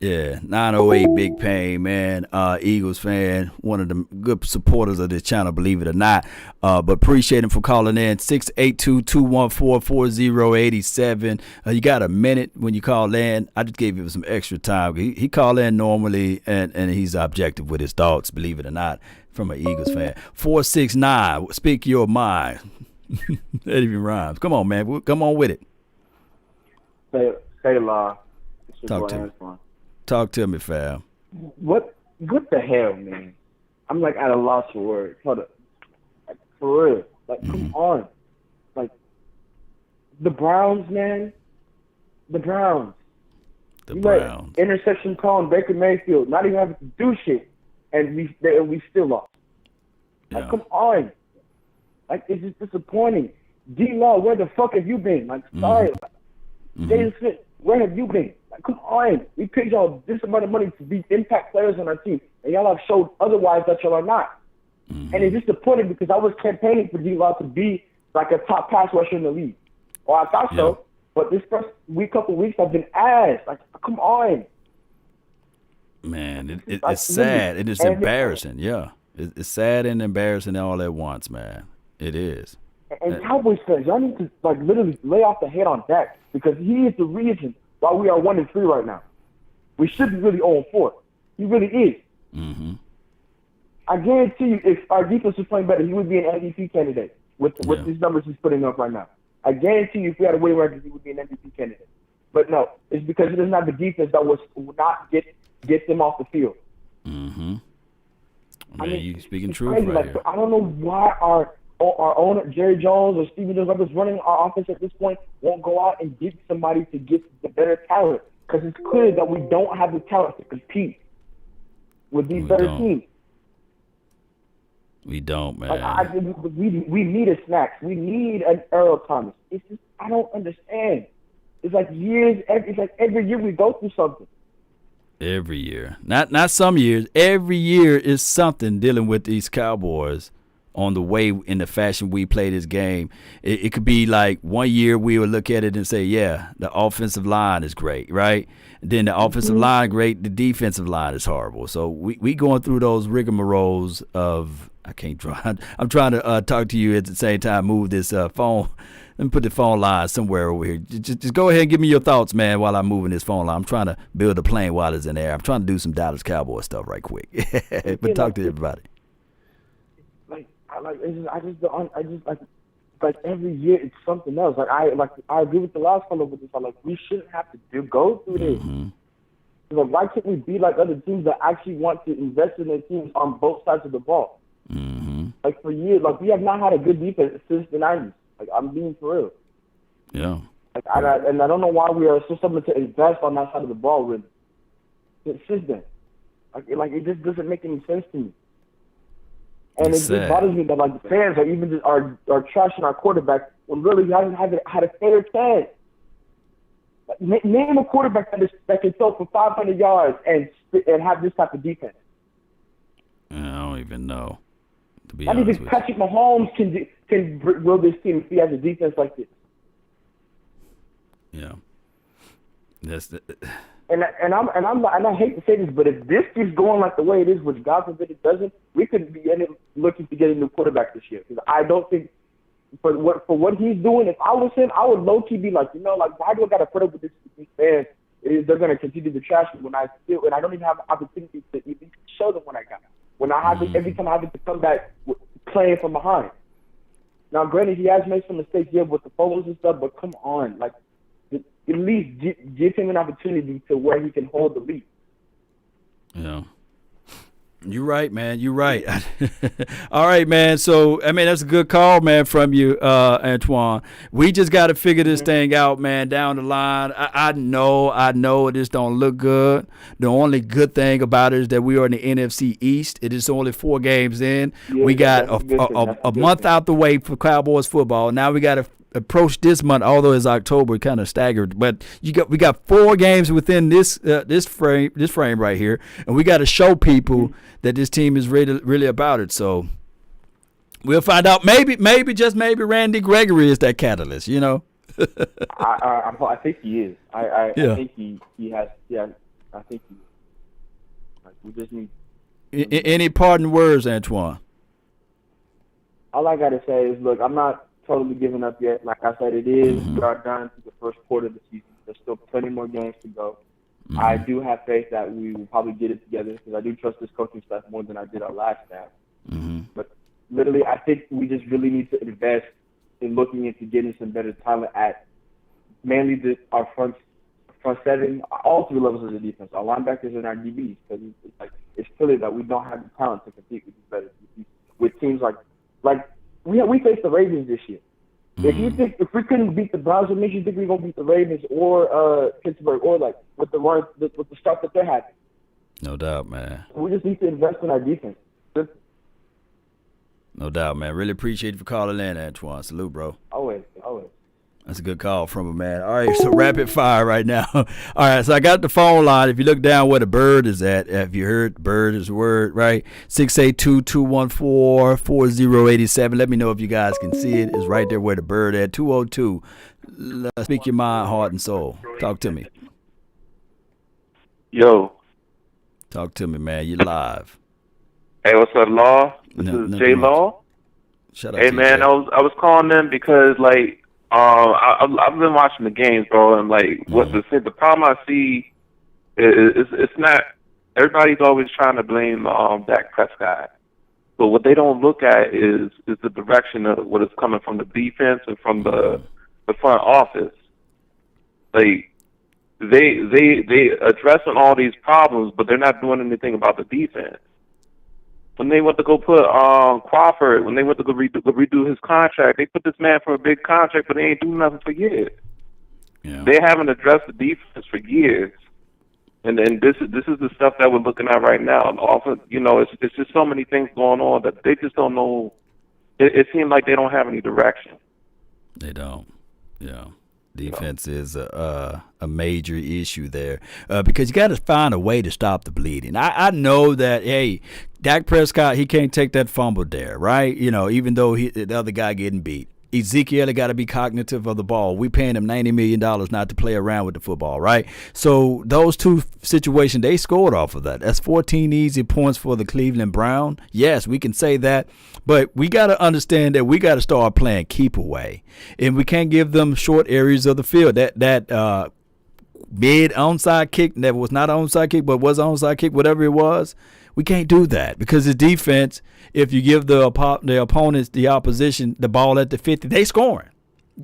Speaker 3: Yeah, 908 Big Pain, man. Eagles fan, one of the good supporters of this channel, believe it or not. But appreciate him for calling in. 682-214-4087. You got a minute when you call in. I just gave him some extra time. He called in normally, and he's objective with his thoughts, believe it or not, from an Eagles fan. 469, speak your mind. That even rhymes. Come on, man. Come on with it.
Speaker 4: Say la.
Speaker 3: Talk to me, fam.
Speaker 4: What the hell, man? I'm like at a loss for words. Hold up. Like, for real. Like, come on. Like, the Browns, man. The Browns. Let interception call on Baker Mayfield, not even having to do shit, and we still lost. Like, come on. Like, it's just disappointing. D-Law, where the fuck have you been? Like, sorry. James Smith, where have you been? Like, come on. We paid y'all this amount of money to be impact players on our team, and y'all have showed otherwise that y'all are not. And it's disappointing because I was campaigning for D-Law to be like a top pass rusher in the league. Or I thought so, but this first couple weeks I've been ass. Like, come on.
Speaker 3: Man, it's sad. It is embarrassing. Yeah. It's sad and embarrassing all at once, man. It is.
Speaker 4: And Cowboys fans, y'all need to like literally lay off the head on Dak, because he is the reason why we are 1-3 right now. We should be really 0-4. He really is. I guarantee you, if our defense was playing better, he would be an MVP candidate with these numbers he's putting up right now. I guarantee you, if we had a winning record, he would be an MVP candidate. But no, it's because he doesn't have the defense that will not get them off the field.
Speaker 3: Man, you speaking
Speaker 4: it's
Speaker 3: truth
Speaker 4: crazy.
Speaker 3: right
Speaker 4: Like,
Speaker 3: here.
Speaker 4: I don't know why our owner, Jerry Jones or Stevie Jones, whoever's running our offense at this point, won't go out and get somebody to get the better talent. Because it's clear that we don't have the talent to compete with these better teams.
Speaker 3: We don't, man.
Speaker 4: Like, we need a Snacks. We need an Earl Thomas. It's just, I don't understand. It's like every year we go through something.
Speaker 3: Every year. Not some years. Every year is something dealing with these Cowboys on the way in the fashion we play this game. It could be like 1 year we will look at it and say, yeah, the offensive line is great, right? And then the offensive line great, the defensive line is horrible. So we going through those rigmaroles of I can't draw. I'm trying to talk to you at the same time. Move this phone. Let me put the phone line somewhere over here. Just go ahead and give me your thoughts, man, while I'm moving this phone line. I'm trying to build a plane while it's in the air. I'm trying to do some Dallas Cowboys stuff right quick. But talk to everybody.
Speaker 4: Like every year it's something else. I agree with the last fellow with this. We shouldn't have to go through this. Like, why can't we be like other teams that actually want to invest in their teams on both sides of the ball? Like for years, like we have not had a good defense since the 90s. Like I'm being for real.
Speaker 3: Yeah.
Speaker 4: Like I don't know why we are so stubborn to invest on that side of the ball. Really, since then, like it just doesn't make any sense to me. And it just bothers me that like the fans are trashing our quarterback when really he hasn't had a fair chance. Like, name a quarterback that can throw for 500 yards and have this type of defense.
Speaker 3: I don't even know. To be
Speaker 4: honest with you, Patrick Mahomes can will this team if he has a defense like this.
Speaker 3: Yeah. That's the.
Speaker 4: And I hate to say this, but if this keeps going like the way it is, which God forbid it doesn't, we could be looking to get a new quarterback this year. Because I don't think for what he's doing, if I was him, I would low key be like, like why do I got to put up with these fans? They're going to continue to trash me when I don't even have the opportunity to even show them what I got. When I have every time I have to come back playing from behind. Now, granted, he has made some mistakes here with the photos and stuff, but come on, like. At least give him an opportunity to where he can hold the lead.
Speaker 3: Yeah. You're right, man. You're right. All right, man. So, I mean, that's a good call, man, from you, Antoine. We just got to figure this thing out, man, down the line. I know it just don't look good. The only good thing about it is that we are in the NFC East. It is only 4 games in. Yeah, we got a month out the way for Cowboys football. Now we got to approach this month, although it's October, kind of staggered. But we got 4 games within this frame right here, and we got to show people that this team is really about it. So we'll find out. Maybe Randy Gregory is that catalyst.
Speaker 4: I think he is. I think he has. Yeah, I think he is. Like, we just need.
Speaker 3: Any parting words, Antoine?
Speaker 4: All I gotta say is, look, I'm not totally giving up yet. Like I said, it is. We are done to the first quarter of the season. There's still plenty more games to go. I do have faith that we will probably get it together because I do trust this coaching staff more than I did our last staff. But literally, I think we just really need to invest in looking into getting some better talent at mainly our front seven, all 3 levels of the defense, our linebackers and our DBs. Because it's clear that we don't have the talent to compete with these better DBs. With teams like we faced the Ravens this year. If we couldn't beat the Browns, what makes you think we're gonna beat the Ravens or Pittsburgh or like with the stuff that they're having?
Speaker 3: No doubt, man.
Speaker 4: We just need to invest in our defense.
Speaker 3: No doubt, man. Really appreciate you for calling in, Antoine. Salute, bro.
Speaker 4: Always.
Speaker 3: That's a good call from a man. All right, so rapid fire right now. All right, so I got the phone line. If you look down where the bird is at, if you heard the bird is the word, right? 682-214-4087. Let me know if you guys can see it. It's right there where the bird at. 202. Let's speak your mind, heart, and soul. Talk to me.
Speaker 8: Yo.
Speaker 3: Talk to me, man. You live.
Speaker 8: Hey, what's up, Law? This is Jay Law.
Speaker 3: Shut up.
Speaker 8: Hey, man, I was calling in because I've been watching the games, bro, and what the problem I see is it's not everybody's always trying to blame Dak Prescott, but what they don't look at is the direction of what is coming from the defense and from the front office. They addressing all these problems, but they're not doing anything about the defense. when they went to go put Crawford, when they went to go redo his contract, they put this man for a big contract, but they ain't do nothing for years.
Speaker 3: Yeah.
Speaker 8: They haven't addressed the defense for years. And this is the stuff that we're looking at right now. And often, it's just so many things going on that they just don't know. It seems like they don't have any direction.
Speaker 3: They don't. Yeah. Defense is a major issue there because you got to find a way to stop the bleeding. I know that, hey, Dak Prescott, he can't take that fumble there, right? Even though the other guy getting beat. Zeke Elliott got to be cognitive of the ball. We paying him $90 million not to play around with the football, right? So those two situations, they scored off of that. That's 14 easy points for the Cleveland Browns. Yes, we can say that, but we got to understand that we got to start playing keep away, and we can't give them short areas of the field. That mid onside kick that was not an onside kick, but was an onside kick, whatever it was. We can't do that because the defense, if you give the opponents, the opposition, the ball at the 50, they scoring.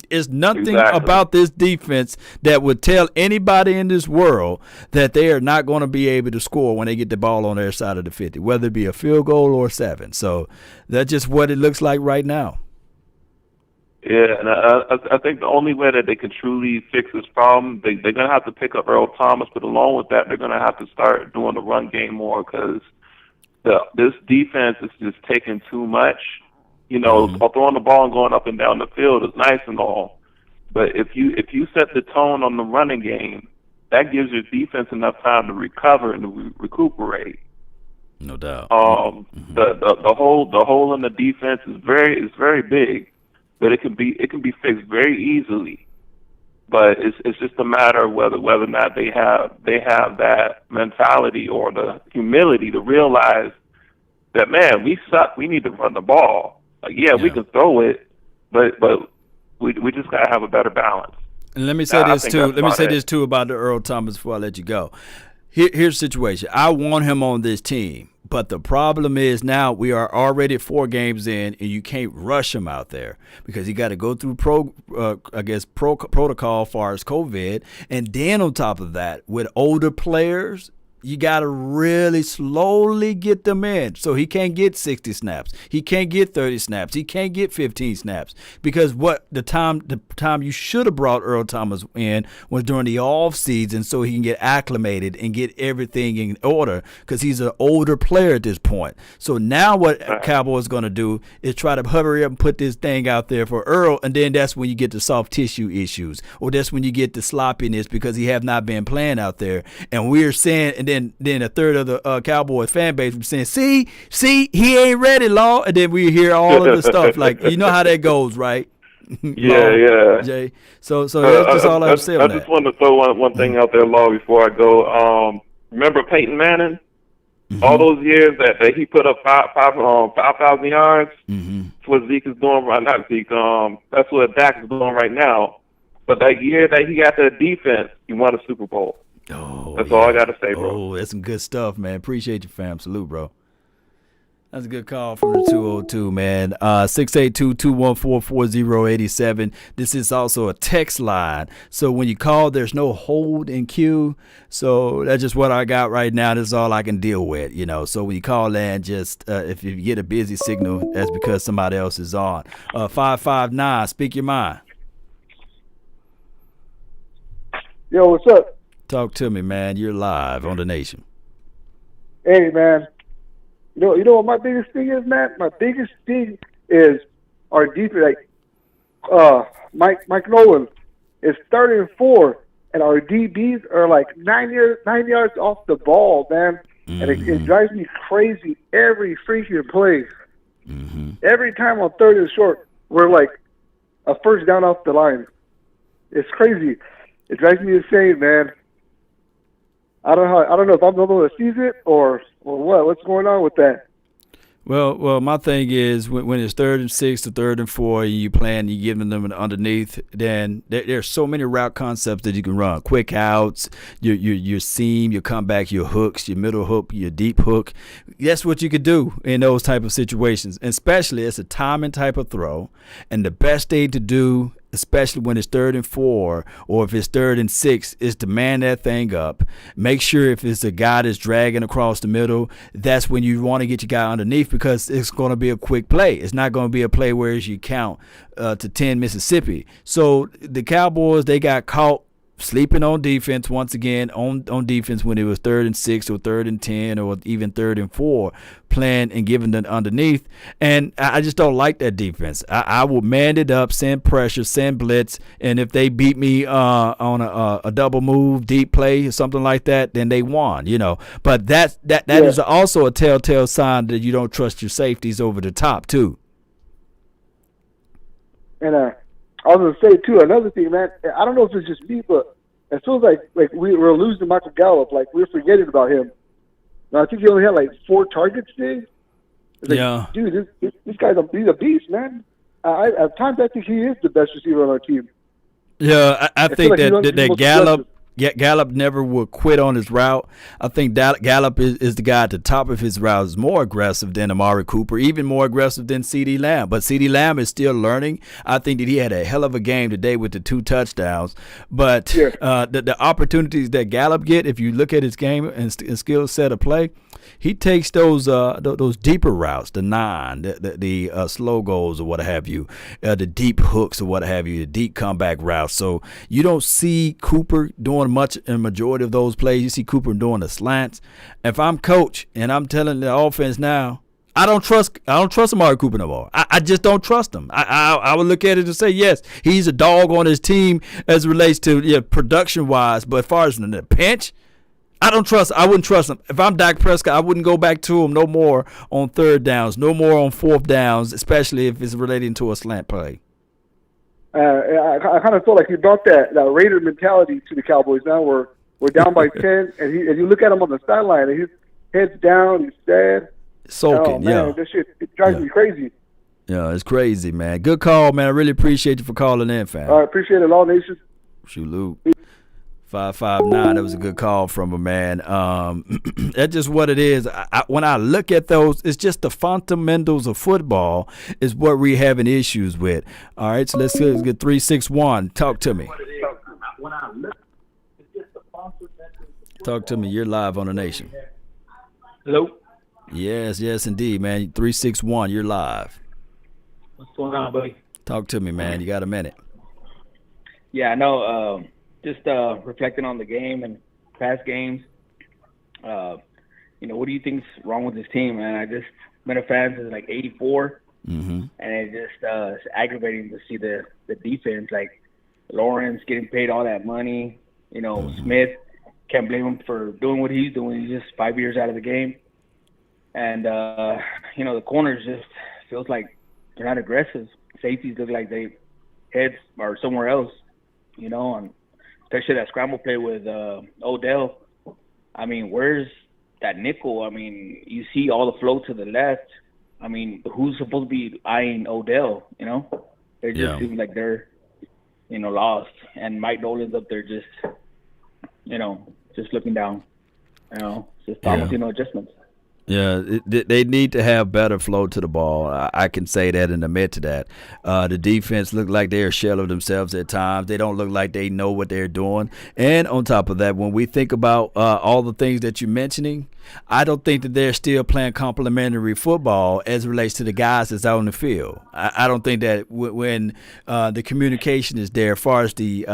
Speaker 3: There's nothing about this defense that would tell anybody in this world that they are not going to be able to score when they get the ball on their side of the 50, whether it be a field goal or 7. So that's just what it looks like right now.
Speaker 8: Yeah, and I think the only way that they can truly fix this problem, they're going to have to pick up Earl Thomas, but along with that, they're going to have to start doing the run game more because this defense is just taking too much. Throwing the ball and going up and down the field is nice and all, but if you set the tone on the running game, that gives your defense enough time to recover and to recuperate.
Speaker 3: No doubt.
Speaker 8: The hole in the defense is very big, but it can be fixed very easily. But it's just a matter of whether or not they have that mentality or the humility to realize that, man, we suck. We need to run the ball. We can throw it, but we just gotta have a better balance.
Speaker 3: And let me say this too. Let me say this too about the Earl Thomas before I let you go. Here's the situation. I want him on this team. But the problem is now we are already 4 games in, and you can't rush him out there because you got to go through protocol as far as COVID. And then on top of that, with older players, you got to really slowly get them in. So he can't get 60 snaps. He can't get 30 snaps. He can't get 15 snaps because the time you should have brought Earl Thomas in was during the off season so he can get acclimated and get everything in order because he's an older player at this point. So now what Cowboys going to do is try to hurry up and put this thing out there for Earl, and then that's when you get the soft tissue issues, or that's when you get the sloppiness because he have not been playing out there. And we're saying, and then a third of the Cowboys fan base was saying, see, he ain't ready, Law. And then we hear all of the stuff. Like, you know how that goes, right?
Speaker 8: Yeah.
Speaker 3: Jay. So that's just all I have to say on that.
Speaker 8: I just want to throw one thing out there, Law, before I go. Remember Peyton Manning? Mm-hmm. All those years that he put up 5,000 yards?
Speaker 3: Mm-hmm.
Speaker 8: That's what Zeke is doing right now. That's what Dak is doing right now. But that year that he got the defense, he won a Super Bowl. That's all I got to say, bro.
Speaker 3: Oh, that's some good stuff, man. Appreciate you, fam. Salute, bro. That's a good call from the 202, man. 682-214-4087. This is also a text line. So when you call, there's no hold in queue. So that's just what I got right now. This is all I can deal with, So when you call in, just if you get a busy signal, that's because somebody else is on. 559, speak your mind.
Speaker 7: Yo, what's up?
Speaker 3: Talk to me, man. You're live on The Nation.
Speaker 7: Hey, man. You know what my biggest thing is, man? My biggest thing is our defense. Mike Nolan is 3rd-and-4, and our DBs are like 9 yards off the ball, man. Mm-hmm. And it drives me crazy every freaking play.
Speaker 3: Mm-hmm.
Speaker 7: Every time on 3rd and short, we're like a first down off the line. It's crazy. It drives me insane, man. I don't know if I'm the one that sees it or what. What's going on with that?
Speaker 3: Well, my thing is when it's 3rd and 6 or 3rd and 4, and you giving them an underneath, then there's so many route concepts that you can run. Quick outs, your seam, your comeback, your hooks, your middle hook, your deep hook. That's what you could do in those type of situations, and especially it's a timing type of throw. And the best thing to do, especially when it's 3rd and 4 or if it's 3rd and 6, is to man that thing up. Make sure if it's a guy that's dragging across the middle, that's when you want to get your guy underneath, because it's going to be a quick play. It's not going to be a play where you count to 10 Mississippi. So the Cowboys, they got caught sleeping on defense once again, on defense when it was 3rd and 6 or 3rd and 10 or even 3rd and 4, playing and giving them underneath. And I just don't like that defense. I will man it up, send pressure, send blitz, and if they beat me on a double move, deep play or something like that, then they won, But that is also a telltale sign that you don't trust your safeties over the top too.
Speaker 7: And I was going to say, too, another thing, man, I don't know if it's just me, but it feels like we're losing Michael Gallup. Like, we're forgetting about him. Now, I think he only had, 4 targets today.
Speaker 3: Yeah.
Speaker 7: Dude, this guy's he's a beast, man. At times, I think he is the best receiver on our team.
Speaker 3: Yeah, I think that Gallup never will quit on his route. I think Gallup is the guy at the top of his route, is more aggressive than Amari Cooper, even more aggressive than CeeDee Lamb. But CeeDee Lamb is still learning. I think that he had a hell of a game today with the 2 touchdowns. But the opportunities that Gallup get, if you look at his game and skill set of play, he takes those deeper routes, the 9, the slow goals or what have you, the deep hooks or what have you, the deep comeback routes. So you don't see Cooper doing much in the majority of those plays. You see Cooper doing the slants. If I'm coach and I'm telling the offense now, I don't trust Amari Cooper no more. I just don't trust him. I would look at it and say, yes, he's a dog on his team as it relates to production wise, but as far as the pinch, I wouldn't trust him. If I'm Dak Prescott, I wouldn't go back to him no more on 3rd downs, no more on 4th downs, especially if it's relating to a slant play.
Speaker 7: I kind of feel like he brought that Raider mentality to the Cowboys now. We're down by 10, and you look at him on the sideline, and his head's down, he's sad.
Speaker 3: Soaking,
Speaker 7: oh, man, this shit, it drives me crazy.
Speaker 3: Yeah, it's crazy, man. Good call, man. I really appreciate you for calling in, fam.
Speaker 7: I appreciate it, All Nation.
Speaker 3: Shoot, Luke. 559. That was a good call from a man. That's just what it is. When I look at those, it's just the fundamentals of football is what we're having issues with. All right, so let's get 361. Talk to me. Talk to me. You're live on the Nation.
Speaker 10: Hello.
Speaker 3: Yes, indeed, man. 361. You're live.
Speaker 10: What's going on, buddy?
Speaker 3: Talk to me, man. You got a minute.
Speaker 10: Yeah, I know. Just reflecting on the game and past games, what do you think's wrong with this team, man? I just been a fan since 84, and it just it's aggravating to see the defense. Like Lawrence getting paid all that money, Smith, can't blame him for doing what he's doing. He's just 5 years out of the game, and the corners just feels like they're not aggressive. Safeties look like they heads are somewhere else, and especially that scramble play with Odell. I mean, where's that nickel? I mean, you see all the flow to the left. I mean, who's supposed to be eyeing Odell, It just seems like they're, lost. And Mike Nolan's up there just, just looking down. Just almost, adjustments.
Speaker 3: Yeah, they need to have better flow to the ball. I can say that and admit to that. The defense look like they're a shell of themselves at times. They don't look like they know what they're doing. And on top of that, when we think about all the things that you're mentioning, I don't think that they're still playing complementary football as it relates to the guys that's out on the field. I don't think that when the communication is there, as far as the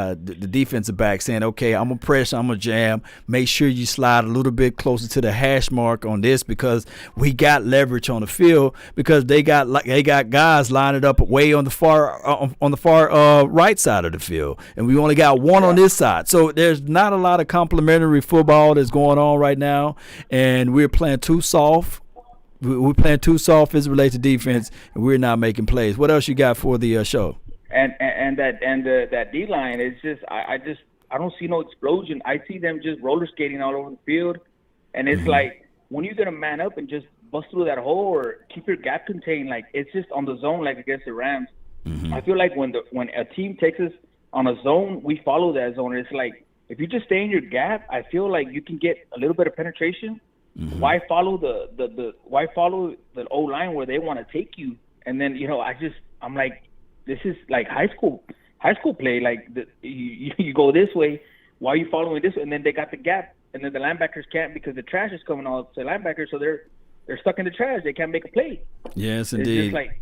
Speaker 3: defensive back saying, okay, I'm going to press, I'm going to jam, make sure you slide a little bit closer to the hash mark on this because we got leverage on the field because they got guys lining up way on the far right side of the field, and we only got one on this side. So there's not a lot of complementary football that's going on right now. And we're playing too soft. We're playing too soft as it relates to defense, and we're not making plays. What else you got for the show?
Speaker 10: And that D line is just I don't see no explosion. I see them just roller skating all over the field, and it's like when you're gonna man up and just bust through that hole or keep your gap contained, like it's just on the zone like against the Rams. I feel like when a team takes us on a zone, we follow that zone. It's like if you just stay in your gap, I feel like you can get a little bit of penetration. Why follow the O line where they want to take you? And then I'm like, this is like high school. high school play. Like you go this way, why are you following this way? And then they got the gap, and then the linebackers can't because the trash is coming off the linebackers, so they're stuck in the trash. They can't make a play.
Speaker 3: Yes,
Speaker 10: It's
Speaker 3: indeed.
Speaker 10: just like,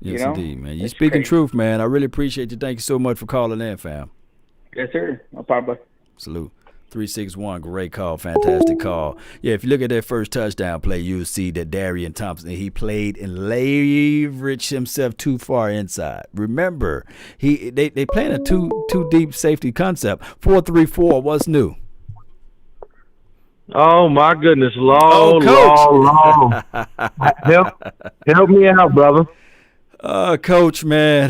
Speaker 3: Yes,
Speaker 10: you know,
Speaker 3: indeed, man. You're
Speaker 10: it's
Speaker 3: speaking
Speaker 10: crazy.
Speaker 3: truth, man. I really appreciate you. Thank you so much for calling in, fam.
Speaker 10: Yes, sir. No problem.
Speaker 3: Salute. 361, great call, fantastic call. Yeah, if you look at that first touchdown play, you'll see that Darian Thompson, he played and leveraged himself too far inside. Remember, they playing a too deep safety concept. 4-3-4, what's new?
Speaker 11: Oh my goodness, long. Help me out, brother.
Speaker 3: Coach, man,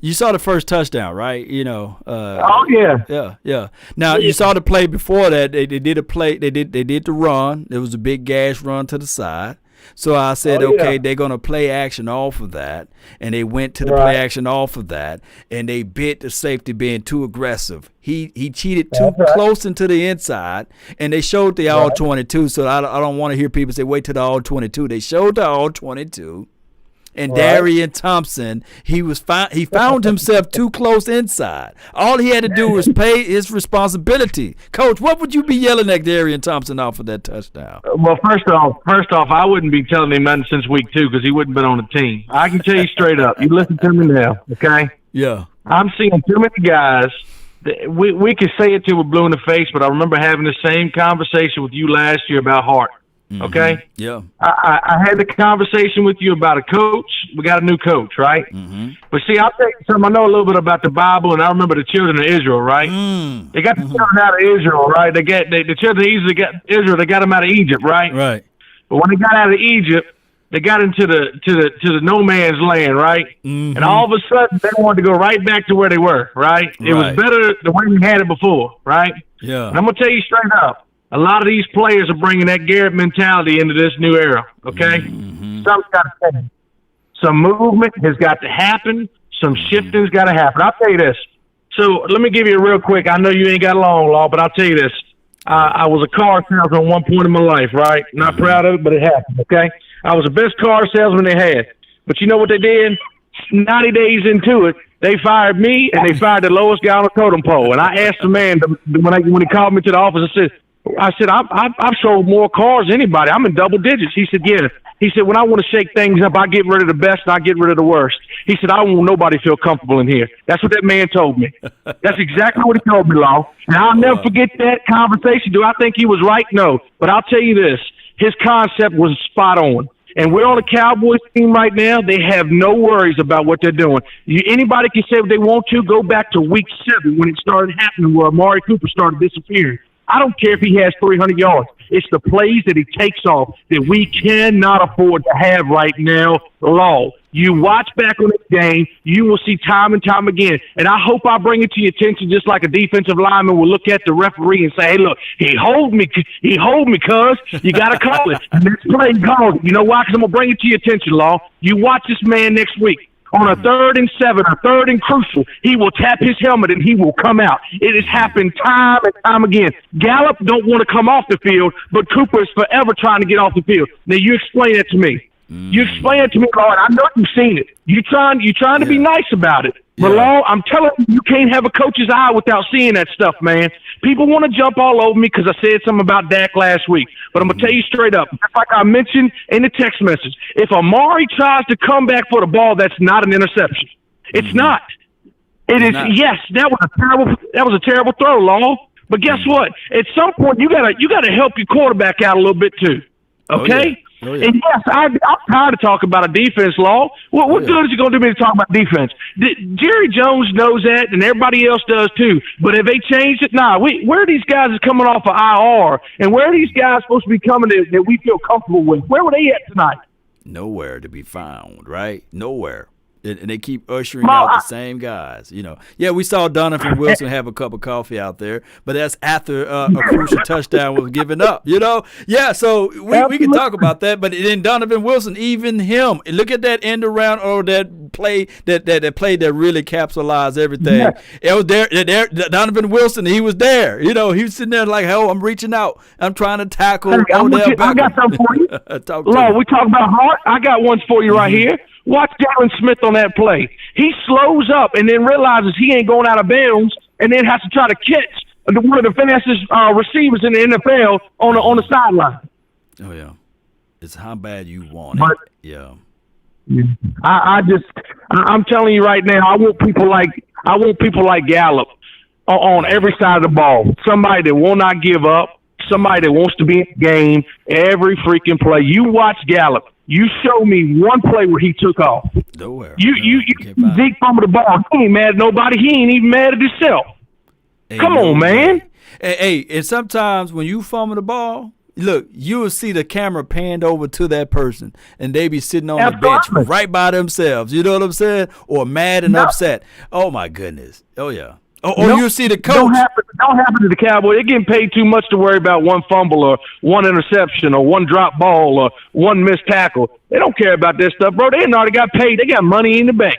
Speaker 3: you saw the first touchdown, right? You know.
Speaker 11: Oh yeah.
Speaker 3: Yeah. Now you saw the play before that. They did a play. They did the run. There was a big gash run to the side. So I said, okay, they're gonna play action off of that, and they went to the play action off of that, and they bit the safety being too aggressive. He cheated too close into the inside, and they showed the all 22. So I don't want to hear people say wait till the all 22. They showed the all 22. And Darian Thompson, he found himself too close inside. All he had to do was pay his responsibility. Coach, what would you be yelling at Darian Thompson off of that touchdown?
Speaker 11: Well, first off, I wouldn't be telling him nothing since week 2 because he wouldn't been on the team. I can tell you straight up. You listen to me now, okay?
Speaker 3: Yeah.
Speaker 11: I'm seeing too many guys. We could say it till we're blue in the face, but I remember having the same conversation with you last year about Hart. Okay.
Speaker 3: Mm-hmm. Yeah.
Speaker 11: I had the conversation with you about a coach. We got a new coach, right?
Speaker 3: Mm-hmm.
Speaker 11: But see, I'll tell you something. I know a little bit about the Bible, and I remember the children of Israel, right? They got the children out of Israel, right? The children of Israel. They got them out of Egypt, right?
Speaker 3: Right.
Speaker 11: But when they got out of Egypt, they got into the no man's land, right?
Speaker 3: Mm-hmm.
Speaker 11: And all of a sudden, they wanted to go right back to where they were, right? It was better the way we had it before, right?
Speaker 3: Yeah.
Speaker 11: And I'm gonna tell you straight up. A lot of these players are bringing that Garrett mentality into this new era, okay? Something's got to happen. Some movement has got to happen. Some shifting's got to happen. I'll tell you this. So let me give you a real quick. I know you ain't got long, Law, but I'll tell you this. I was a car salesman at one point in my life, right? Not proud of it, but it happened, okay? I was the best car salesman they had. But you know what they did? 90 days into it, they fired me, and they fired the lowest guy on the totem pole. And I asked the man, when he called me to the office, I said, I've sold more cars than anybody. I'm in double digits. He said, yeah. He said, when I want to shake things up, I get rid of the best and I get rid of the worst. He said, I don't want nobody to feel comfortable in here. That's what that man told me. That's exactly what he told me, Law. And I'll never forget that conversation. Do I think he was right? No. But I'll tell you this. His concept was spot on. And we're on a Cowboys team right now. They have no worries about what they're doing. Anybody can say what they want to. Go back to week 7 when it started happening where Amari Cooper started disappearing. I don't care if he has 300 yards. It's the plays that he takes off that we cannot afford to have right now, Law. You watch back on this game, you will see time and time again. And I hope I bring it to your attention just like a defensive lineman will look at the referee and say, hey, look, he hold me, cuz. You got to call it. And this play called it. You know why? Because I'm going to bring it to your attention, Law. You watch this man next week. On a 3rd and 7 or 3rd and crucial, he will tap his helmet and he will come out. It has happened time and time again. Gallup don't want to come off the field, but Cooper is forever trying to get off the field. Now you explain that to me. You explain it to me, Lord. I know you've seen it. You're trying to be nice about it. But, Law, I'm telling you can't have a coach's eye without seeing that stuff, man. People want to jump all over me because I said something about Dak last week. But I'm going to tell you straight up, just like I mentioned in the text message, if Amari tries to come back for the ball, that's not an interception. It's not. It is. Yes, that was a terrible throw, Law. But guess what? At some point, you gotta help your quarterback out a little bit too. Okay? Oh, yeah. And yes, I'm tired of talking about a defense, Law. What good is it going to do me to talk about defense? Jerry Jones knows that, and everybody else does too. But have they changed it? Nah. Where are these guys coming off of IR, and where are these guys supposed to be coming that we feel comfortable with? Where were they at tonight?
Speaker 3: Nowhere to be found, right? Nowhere. And they keep ushering out the same guys, you know. Yeah, we saw Donovan Wilson have a cup of coffee out there, but that's after a crucial touchdown was given up, you know. Yeah, so we can talk about that, but then Donovan Wilson, even him, look at that end around or that play that play that really capsulized everything. Yeah. It was there. Donovan Wilson, he was there, you know. He was sitting there like, oh, I'm reaching out, I'm trying to tackle.
Speaker 11: I got something for you. Law, we talk about Hart. I got ones for you right here. Watch Jalen Smith on that play. He slows up and then realizes he ain't going out of bounds and then has to try to catch one of the fastest receivers in the NFL on the sideline.
Speaker 3: Oh, yeah. It's how bad you want it. Yeah.
Speaker 11: I'm telling you right now, I want people like Gallup on every side of the ball. Somebody that will not give up, somebody that wants to be in the game every freaking play. You watch Gallup. You show me one play where he took off.
Speaker 3: Nowhere.
Speaker 11: Zeke fumbled the ball. He ain't mad at nobody. He ain't even mad at himself.
Speaker 3: Hey,
Speaker 11: Come on, man.
Speaker 3: Hey, and sometimes when you fumble the ball, look, you will see the camera panned over to that person, and they be sitting on the bench right by themselves. You know what I'm saying? Or mad and upset. Oh, my goodness. Oh, yeah. Or you see the coach.
Speaker 11: Don't happen to the Cowboys. They're getting paid too much to worry about one fumble or one interception or one drop ball or one missed tackle. They don't care about this stuff, bro. They already got paid. They got money in the bank.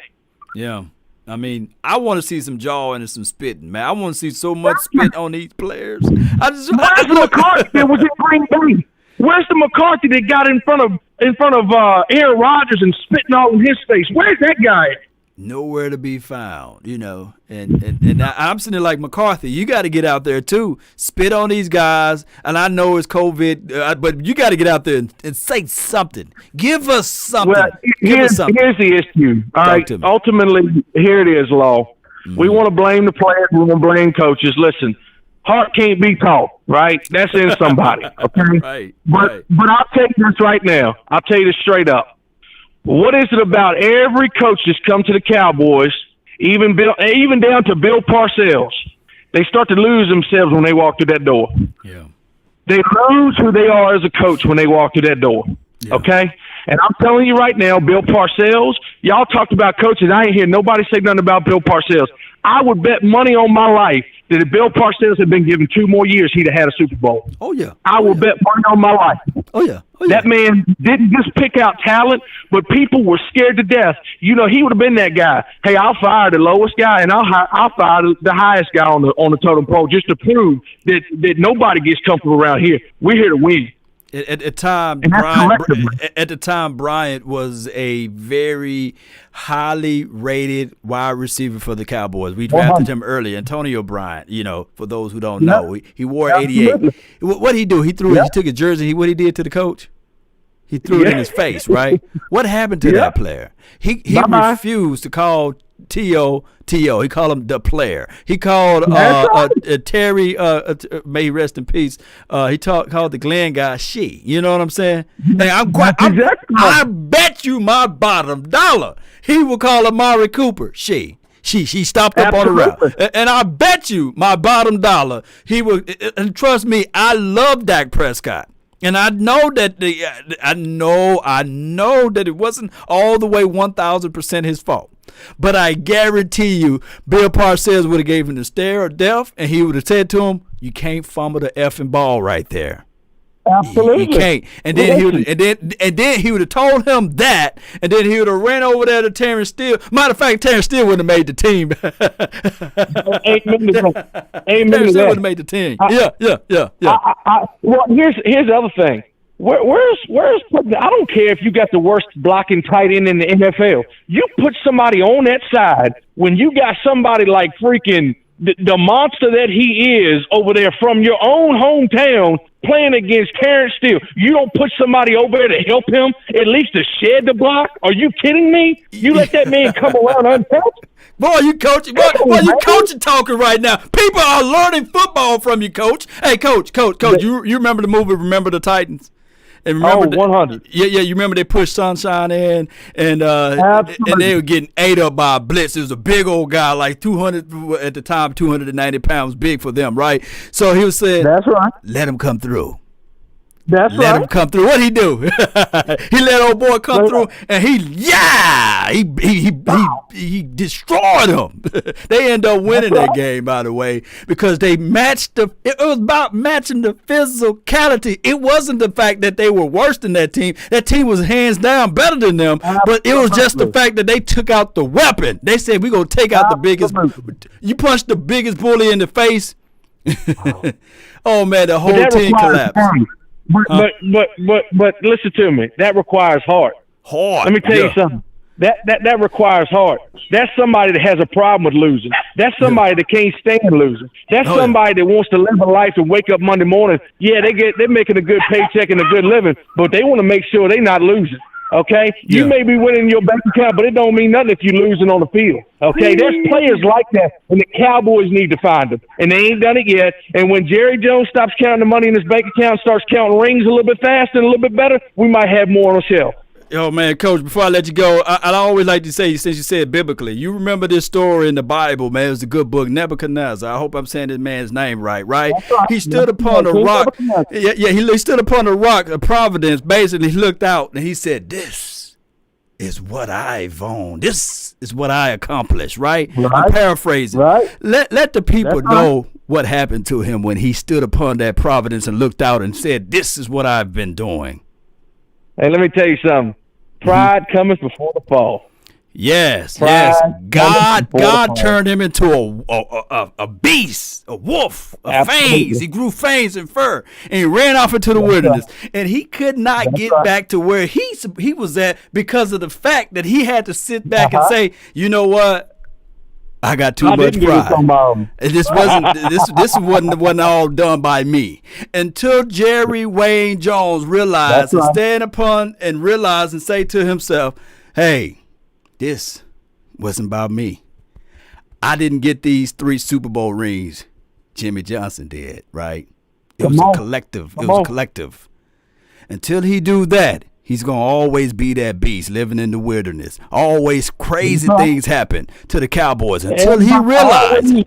Speaker 3: Yeah. I mean, I want to see some jawing and some spitting, man. I want to see so much spit on these players.
Speaker 11: Where's the McCarthy that was in Green Bay? Where's the McCarthy that got in front of Aaron Rodgers and spitting all in his face? Where's that guy at?
Speaker 3: Nowhere to be found, you know. And I'm sitting there like, McCarthy, you got to get out there too. Spit on these guys. And I know it's COVID, but you got to get out there and say something. Give us something.
Speaker 11: Well, here's the issue. All right. Ultimately, here it is, Law. Mm-hmm. We want to blame the players. We want to blame coaches. Listen, heart can't be taught, right? That's in somebody, okay? But I'll tell you this right now. I'll tell you this straight up. What is it about every coach that's come to the Cowboys, even down to Bill Parcells? They start to lose themselves when they walk through that door.
Speaker 3: Yeah.
Speaker 11: They lose who they are as a coach when they walk through that door. Yeah. Okay? And I'm telling you right now, Bill Parcells, y'all talked about coaches. I ain't hear nobody say nothing about Bill Parcells. I would bet money on my life that if Bill Parcells had been given 2 more years, he'd have had a Super Bowl.
Speaker 3: Oh, yeah.
Speaker 11: I would bet money on my life.
Speaker 3: Oh, yeah.
Speaker 11: That man didn't just pick out talent, but people were scared to death. You know, he would have been that guy. Hey, I'll fire the lowest guy, and I'll fire the highest guy on the totem pole just to prove that nobody gets comfortable around here. We're here to win.
Speaker 3: At the time, Bryant was a very highly rated wide receiver for the Cowboys. We drafted him early, Antonio Bryant. You know, for those who don't know, he wore 88. What did he do? He took his jersey. What he did to the coach? He threw it in his face. Right? What happened to that player? He refused to call T.O. He called him the player. He called Terry, may he rest in peace. He called the Glenn guy she. You know what I'm saying? Hey, I bet you my bottom dollar he will call Amari Cooper she. She stopped up on the route. And I bet you my bottom dollar he will. And trust me, I love Dak Prescott. And I know that I know that it wasn't all the way 1,000% his fault. But I guarantee you, Bill Parcells would have gave him the stare of death, and he would have said to him, "You can't fumble the effing ball right there.
Speaker 11: Absolutely,
Speaker 3: you can't." And then he would have told him that, and then he would have ran over there to Terrence Steele. Matter of fact, Terrence Steele wouldn't have made the team. Terrence Steele would have made the team. Yeah.
Speaker 11: Well, here's the other thing. Where's I don't care if you got the worst blocking tight end in the NFL. You put somebody on that side when you got somebody like freaking the monster that he is over there from your own hometown playing against Terrence Steele. You don't put somebody over there to help him, at least to shed the block? Are you kidding me? You let that man come around untouched?
Speaker 3: Boy, you coaching. Boy, you coaching talking right now. People are learning football from you, Coach. Hey, Coach. You remember the movie Remember the Titans? And remember
Speaker 11: 100.
Speaker 3: Yeah. You remember they pushed Sunshine in, and they were getting ate up by a blitz. It was a big old guy, like 200 at the time, 290 pounds, big for them, right? So he was saying, "That's right. Let him come through." Let him come through. What'd he do? He let old boy come through, and he destroyed him. They end up winning that game, by the way, because they matched it was about matching the physicality. It wasn't the fact that they were worse than that team. That team was hands down better than them, but it was just the fact that they took out the weapon. They said, we're going to take out the biggest. You punch the biggest bully in the face. Oh, man, the whole team collapsed.
Speaker 11: But listen to me. That requires heart.
Speaker 3: Hard.
Speaker 11: Let me tell you something. That requires heart. That's somebody that has a problem with losing. That's somebody that can't stand losing. That's somebody that wants to live a life and wake up Monday morning. Yeah, they're making a good paycheck and a good living, but they want to make sure they're not losing. Okay, you may be winning your bank account, but it don't mean nothing if you're losing on the field. Okay, there's players like that, and the Cowboys need to find them, and they ain't done it yet. And when Jerry Jones stops counting the money in his bank account, starts counting rings a little bit faster and a little bit better, we might have more on the shelf.
Speaker 3: Yo, man, Coach, before I let you go, I always like to say, since you said biblically, you remember this story in the Bible, man. It was a good book, Nebuchadnezzar. I hope I'm saying this man's name right? He stood upon a rock. He stood upon a rock of providence. Basically, he looked out, and he said, this is what I've owned. This is what I accomplished, right? I'm paraphrasing. Let the people know what happened to him when he stood upon that providence and looked out and said, this is what I've been doing.
Speaker 11: Hey, let me tell you something. Pride cometh before the fall.
Speaker 3: Yes. God turned him into a beast, a wolf, fangs. He grew fangs and fur, and he ran off into the wilderness. And he could not get back to where he was at because of the fact that he had to sit back and say, you know what? I got too much pride. This wasn't all done by me. Until Jerry Wayne Jones realized and stand upon and realize and say to himself, hey, this wasn't about me. I didn't get these 3 Super Bowl rings. Jimmy Johnson did, right? It was a collective. It was a collective. Until he do that, he's going to always be that beast living in the wilderness. Always crazy things happen to the Cowboys until he realizes.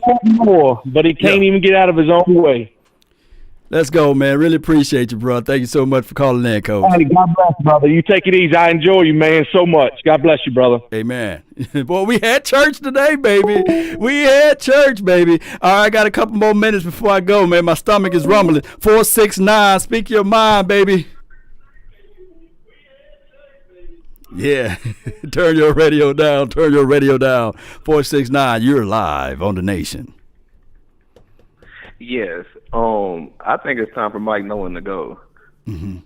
Speaker 11: But he can't even get out of his own way.
Speaker 3: Let's go, man. Really appreciate you, bro. Thank you so much for calling in, Coach.
Speaker 11: Hey, God bless you, brother. You take it easy. I enjoy you, man, so much. God bless you, brother.
Speaker 3: Amen. Boy, we had church today, baby. We had church, baby. All right, I got a couple more minutes before I go, man. My stomach is rumbling. 469, speak your mind, baby. Yeah, turn your radio down. 469, you're live on the Nation.
Speaker 8: Yes, I think it's time for Mike Nolan to go.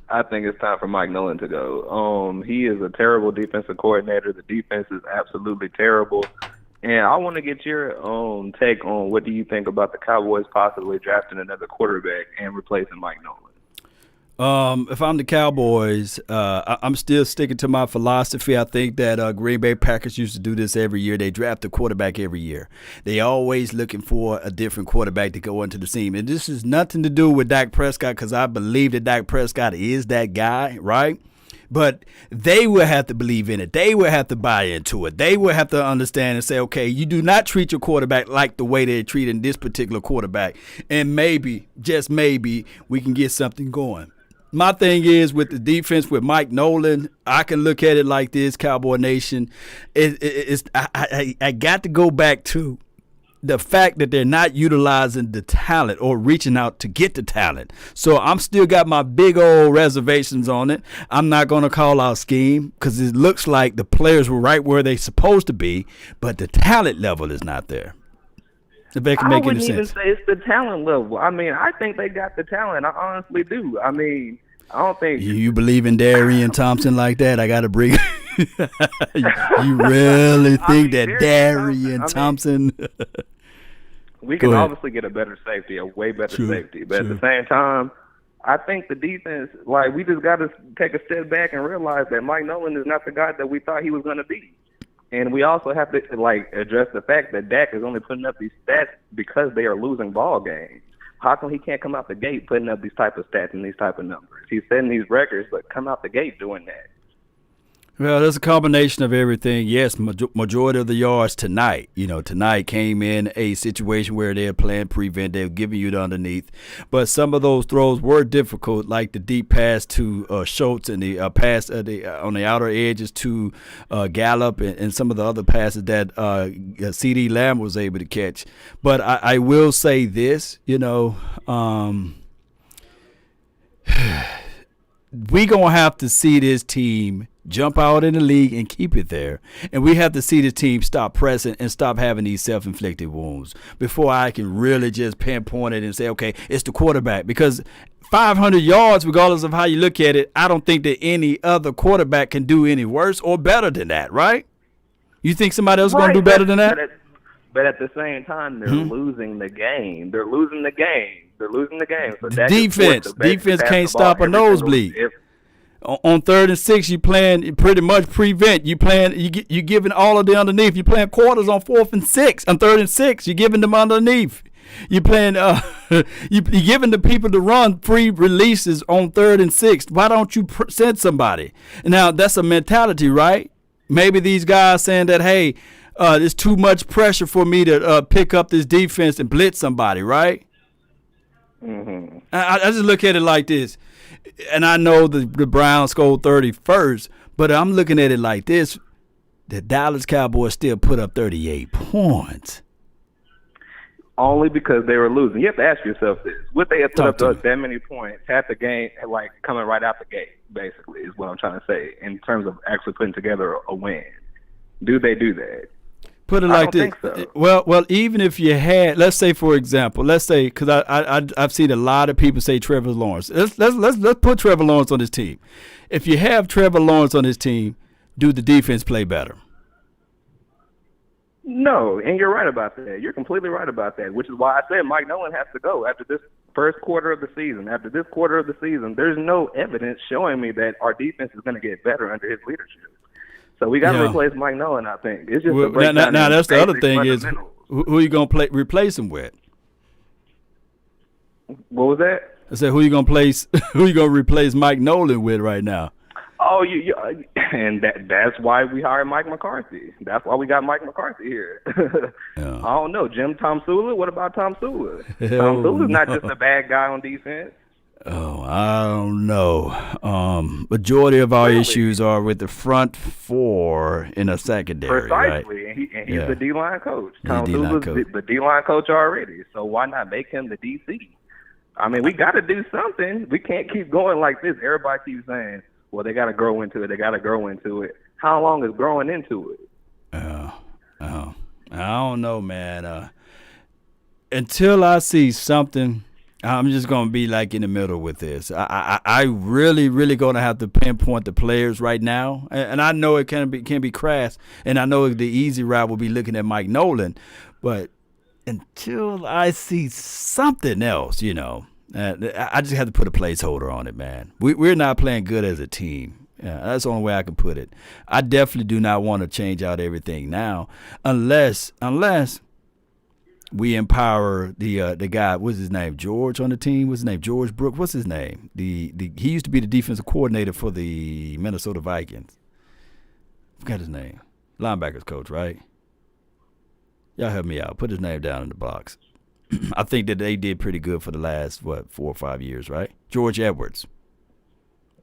Speaker 8: I think it's time for Mike Nolan to go. He is a terrible defensive coordinator. The defense is absolutely terrible. And I want to get your take on what do you think about the Cowboys possibly drafting another quarterback and replacing Mike Nolan?
Speaker 3: If I'm the Cowboys, I'm still sticking to my philosophy. I think that Green Bay Packers used to do this every year. They draft a quarterback every year. They always looking for a different quarterback to go into the team. And this is nothing to do with Dak Prescott because I believe that Dak Prescott is that guy, right? But they will have to believe in it. They will have to buy into it. They will have to understand and say, okay, you do not treat your quarterback like the way they're treating this particular quarterback. And maybe, just maybe, we can get something going. My thing is with the defense with Mike Nolan, I can look at it like this, Cowboy Nation. I got to go back to the fact that they're not utilizing the talent or reaching out to get the talent. So I'm still got my big old reservations on it. I'm not going to call out scheme because it looks like the players were right where they're supposed to be, but the talent level is not there. If they can make any sense.
Speaker 8: I wouldn't even say it's the talent level. I mean, I think they got the talent. I honestly do. I mean, I don't think
Speaker 3: you believe in Darian Thompson like that. I got to bring. You really think that Darian Thompson?
Speaker 8: We can obviously get a better safety, a way better safety, but at the same time, I think the defense, like, we just got to take a step back and realize that Mike Nolan is not the guy that we thought he was going to be. And we also have to, like, address the fact that Dak is only putting up these stats because they are losing ball games. How come he can't come out the gate putting up these type of stats and these type of numbers? He's setting these records, but come out the gate doing that.
Speaker 3: Well, there's a combination of everything. Yes, majority of the yards tonight. Tonight came in a situation where they're playing prevent. They're giving you the underneath. But some of those throws were difficult, like the deep pass to Schultz and the pass on the outer edges to Gallup and some of the other passes that CeeDee Lamb was able to catch. But I will say this, we going to have to see this team jump out in the league and keep it there. And we have to see the team stop pressing and stop having these self-inflicted wounds before I can really just pinpoint it and say, okay, it's the quarterback. Because 500 yards, regardless of how you look at it, I don't think that any other quarterback can do any worse or better than that, right? You think somebody else is going to do better than that?
Speaker 12: But at the same time, they're losing the game. They're losing the game. So
Speaker 3: defense can't stop a nosebleed. On 3rd and 6, you playing pretty much prevent. You giving all of the underneath. You playing quarters on 4th and 6. On 3rd and 6, you giving them underneath. You playing you giving the people to run free releases on 3rd and 6. Why don't you send somebody? Now that's a mentality, right? Maybe these guys saying that, hey, there's too much pressure for me to pick up this defense and blitz somebody, right?
Speaker 12: Mm-hmm.
Speaker 3: I just look at it like this, and I know the Browns scored 31st, but I'm looking at it like this: the Dallas Cowboys still put up 38 points.
Speaker 12: Only because they were losing. You have to ask yourself this: would they have put up that many points had the game like coming right out the gate? Basically, is what I'm trying to say in terms of actually putting together a win. Do they do that?
Speaker 3: Put it like this. So. Well, even if you had, let's say, for example, because I've seen a lot of people say Trevor Lawrence. Let's put Trevor Lawrence on his team. If you have Trevor Lawrence on his team, do the defense play better?
Speaker 12: No, and you're right about that. You're completely right about that, which is why I said Mike Nolan has to go after this first quarter of the season. After this quarter of the season, there's no evidence showing me that our defense is going to get better under his leadership. So we got to replace Mike Nolan, I think. It's just
Speaker 3: now that's the other thing is who you going to replace him with?
Speaker 12: What was that?
Speaker 3: I said who you going to replace Mike Nolan with right now?
Speaker 12: Oh, and that's why we hired Mike McCarthy. That's why we got Mike McCarthy here. I don't know. Tom Sula? What about Tom Sula? Tom Sula's not just a bad guy on defense.
Speaker 3: Oh, I don't know. Majority of our issues are with the front four in a secondary.
Speaker 12: Precisely,
Speaker 3: right?
Speaker 12: and he's the D-line coach. Tom Sula's the D-line coach already. So why not make him the DC? I mean, we got to do something. We can't keep going like this. Everybody keeps saying, well, they got to grow into it. How long is growing into it?
Speaker 3: I don't know, man. Until I see something, I'm just going to be like in the middle with this. I really going to have to pinpoint the players right now. And I know it can be crass. And I know the easy route will be looking at Mike Nolan. But until I see something else, I just have to put a placeholder on it, man. We're not playing good as a team. Yeah, that's the only way I can put it. I definitely do not want to change out everything now, unless we empower the guy. What's his name? George on the team. What's his name? George Brooks. What's his name? He used to be the defensive coordinator for the Minnesota Vikings. Forgot his name. Linebackers coach, right? Y'all help me out. Put his name down in the box. I think that they did pretty good for the last 4 or 5 years, right? George Edwards.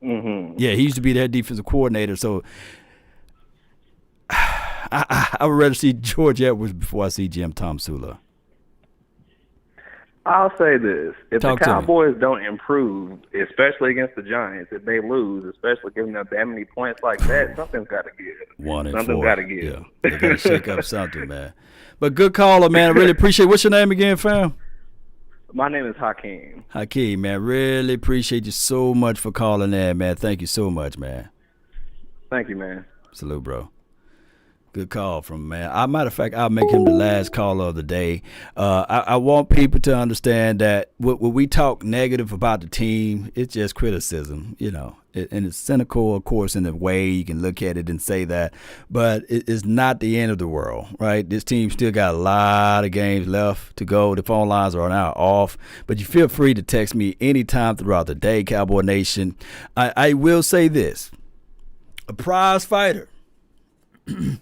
Speaker 12: Mm-hmm.
Speaker 3: Yeah, he used to be their defensive coordinator. So I would rather see George Edwards before I see Tom Sula.
Speaker 12: I'll say this. If the Cowboys don't improve, especially against the Giants, if they lose, especially giving them that many points like that, something's got to give. Something's got to give.
Speaker 3: Yeah. They got to shake up something, man. But good caller, man. I really appreciate it. What's your name again, fam?
Speaker 12: My name is Hakeem.
Speaker 3: Hakeem, man. Really appreciate you so much for calling in, man. Thank you so much, man.
Speaker 12: Thank you, man.
Speaker 3: Salute, bro. Good call from man. Matter of fact, I'll make him the last caller of the day. I want people to understand that when we talk negative about the team, it's just criticism, and it's cynical, of course, in a way you can look at it and say that, but it's not the end of the world, right? This team still got a lot of games left to go. The phone lines are now off, but you feel free to text me anytime throughout the day, Cowboy Nation. I will say this: a prize fighter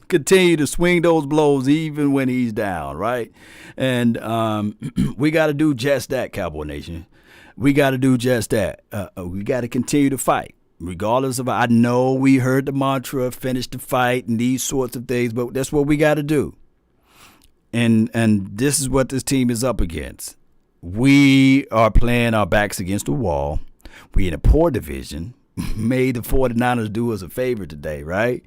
Speaker 3: continue to swing those blows even when he's down, right? And we got to do just that, Cowboy Nation. We got to do just that. We got to continue to fight, regardless of. I know we heard the mantra, finish the fight, and these sorts of things, but that's what we got to do. And this is what this team is up against. We are playing our backs against the wall. We in a poor division. Made the 49ers do us a favor today, right?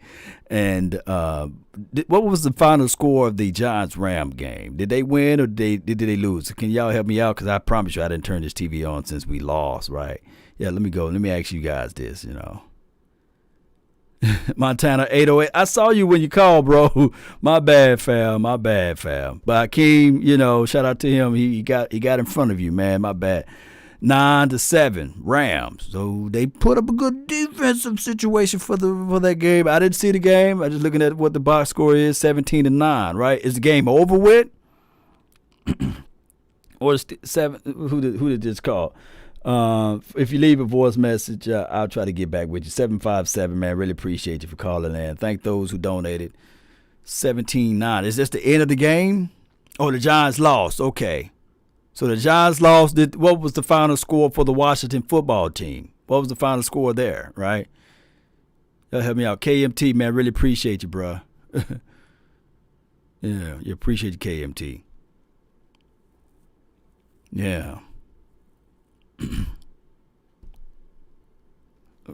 Speaker 3: And what was the final score of the Giants-Ram game? Did they win or did they lose? Can y'all help me out? Because I promise you I didn't turn this TV on since we lost, right? Yeah, let me go. Let me ask you guys this, Montana 808. I saw you when you called, bro. My bad, fam. But Akeem, shout out to him. He got in front of you, man. My bad. 9-7 Rams. So they put up a good defensive situation for that game. I didn't see the game. I just looking at what the box score is, 17-9. Right? Is the game over with? Or is 7? Who did this call? If you leave a voice message, I'll try to get back with you. 757, man. Really appreciate you for calling in. Thank those who donated. 17-9. Is this the end of the game? Oh, the Giants lost. Okay. So the Giants lost. What was the final score for the Washington football team? What was the final score there, right? That'll help me out. KMT, man, really appreciate you, bro. Yeah, you appreciate you, KMT. Yeah.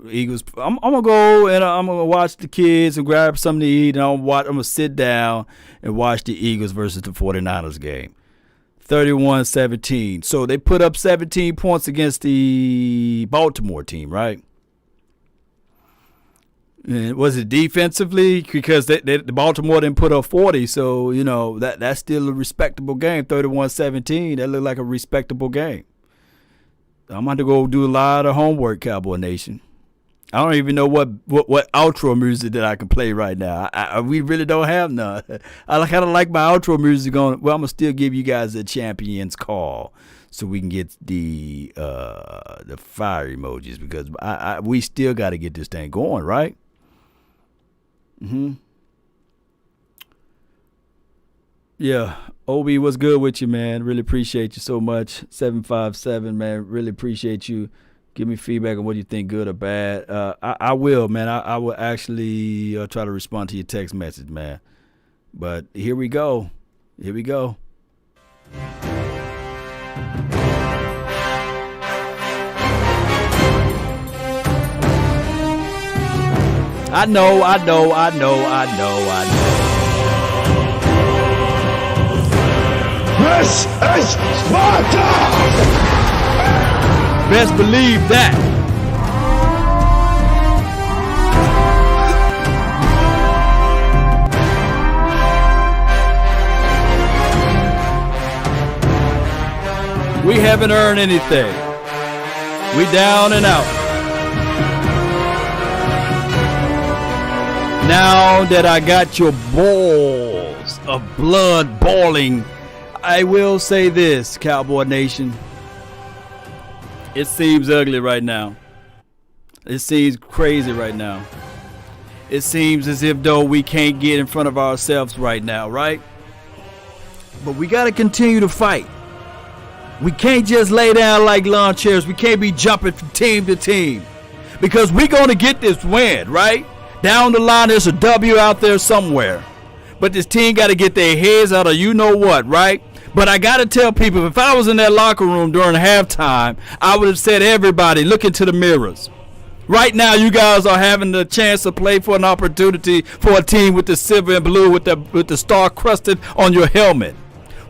Speaker 3: Eagles. I'm gonna go and I'm gonna watch the kids and grab something to eat, and I'm gonna sit down and watch the Eagles versus the 49ers game. 31-17. So they put up 17 points against the Baltimore team, right? And was it defensively? Because the Baltimore didn't put up 40, so that's still a respectable game. 31-17. That looked like a respectable game. I'm going to go do a lot of homework, Cowboy Nation. I don't even know what outro music that I can play right now. We really don't have none. I kind of like my outro music on. Well, I'm going to still give you guys a champion's call so we can get the fire emojis, because we still got to get this thing going, right? Yeah. Obi, what's good with you, man? Really appreciate you so much. 757, man. Really appreciate you. Give me feedback on what you think, good or bad. I will, man. I will actually try to respond to your text message, man. But here we go. I know.
Speaker 13: This is Sparta!
Speaker 3: Best believe that. We haven't earned anything. We down and out. Now that I got your balls of blood boiling, I will say this, Cowboy Nation. It seems ugly right now. It seems crazy right now. It seems as if though we can't get in front of ourselves right now, right? But we got to continue to fight. We can't just lay down like lawn chairs. We can't be jumping from team to team, because we're going to get this win, right? Down the line, there's a W out there somewhere. But this team got to get their heads out of you-know-what, right? But I got to tell people, if I was in that locker room during halftime, I would have said, everybody, look into the mirrors. Right now, you guys are having the chance to play for an opportunity for a team with the silver and blue with the star crusted on your helmet.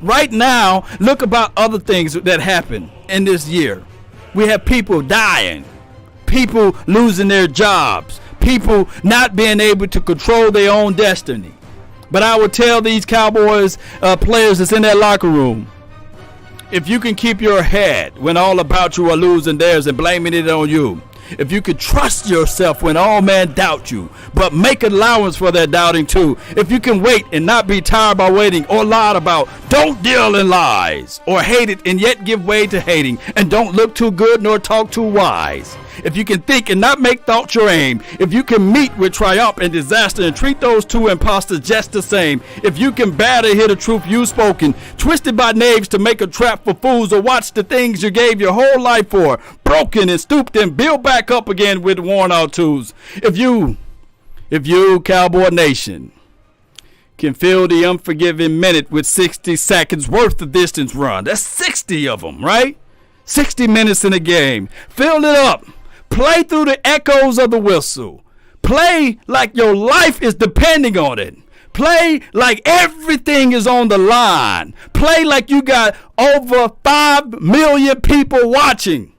Speaker 3: Right now, look about other things that happened in this year. We have people dying, people losing their jobs, people not being able to control their own destiny. But I would tell these Cowboys players that's in that locker room, if you can keep your head when all about you are losing theirs and blaming it on you, if you could trust yourself when all men doubt you, but make allowance for their doubting too, if you can wait and not be tired by waiting or lied about, don't deal in lies, or hate it and yet give way to hating, and don't look too good nor talk too wise. If you can think and not make thoughts your aim, if you can meet with triumph and disaster and treat those two imposters just the same, if you can bear to hear the truth you spoken, twisted by knaves to make a trap for fools, or watch the things you gave your whole life for, broken and stooped and built back up again with worn out tools. If you, Cowboy Nation, can fill the unforgiving minute with 60 seconds worth of distance run, that's 60 of them, right? 60 minutes in a game. Fill it up. Play through the echoes of the whistle. Play like your life is depending on it. Play like everything is on the line. Play like you got over 5 million people watching.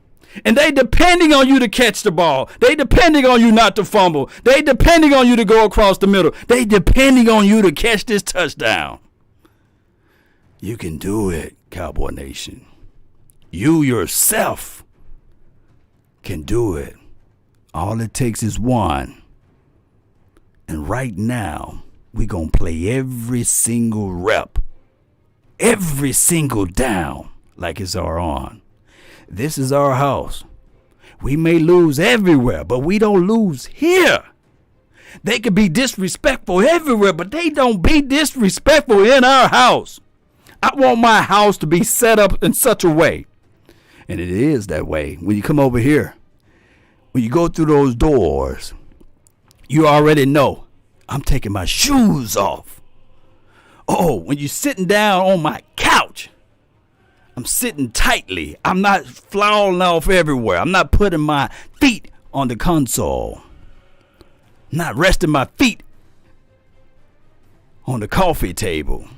Speaker 3: And they depending on you to catch the ball. They depending on you not to fumble. They depending on you to go across the middle. They depending on you to catch this touchdown. You can do it, Cowboy Nation. You yourself can do it. All it takes is one. And right now, we're going to play every single rep, every single down like it's our on. This is our house. We may lose everywhere, but we don't lose here. They could be disrespectful everywhere, but they don't be disrespectful in our house. I want my house to be set up in such a way, and it is that way when you come over here. When you go through those doors, you already know I'm taking my shoes off. Oh, when you're sitting down on my couch, I'm sitting tightly. I'm not falling off everywhere. I'm not putting my feet on the console. I'm not resting my feet on the coffee table.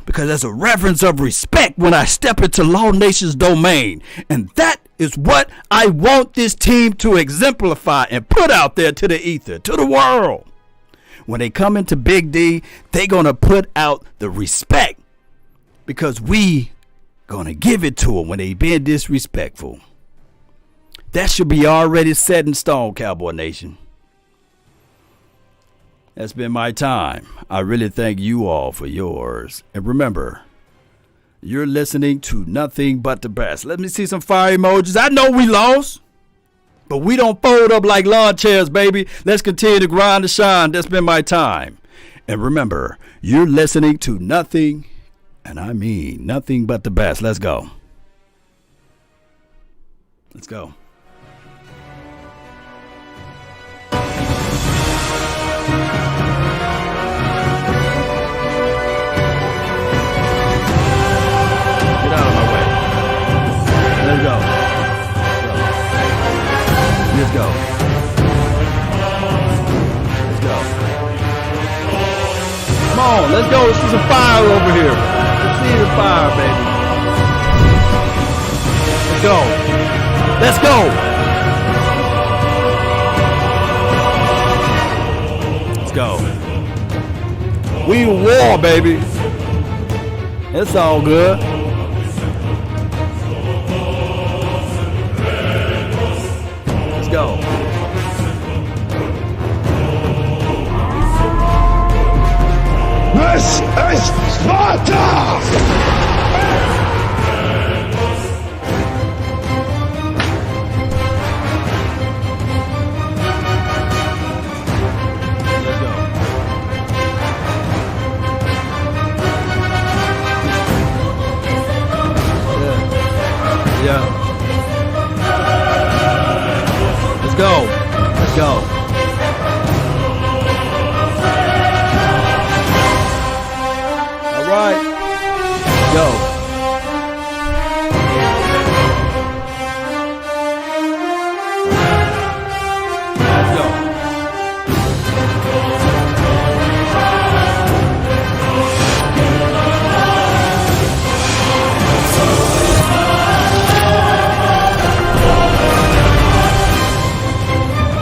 Speaker 3: Because there's a reverence of respect when I step into Law Nation's domain. And that is what I want this team to exemplify and put out there to the ether, to the world. When they come into Big D, they're going to put out the respect. Because we going to give it to them when they being disrespectful. That should be already set in stone, Cowboy Nation. That's been my time. I really thank you all for yours. And remember, you're listening to nothing but the best. Let me see some fire emojis. I know we lost, but we don't fold up like lawn chairs, baby. Let's continue to grind and shine. That's been my time. And remember, you're listening to nothing, and I mean nothing but the best. Let's go. Let's go. Let's go. Let's go. Let's go. Come on, let's go. Let's see some fire over here. Let's see the fire, baby. Let's go. Let's go. Let's go. We in war, baby. It's all good. Go.
Speaker 13: This is Sparta!
Speaker 3: Yeah. Let's go. Let's go.